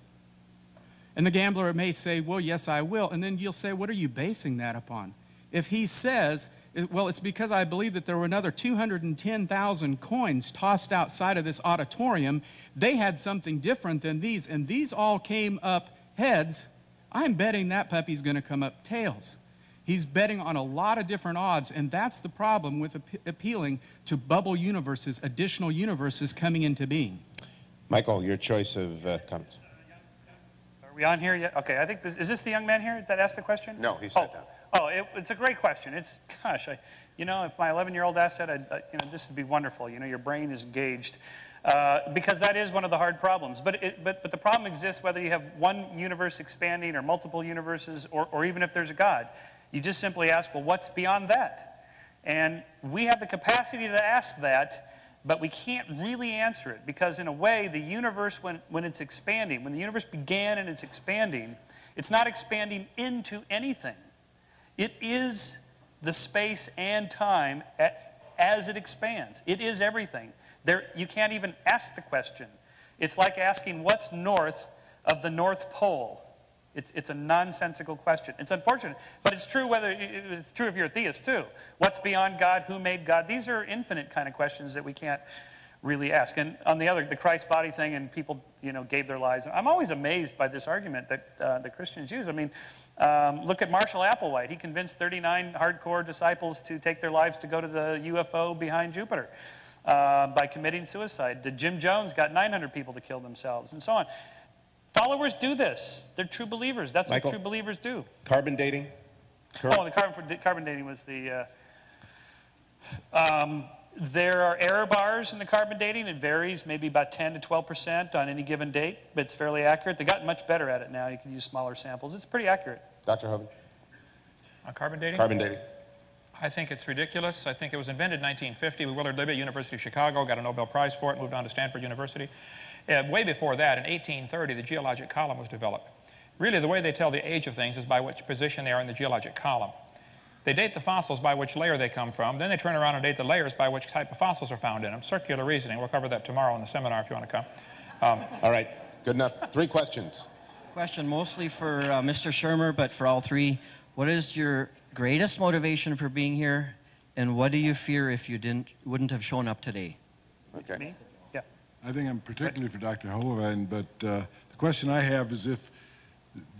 And the gambler may say, well, yes, I will. And then you'll say, what are you basing that upon? If he says, well, it's because I believe that there were another 210,000 coins tossed outside of this auditorium. They had something different than these, and these all came up heads. I'm betting that puppy's going to come up tails. He's betting on a lot of different odds, and that's the problem with appealing to bubble universes, additional universes coming into being. Michael, your choice of comments. Are we on here yet? Okay, I think is this the young man here that asked the question? No, he sat down. Oh, it's a great question. It's, gosh, if my 11-year-old asked that, this would be wonderful. Your brain is engaged. Because that is one of the hard problems. But the problem exists whether you have one universe expanding or multiple universes or even if there's a God. You just simply ask, well, what's beyond that? And we have the capacity to ask that, but we can't really answer it because in a way, the universe, when it's expanding, when the universe began and it's expanding, it's not expanding into anything. It is the space and time as it expands. It is everything. You can't even ask the question. It's like asking what's north of the North Pole. It's a nonsensical question. It's unfortunate, but it's true it's true if you're a theist too. What's beyond God? Who made God? These are infinite kind of questions that we can't really ask. And on the Christ body thing, and people, gave their lives. I'm always amazed by this argument that the Christians use. I mean, look at Marshall Applewhite. He convinced 39 hardcore disciples to take their lives to go to the UFO behind Jupiter by committing suicide. Jim Jones got 900 people to kill themselves, and so on. Followers do this. They're true believers. That's Michael, what true believers do. Carbon dating? Oh, the carbon dating was the... there are error bars in the carbon dating. It varies maybe about 10 to 12% on any given date, but it's fairly accurate. They've gotten much better at it now. You can use smaller samples. It's pretty accurate. Dr. Hovind? On carbon dating? Carbon dating. I think it's ridiculous. I think it was invented in 1950. Willard Libby, University of Chicago, got a Nobel Prize for it, moved on to Stanford University. Way before that, in 1830, the geologic column was developed. Really, the way they tell the age of things is by which position they are in the geologic column. They date the fossils by which layer they come from. Then they turn around and date the layers by which type of fossils are found in them. Circular reasoning. We'll cover that tomorrow in the seminar if you want to come. All right. Good enough. 3 questions. Question mostly for Mr. Shermer, but for all 3. What is your greatest motivation for being here, and what do you fear if you wouldn't have shown up today? Okay. Me? Yeah. I think I'm particularly for Dr. Hovind, but the question I have is if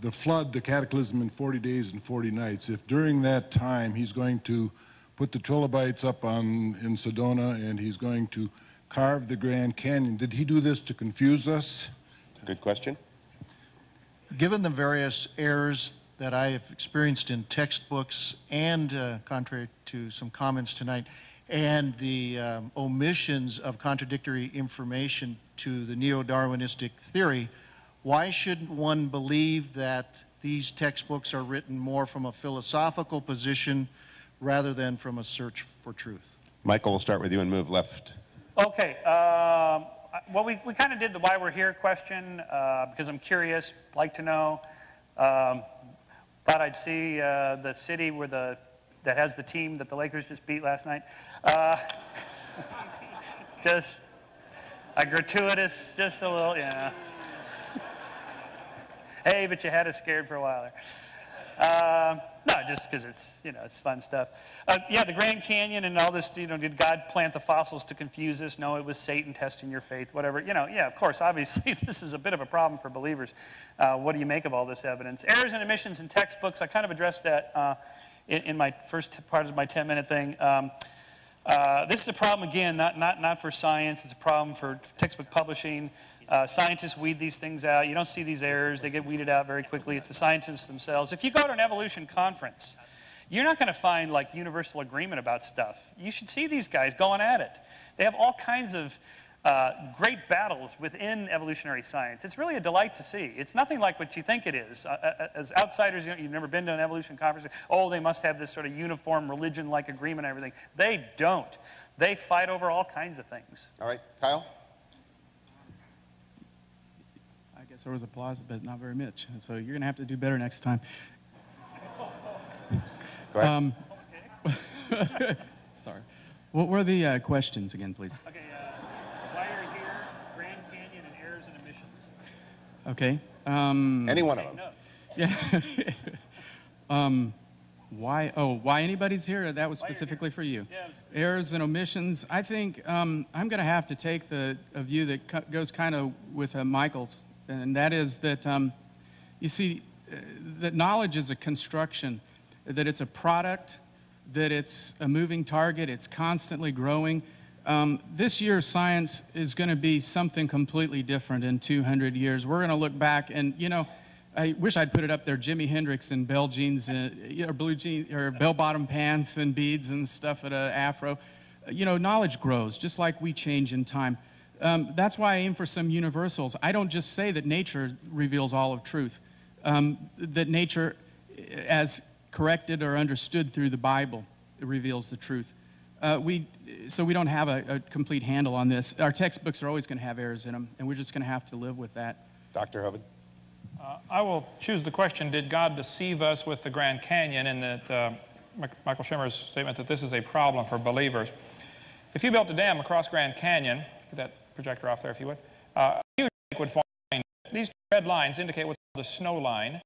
the flood, the cataclysm in 40 days and 40 nights, if during that time he's going to put the trilobites up in Sedona and he's going to carve the Grand Canyon, did he do this to confuse us? Good question. Given the various errors that I have experienced in textbooks and, contrary to some comments tonight, and the omissions of contradictory information to the neo-Darwinistic theory, why shouldn't one believe that these textbooks are written more from a philosophical position rather than from a search for truth? Michael, we'll start with you and move left. Okay. Well, we kind of did the why we're here question because I'm curious, like to know. Thought I'd see the city that has the team that the Lakers just beat last night. Just a gratuitous, just a little, Hey, but you had us scared for a while there. No, just because it's fun stuff. Yeah, the Grand Canyon and all this, did God plant the fossils to confuse us? No, it was Satan testing your faith, whatever. Yeah, of course, obviously, this is a bit of a problem for believers. What do you make of all this evidence? Errors and omissions in textbooks, I kind of addressed that in my first part of my 10-minute thing. This is a problem, again, not for science. It's a problem for textbook publishing. Scientists weed these things out. You don't see these errors. They get weeded out very quickly. It's the scientists themselves. If you go to an evolution conference, you're not going to find like universal agreement about stuff. You should see these guys going at it. They have all kinds of great battles within evolutionary science. It's really a delight to see. It's nothing like what you think it is. As outsiders, you've never been to an evolution conference. Oh, they must have this sort of uniform religion-like agreement and everything. They don't. They fight over all kinds of things. All right, Kyle? I guess there was applause, but not very much. So you're going to have to do better next time. Go ahead. Sorry. What were the questions again, please? Okay, why you're here, Grand Canyon, and errors and omissions. Okay. Any one of them. Yeah. Why anybody's here? That was specifically for you. Yeah, Errors and omissions. I think I'm going to have to take a view that goes kind of with Michael's, and that is that you see that knowledge is a construction, that it's a product, that it's a moving target, it's constantly growing. This year, science is going to be something completely different in 200 years. We're going to look back and, I wish I'd put it up there, Jimi Hendrix and bell jeans, or blue jeans, or bell-bottom pants and beads and stuff at an afro. Knowledge grows, just like we change in time. That's why I aim for some universals. I don't just say that nature reveals all of truth, that nature, as corrected or understood through the Bible, reveals the truth. So we don't have a complete handle on this. Our textbooks are always going to have errors in them, and we're just going to have to live with that. Dr. Hovind? I will choose the question, did God deceive us with the Grand Canyon in that Michael Shermer's statement that this is a problem for believers. If you built a dam across Grand Canyon, get that projector off there if you would, a huge lake would form. These red lines indicate what's called the snow line.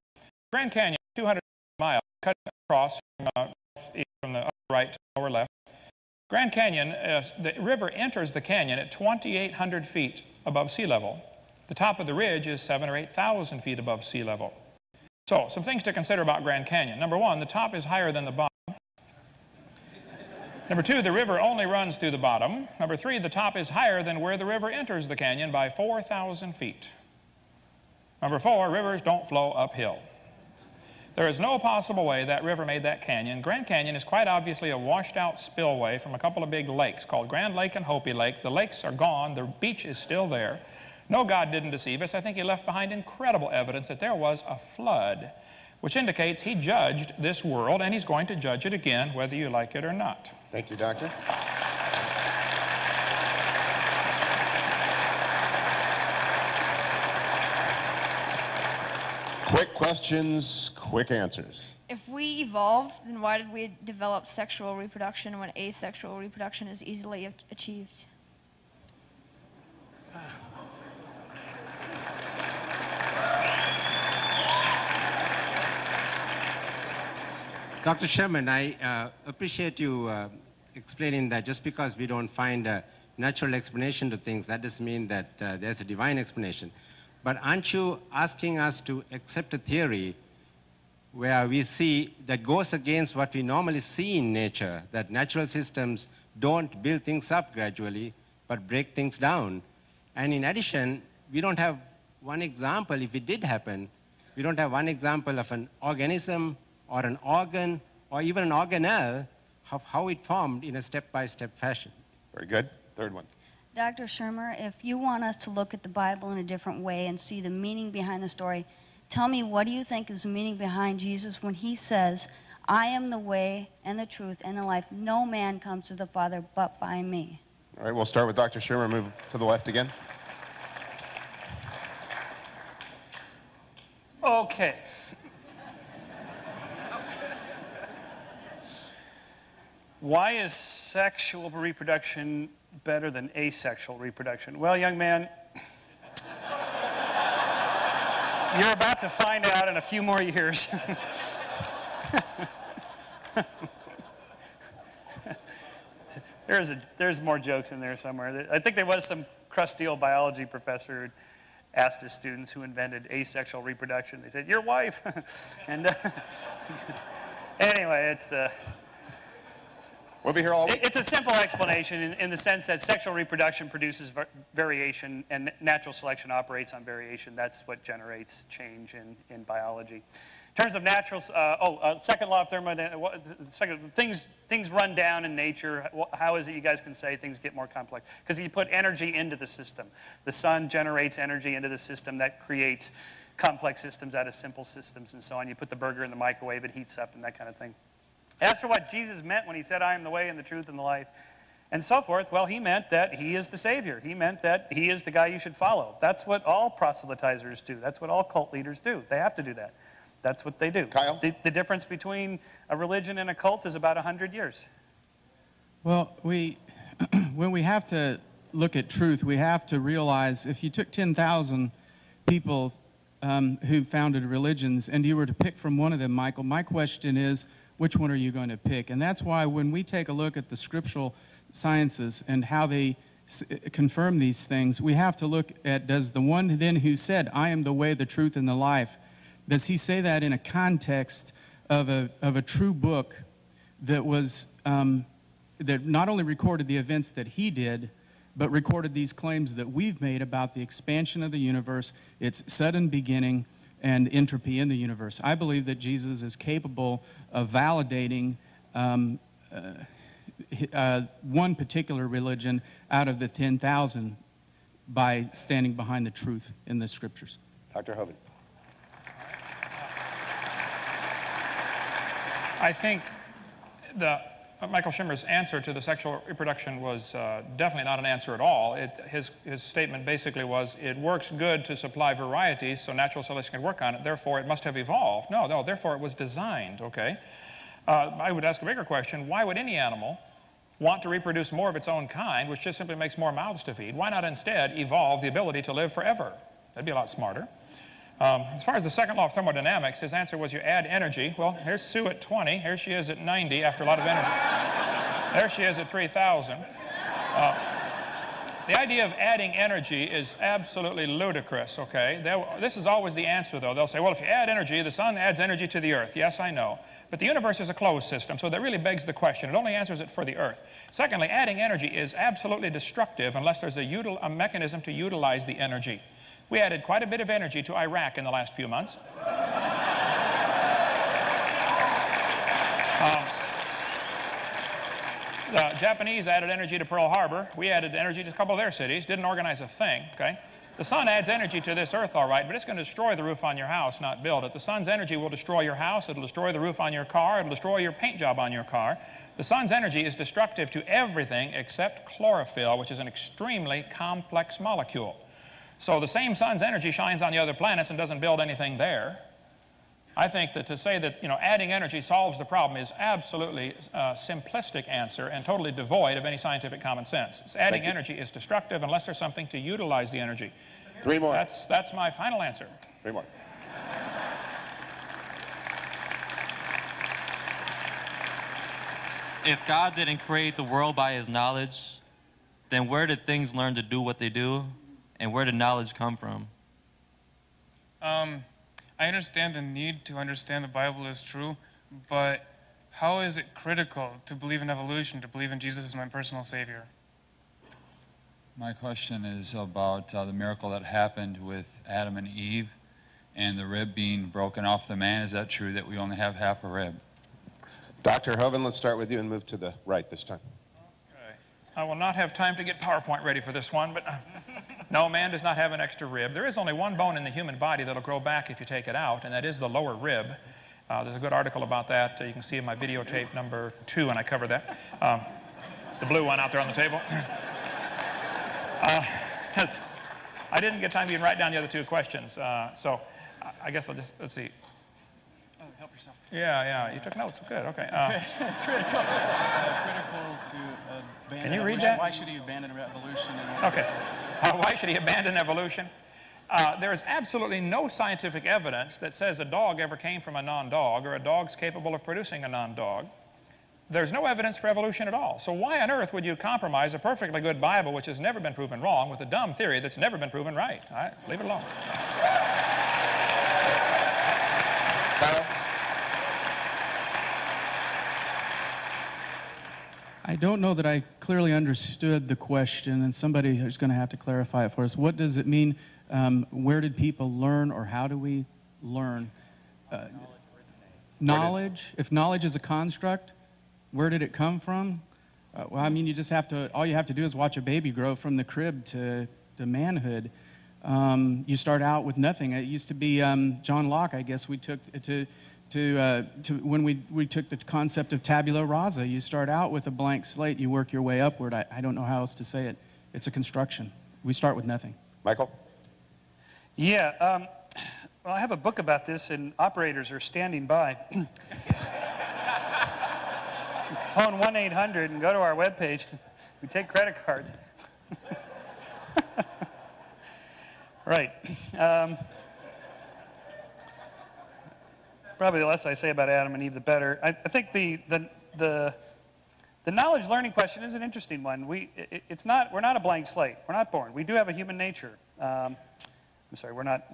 Grand Canyon, 200 miles, cut across from the upper right to the lower left. Grand Canyon, the river enters the canyon at 2,800 feet above sea level. The top of the ridge is 7,000 or 8,000 feet above sea level. So, some things to consider about Grand Canyon. Number one, the top is higher than the bottom. Number two, the river only runs through the bottom. Number three, the top is higher than where the river enters the canyon by 4,000 feet. Number four, rivers don't flow uphill. There is no possible way that river made that canyon. Grand Canyon is quite obviously a washed-out spillway from a couple of big lakes called Grand Lake and Hopi Lake. The lakes are gone. The beach is still there. No, God didn't deceive us. I think he left behind incredible evidence that there was a flood, which indicates he judged this world, and he's going to judge it again, whether you like it or not. Thank you, Doctor. Quick questions, quick answers. If we evolved, then why did we develop sexual reproduction when asexual reproduction is easily achieved? Dr. Sherman, I appreciate you explaining that just because we don't find a natural explanation to things, that doesn't mean that there's a divine explanation. But aren't you asking us to accept a theory where we see that goes against what we normally see in nature, that natural systems don't build things up gradually, but break things down? And in addition, we don't have one example, if it did happen, we don't have one example of an organism or an organ or even an organelle of how it formed in a step-by-step fashion. Very good. Third one. Dr. Shermer, if you want us to look at the Bible in a different way and see the meaning behind the story, tell me, what do you think is the meaning behind Jesus when he says, I am the way and the truth and the life. No man comes to the Father but by me. All right, we'll start with Dr. Shermer. Move to the left again. Okay. Why is sexual reproduction better than asexual reproduction? Well, young man, you're about to find out in a few more years. There's more jokes in there somewhere. I think there was some crusty old biology professor who asked his students who invented asexual reproduction. They said, your wife. And anyway, it's... We'll be here all week. It's a simple explanation in the sense that sexual reproduction produces variation and natural selection operates on variation. That's what generates change in biology. In terms of natural, second law of thermodynamics, things run down in nature. How is it you guys can say things get more complex? Because you put energy into the system. The sun generates energy into the system that creates complex systems out of simple systems and so on. You put the burger in the microwave, it heats up and that kind of thing. As for what Jesus meant when he said, I am the way and the truth and the life, and so forth, well, he meant that he is the Savior. He meant that he is the guy you should follow. That's what all proselytizers do. That's what all cult leaders do. They have to do that. That's what they do. Kyle? The difference between a religion and a cult is about 100 years. Well, when we have to look at truth, we have to realize if you took 10,000 people who founded religions and you were to pick from one of them, Michael, my question is, which one are you going to pick? And that's why when we take a look at the scriptural sciences and how they confirm these things, we have to look at, does the one then who said, I am the way, the truth, and the life, does he say that in a context of a true book that was, that not only recorded the events that he did, but recorded these claims that we've made about the expansion of the universe, its sudden beginning, and entropy in the universe? I believe that Jesus is capable of validating one particular religion out of the 10,000 by standing behind the truth in the scriptures. Dr. Hovind. I think Michael Shermer's answer to the sexual reproduction was definitely not an answer at all. His statement basically was, it works good to supply varieties so natural selection can work on it, therefore it must have evolved. No, therefore it was designed, okay? I would ask a bigger question. Why would any animal want to reproduce more of its own kind, which just simply makes more mouths to feed? Why not instead evolve the ability to live forever? That'd be a lot smarter. As far as the second law of thermodynamics, his answer was you add energy. Well, here's Sue at 20. Here she is at 90 after a lot of energy. There she is at 3,000. The idea of adding energy is absolutely ludicrous, okay? This is always the answer, though. They'll say, well, if you add energy, the sun adds energy to the earth. Yes, I know. But the universe is a closed system, so that really begs the question. It only answers it for the earth. Secondly, adding energy is absolutely destructive unless there's a mechanism to utilize the energy. We added quite a bit of energy to Iraq in the last few months. The Japanese added energy to Pearl Harbor. We added energy to a couple of their cities. Didn't organize a thing, okay? The sun adds energy to this earth, all right, but it's going to destroy the roof on your house, not build it. The sun's energy will destroy your house. It'll destroy the roof on your car. It'll destroy your paint job on your car. The sun's energy is destructive to everything except chlorophyll, which is an extremely complex molecule. So the same sun's energy shines on the other planets and doesn't build anything there. I think that to say that, adding energy solves the problem is absolutely a simplistic answer and totally devoid of any scientific common sense. Adding energy is destructive unless there's something to utilize the energy. 3 more. That's my final answer. 3 more. If God didn't create the world by his knowledge, then where did things learn to do what they do? And where did knowledge come from? I understand the need to understand the Bible is true, but how is it critical to believe in evolution, to believe in Jesus as my personal Savior? My question is about the miracle that happened with Adam and Eve and the rib being broken off the man. Is that true that we only have half a rib? Dr. Hovind, let's start with you and move to the right this time. I will not have time to get PowerPoint ready for this one, but no, man does not have an extra rib. There is only one bone in the human body that'll grow back if you take it out, and that is the lower rib. There's a good article about that. You can see in my videotape number 2, and I cover that. The blue one out there on the table. I didn't get time to even write down the other 2 questions, so I guess let's see. Help yourself. Yeah, you took notes. Good, okay. Critical to abandon. Can you read that? Why should he abandon evolution? Okay. Why should he abandon evolution? There is absolutely no scientific evidence that says a dog ever came from a non-dog or a dog's capable of producing a non-dog. There's no evidence for evolution at all. So why on earth would you compromise a perfectly good Bible, which has never been proven wrong, with a dumb theory that's never been proven right? All right, leave it alone. I don't know that I clearly understood the question, and somebody is going to have to clarify it for us. What does it mean? Where did people learn, or how do we learn? Knowledge? If knowledge is a construct, where did it come from? Well, I mean, you just have to, all you have to do is watch a baby grow from the crib to manhood. You start out with nothing. It used to be John Locke, I guess, we took when we took the concept of tabula rasa. You start out with a blank slate, you work your way upward. I don't know how else to say it. It's a construction. We start with nothing. Michael? Yeah, well, I have a book about this, and operators are standing by. Phone 1-800 and go to our webpage. We take credit cards. Right. Probably the less I say about Adam and Eve, the better. I think the knowledge learning question is an interesting one. We're not a blank slate. We're not born. We do have a human nature. I'm sorry. We're not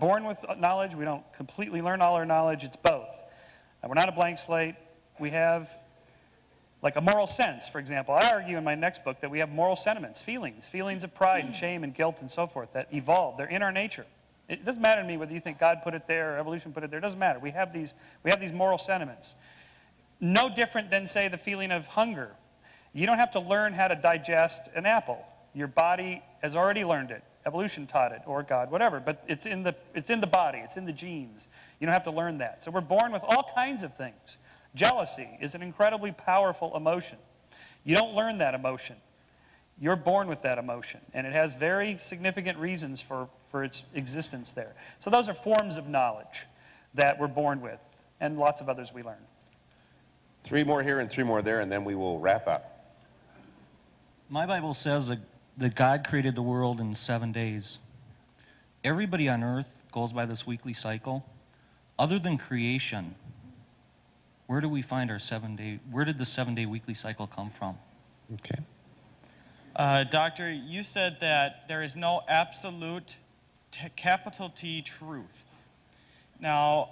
born with knowledge. We don't completely learn all our knowledge. It's both. We're not a blank slate. We have like a moral sense, for example. I argue in my next book that we have moral sentiments, feelings of pride and shame and guilt and so forth that evolve. They're in our nature. It doesn't matter to me whether you think God put it there or evolution put it there. It doesn't matter. We have these moral sentiments. No different than, say, the feeling of hunger. You don't have to learn how to digest an apple. Your body has already learned it. Evolution taught it, or God, whatever. But it's in the body. It's in the genes. You don't have to learn that. So we're born with all kinds of things. Jealousy is an incredibly powerful emotion. You don't learn that emotion. You're born with that emotion, and it has very significant reasons for its existence there. So those are forms of knowledge that we're born with, and lots of others we learn. 3 more here and 3 more there, and then we will wrap up. My Bible says that God created the world in 7 days. Everybody on earth goes by this weekly cycle. Other than creation, where do we find our 7-day, where did the 7-day weekly cycle come from? Okay. Doctor, you said that there is no absolute capital T truth. Now,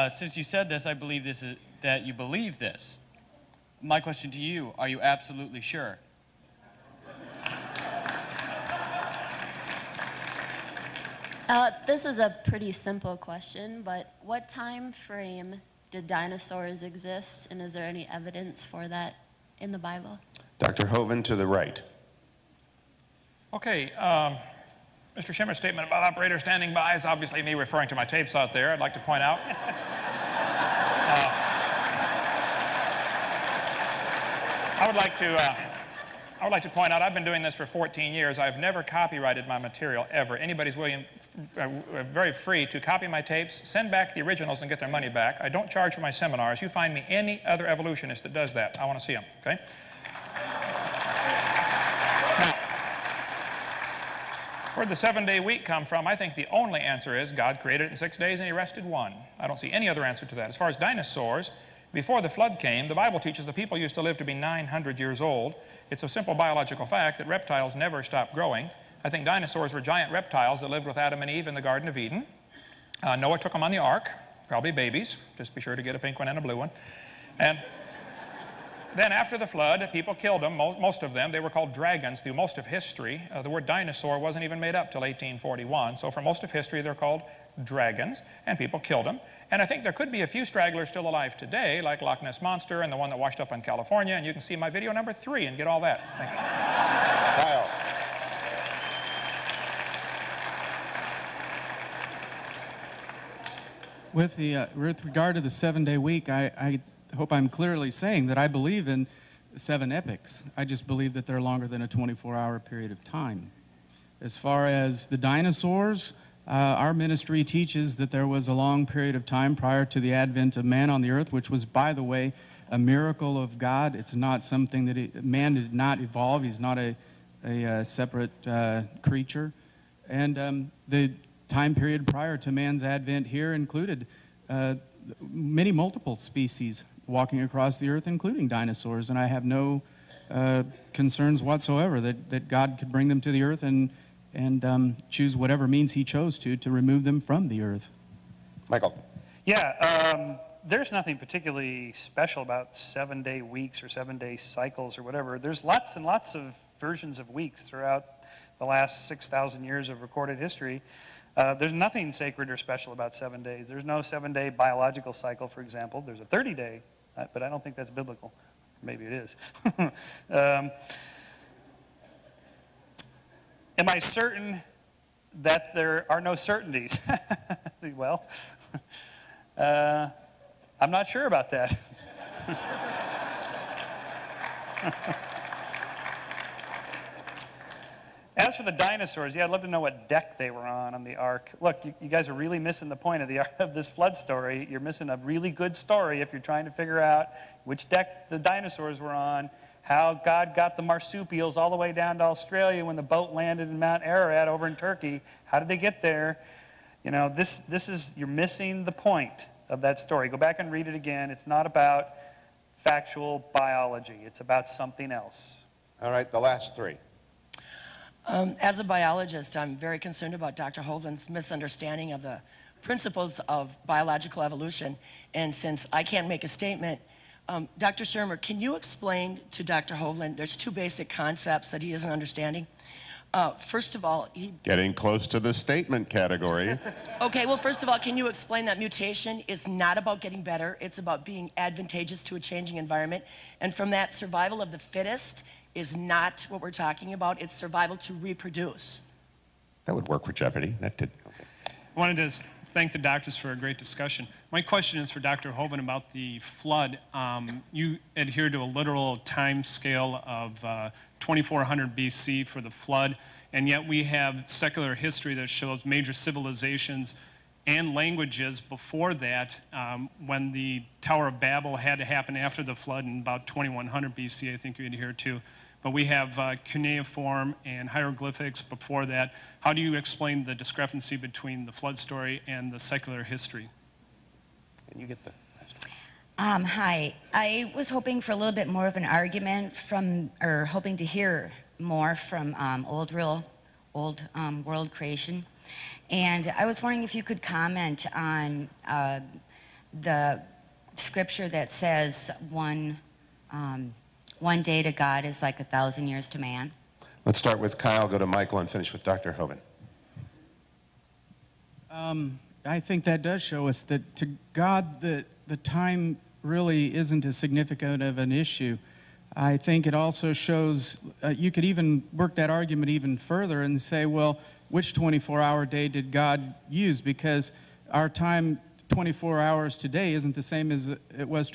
since you said this, I believe that you believe this. My question to you, are you absolutely sure? This is a pretty simple question, but what time frame did dinosaurs exist, and is there any evidence for that in the Bible? Dr. Hovind to the right. Okay, Mr. Shermer's statement about operator standing by is obviously me referring to my tapes out there. I'd like to point out. I would like to point out I've been doing this for 14 years. I've never copyrighted my material, ever. Anybody's very free to copy my tapes, send back the originals, and get their money back. I don't charge for my seminars. You find me any other evolutionist that does that. I want to see them, okay? Now, where'd the 7-day week come from? I think the only answer is God created it in 6 days and he rested 1. I don't see any other answer to that. As far as dinosaurs, before the flood came, the Bible teaches that people used to live to be 900 years old. It's a simple biological fact that reptiles never stop growing. I think dinosaurs were giant reptiles that lived with Adam and Eve in the Garden of Eden. Noah took them on the ark, probably babies. Just be sure to get a pink one and a blue one. And then after the flood, people killed them, most of them. They were called dragons through most of history. The word dinosaur wasn't even made up till 1841. So for most of history, they're called dragons, and people killed them. And I think there could be a few stragglers still alive today, like Loch Ness Monster and the one that washed up in California, and you can see my video number 3 and get all that. Thank you. Kyle. With regard to the 7-day week, I hope I'm clearly saying that I believe in 7 epochs. I just believe that they're longer than a 24-hour period of time. As far as the dinosaurs, our ministry teaches that there was a long period of time prior to the advent of man on the earth, which was, by the way, a miracle of God. It's not something that man did not evolve. He's not a separate creature. And the time period prior to man's advent here included many multiple species walking across the earth, including dinosaurs. And I have no concerns whatsoever that God could bring them to the earth and choose whatever means he chose to remove them from the earth. Michael. Yeah, there's nothing particularly special about 7-day weeks or 7-day cycles or whatever. There's lots and lots of versions of weeks throughout the last 6,000 years of recorded history. There's nothing sacred or special about 7 days. There's no 7-day biological cycle, for example. There's a 30-day, but I don't think that's biblical. Maybe it is. Am I certain that there are no certainties? Well, I'm not sure about that. As for the dinosaurs, yeah, I'd love to know what deck they were on the ark. Look, you guys are really missing the point of this flood story. You're missing a really good story if you're trying to figure out which deck the dinosaurs were on, how God got the marsupials all the way down to Australia when the boat landed in Mount Ararat over in Turkey. How did they get there? You know, you're missing the point of that story. Go back and read it again. It's not about factual biology. It's about something else. All right, the last 3. As a biologist, I'm very concerned about Dr. Hovind's misunderstanding of the principles of biological evolution. And since I can't make a statement, Dr. Shermer, can you explain to Dr. Hovind, there's 2 basic concepts that he isn't understanding. First of all, Getting close to the statement category. Okay, well, first of all, can you explain that mutation is not about getting better, it's about being advantageous to a changing environment. And from that, survival of the fittest is not what we're talking about, it's survival to reproduce. That would work for Jeopardy. That did. Okay. I wanted to thank the doctors for a great discussion. My question is for Dr. Hovind about the flood. You adhere to a literal time scale of 2400 BC for the flood, and yet we have secular history that shows major civilizations and languages before that, when the Tower of Babel had to happen after the flood in about 2100 BC, I think you adhere to. But we have cuneiform and hieroglyphics before that. How do you explain the discrepancy between the flood story and the secular history? And you get the Hi. I was hoping for a little bit more of an argument from, or hoping to hear more from old world creation. And I was wondering if you could comment on the scripture that says one day to God is like 1,000 years to man. Let's start with Kyle, go to Michael, and finish with Dr. Hovind. I think that does show us that to God the time really isn't as significant of an issue. I think it also shows, you could even work that argument even further and say, well, which 24-hour day did God use? Because our time, 24 hours today, isn't the same as it was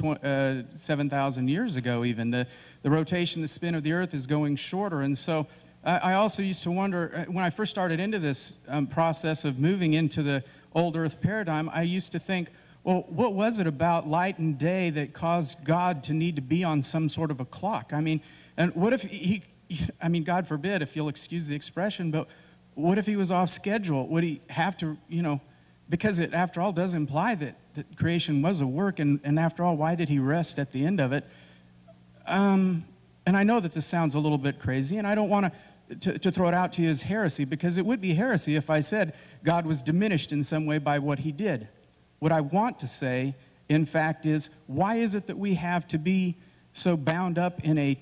7,000 years ago even. The rotation, the spin of the earth is going shorter. And so I also used to wonder, when I first started into this process of moving into the old earth paradigm, I used to think, well, what was it about light and day that caused God to need to be on some sort of a clock? I mean, and what if I mean, God forbid, if you'll excuse the expression, but what if he was off schedule? Would he have to, because it, after all, does imply that creation was a work, and after all, why did he rest at the end of it? And I know that this sounds a little bit crazy, and I don't want to throw it out to you as heresy, because it would be heresy if I said God was diminished in some way by what he did. What I want to say, in fact, is why is it that we have to be so bound up in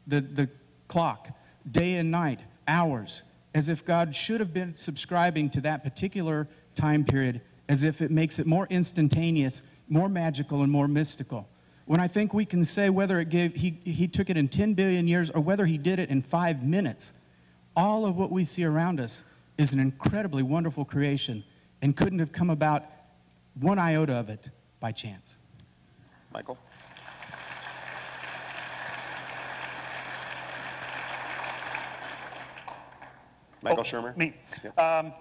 the clock, day and night, hours, as if God should have been subscribing to that particular time period, as if it makes it more instantaneous, more magical, and more mystical. When I think we can say whether he took it in 10 billion years or whether he did it in 5 minutes, all of what we see around us is an incredibly wonderful creation and couldn't have come about one iota of it by chance. Michael? Michael Shermer? Me. Yep.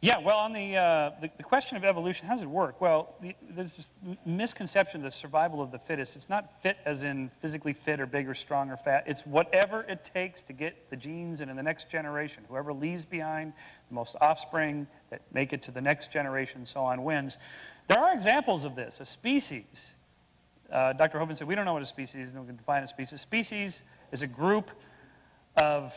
Yeah, well, on the question of evolution, how does it work? Well, there's this misconception of the survival of the fittest. It's not fit as in physically fit or big or strong or fat. It's whatever it takes to get the genes and in the next generation. Whoever leaves behind the most offspring that make it to the next generation and so on wins. There are examples of this. A species, Dr. Hovind said, we don't know what a species is, and we can define a species. A species is a group of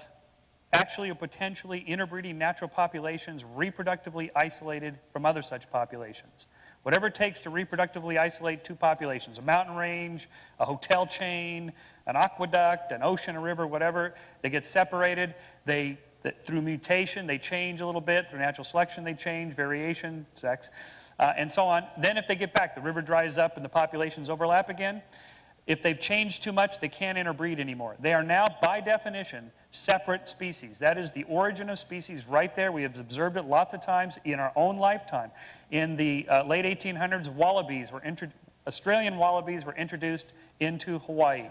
actually or potentially interbreeding natural populations reproductively isolated from other such populations. Whatever it takes to reproductively isolate two populations, a mountain range, a hotel chain, an aqueduct, an ocean, a river, whatever, they get separated. Through mutation, they change a little bit. Through natural selection, they change, variation, sex, and so on. Then if they get back, the river dries up and the populations overlap again. If they've changed too much, they can't interbreed anymore. They are now, by definition, separate species. That is the origin of species right there. We have observed it lots of times in our own lifetime. In the late 1800s, Australian wallabies were introduced into Hawaii.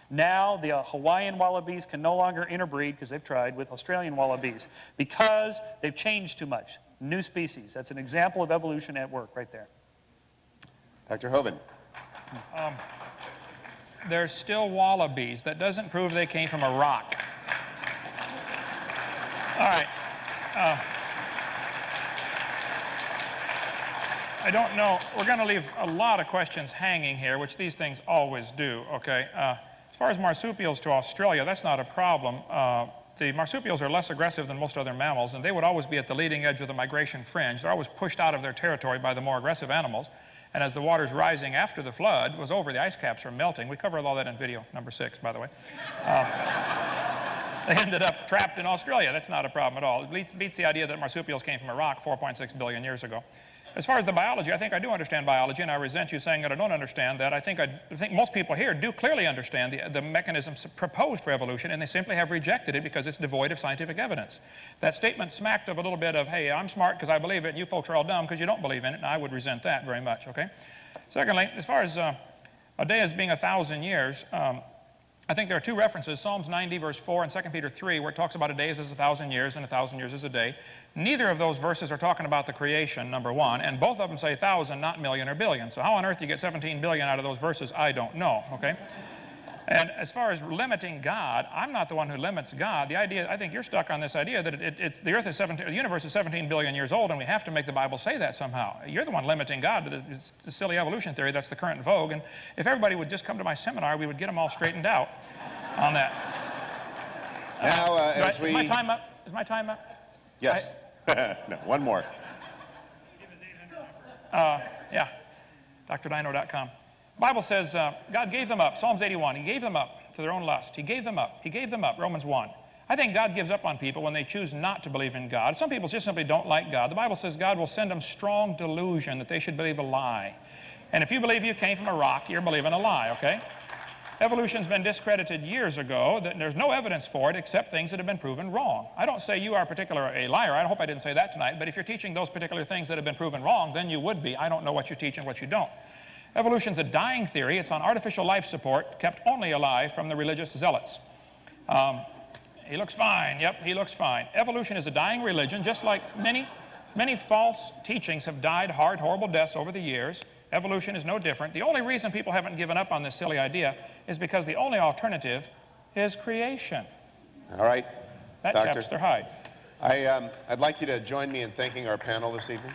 Now the Hawaiian wallabies can no longer interbreed, because they've tried, with Australian wallabies, because they've changed too much. New species. That's an example of evolution at work right there. Dr. Hovind. There's still wallabies. That doesn't prove they came from a rock. All right. I don't know. We're going to leave a lot of questions hanging here, which these things always do, okay? As far as marsupials to Australia, that's not a problem. The marsupials are less aggressive than most other mammals, and they would always be at the leading edge of the migration fringe. They're always pushed out of their territory by the more aggressive animals. And as the water's rising after the flood was over, the ice caps are melting. We covered all that in video number 6, by the way. They ended up trapped in Australia. That's not a problem at all. It beats the idea that marsupials came from a rock 4.6 billion years ago. As far as the biology, I think I do understand biology, and I resent you saying that I don't understand that. I think most people here do clearly understand the mechanisms proposed for evolution, and they simply have rejected it because it's devoid of scientific evidence. That statement smacked of a little bit of, hey, I'm smart because I believe it, and you folks are all dumb because you don't believe in it, and I would resent that very much, okay? Secondly, as far as a day as being 1,000 years, I think there are two references, Psalms 90 verse 4 and 2 Peter 3, where it talks about a day is as 1,000 years and 1,000 years is a day. Neither of those verses are talking about the creation, number one, and both of them say 1,000, not million or billion. So how on earth you get 17 billion out of those verses, I don't know, okay? And as far as limiting God, I'm not the one who limits God. The idea, I think you're stuck on this idea that the earth is the universe is 17 billion years old, and we have to make the Bible say that somehow. You're the one limiting God, but it's the silly evolution theory that's the current vogue. And if everybody would just come to my seminar, we would get them all straightened out on that. Now, as is my time up? Is my time up? Yes. No, one more. Yeah, drdino.com. The Bible says God gave them up. Psalms 81, he gave them up to their own lust. He gave them up. He gave them up. Romans 1. I think God gives up on people when they choose not to believe in God. Some people just simply don't like God. The Bible says God will send them strong delusion that they should believe a lie. And if you believe you came from a rock, you're believing a lie, okay? Evolution's been discredited years ago. There's no evidence for it except things that have been proven wrong. I don't say you are a liar. I hope I didn't say that tonight. But if you're teaching those particular things that have been proven wrong, then you would be. I don't know what you teach and what you don't. Evolution's a dying theory. It's on artificial life support, kept only alive from the religious zealots. He looks fine. Yep, he looks fine. Evolution is a dying religion, just like many false teachings have died hard, horrible deaths over the years. Evolution is no different. The only reason people haven't given up on this silly idea is because the only alternative is creation. All right, that Doctor. chaps their hide. I'd like you to join me in thanking our panel this evening.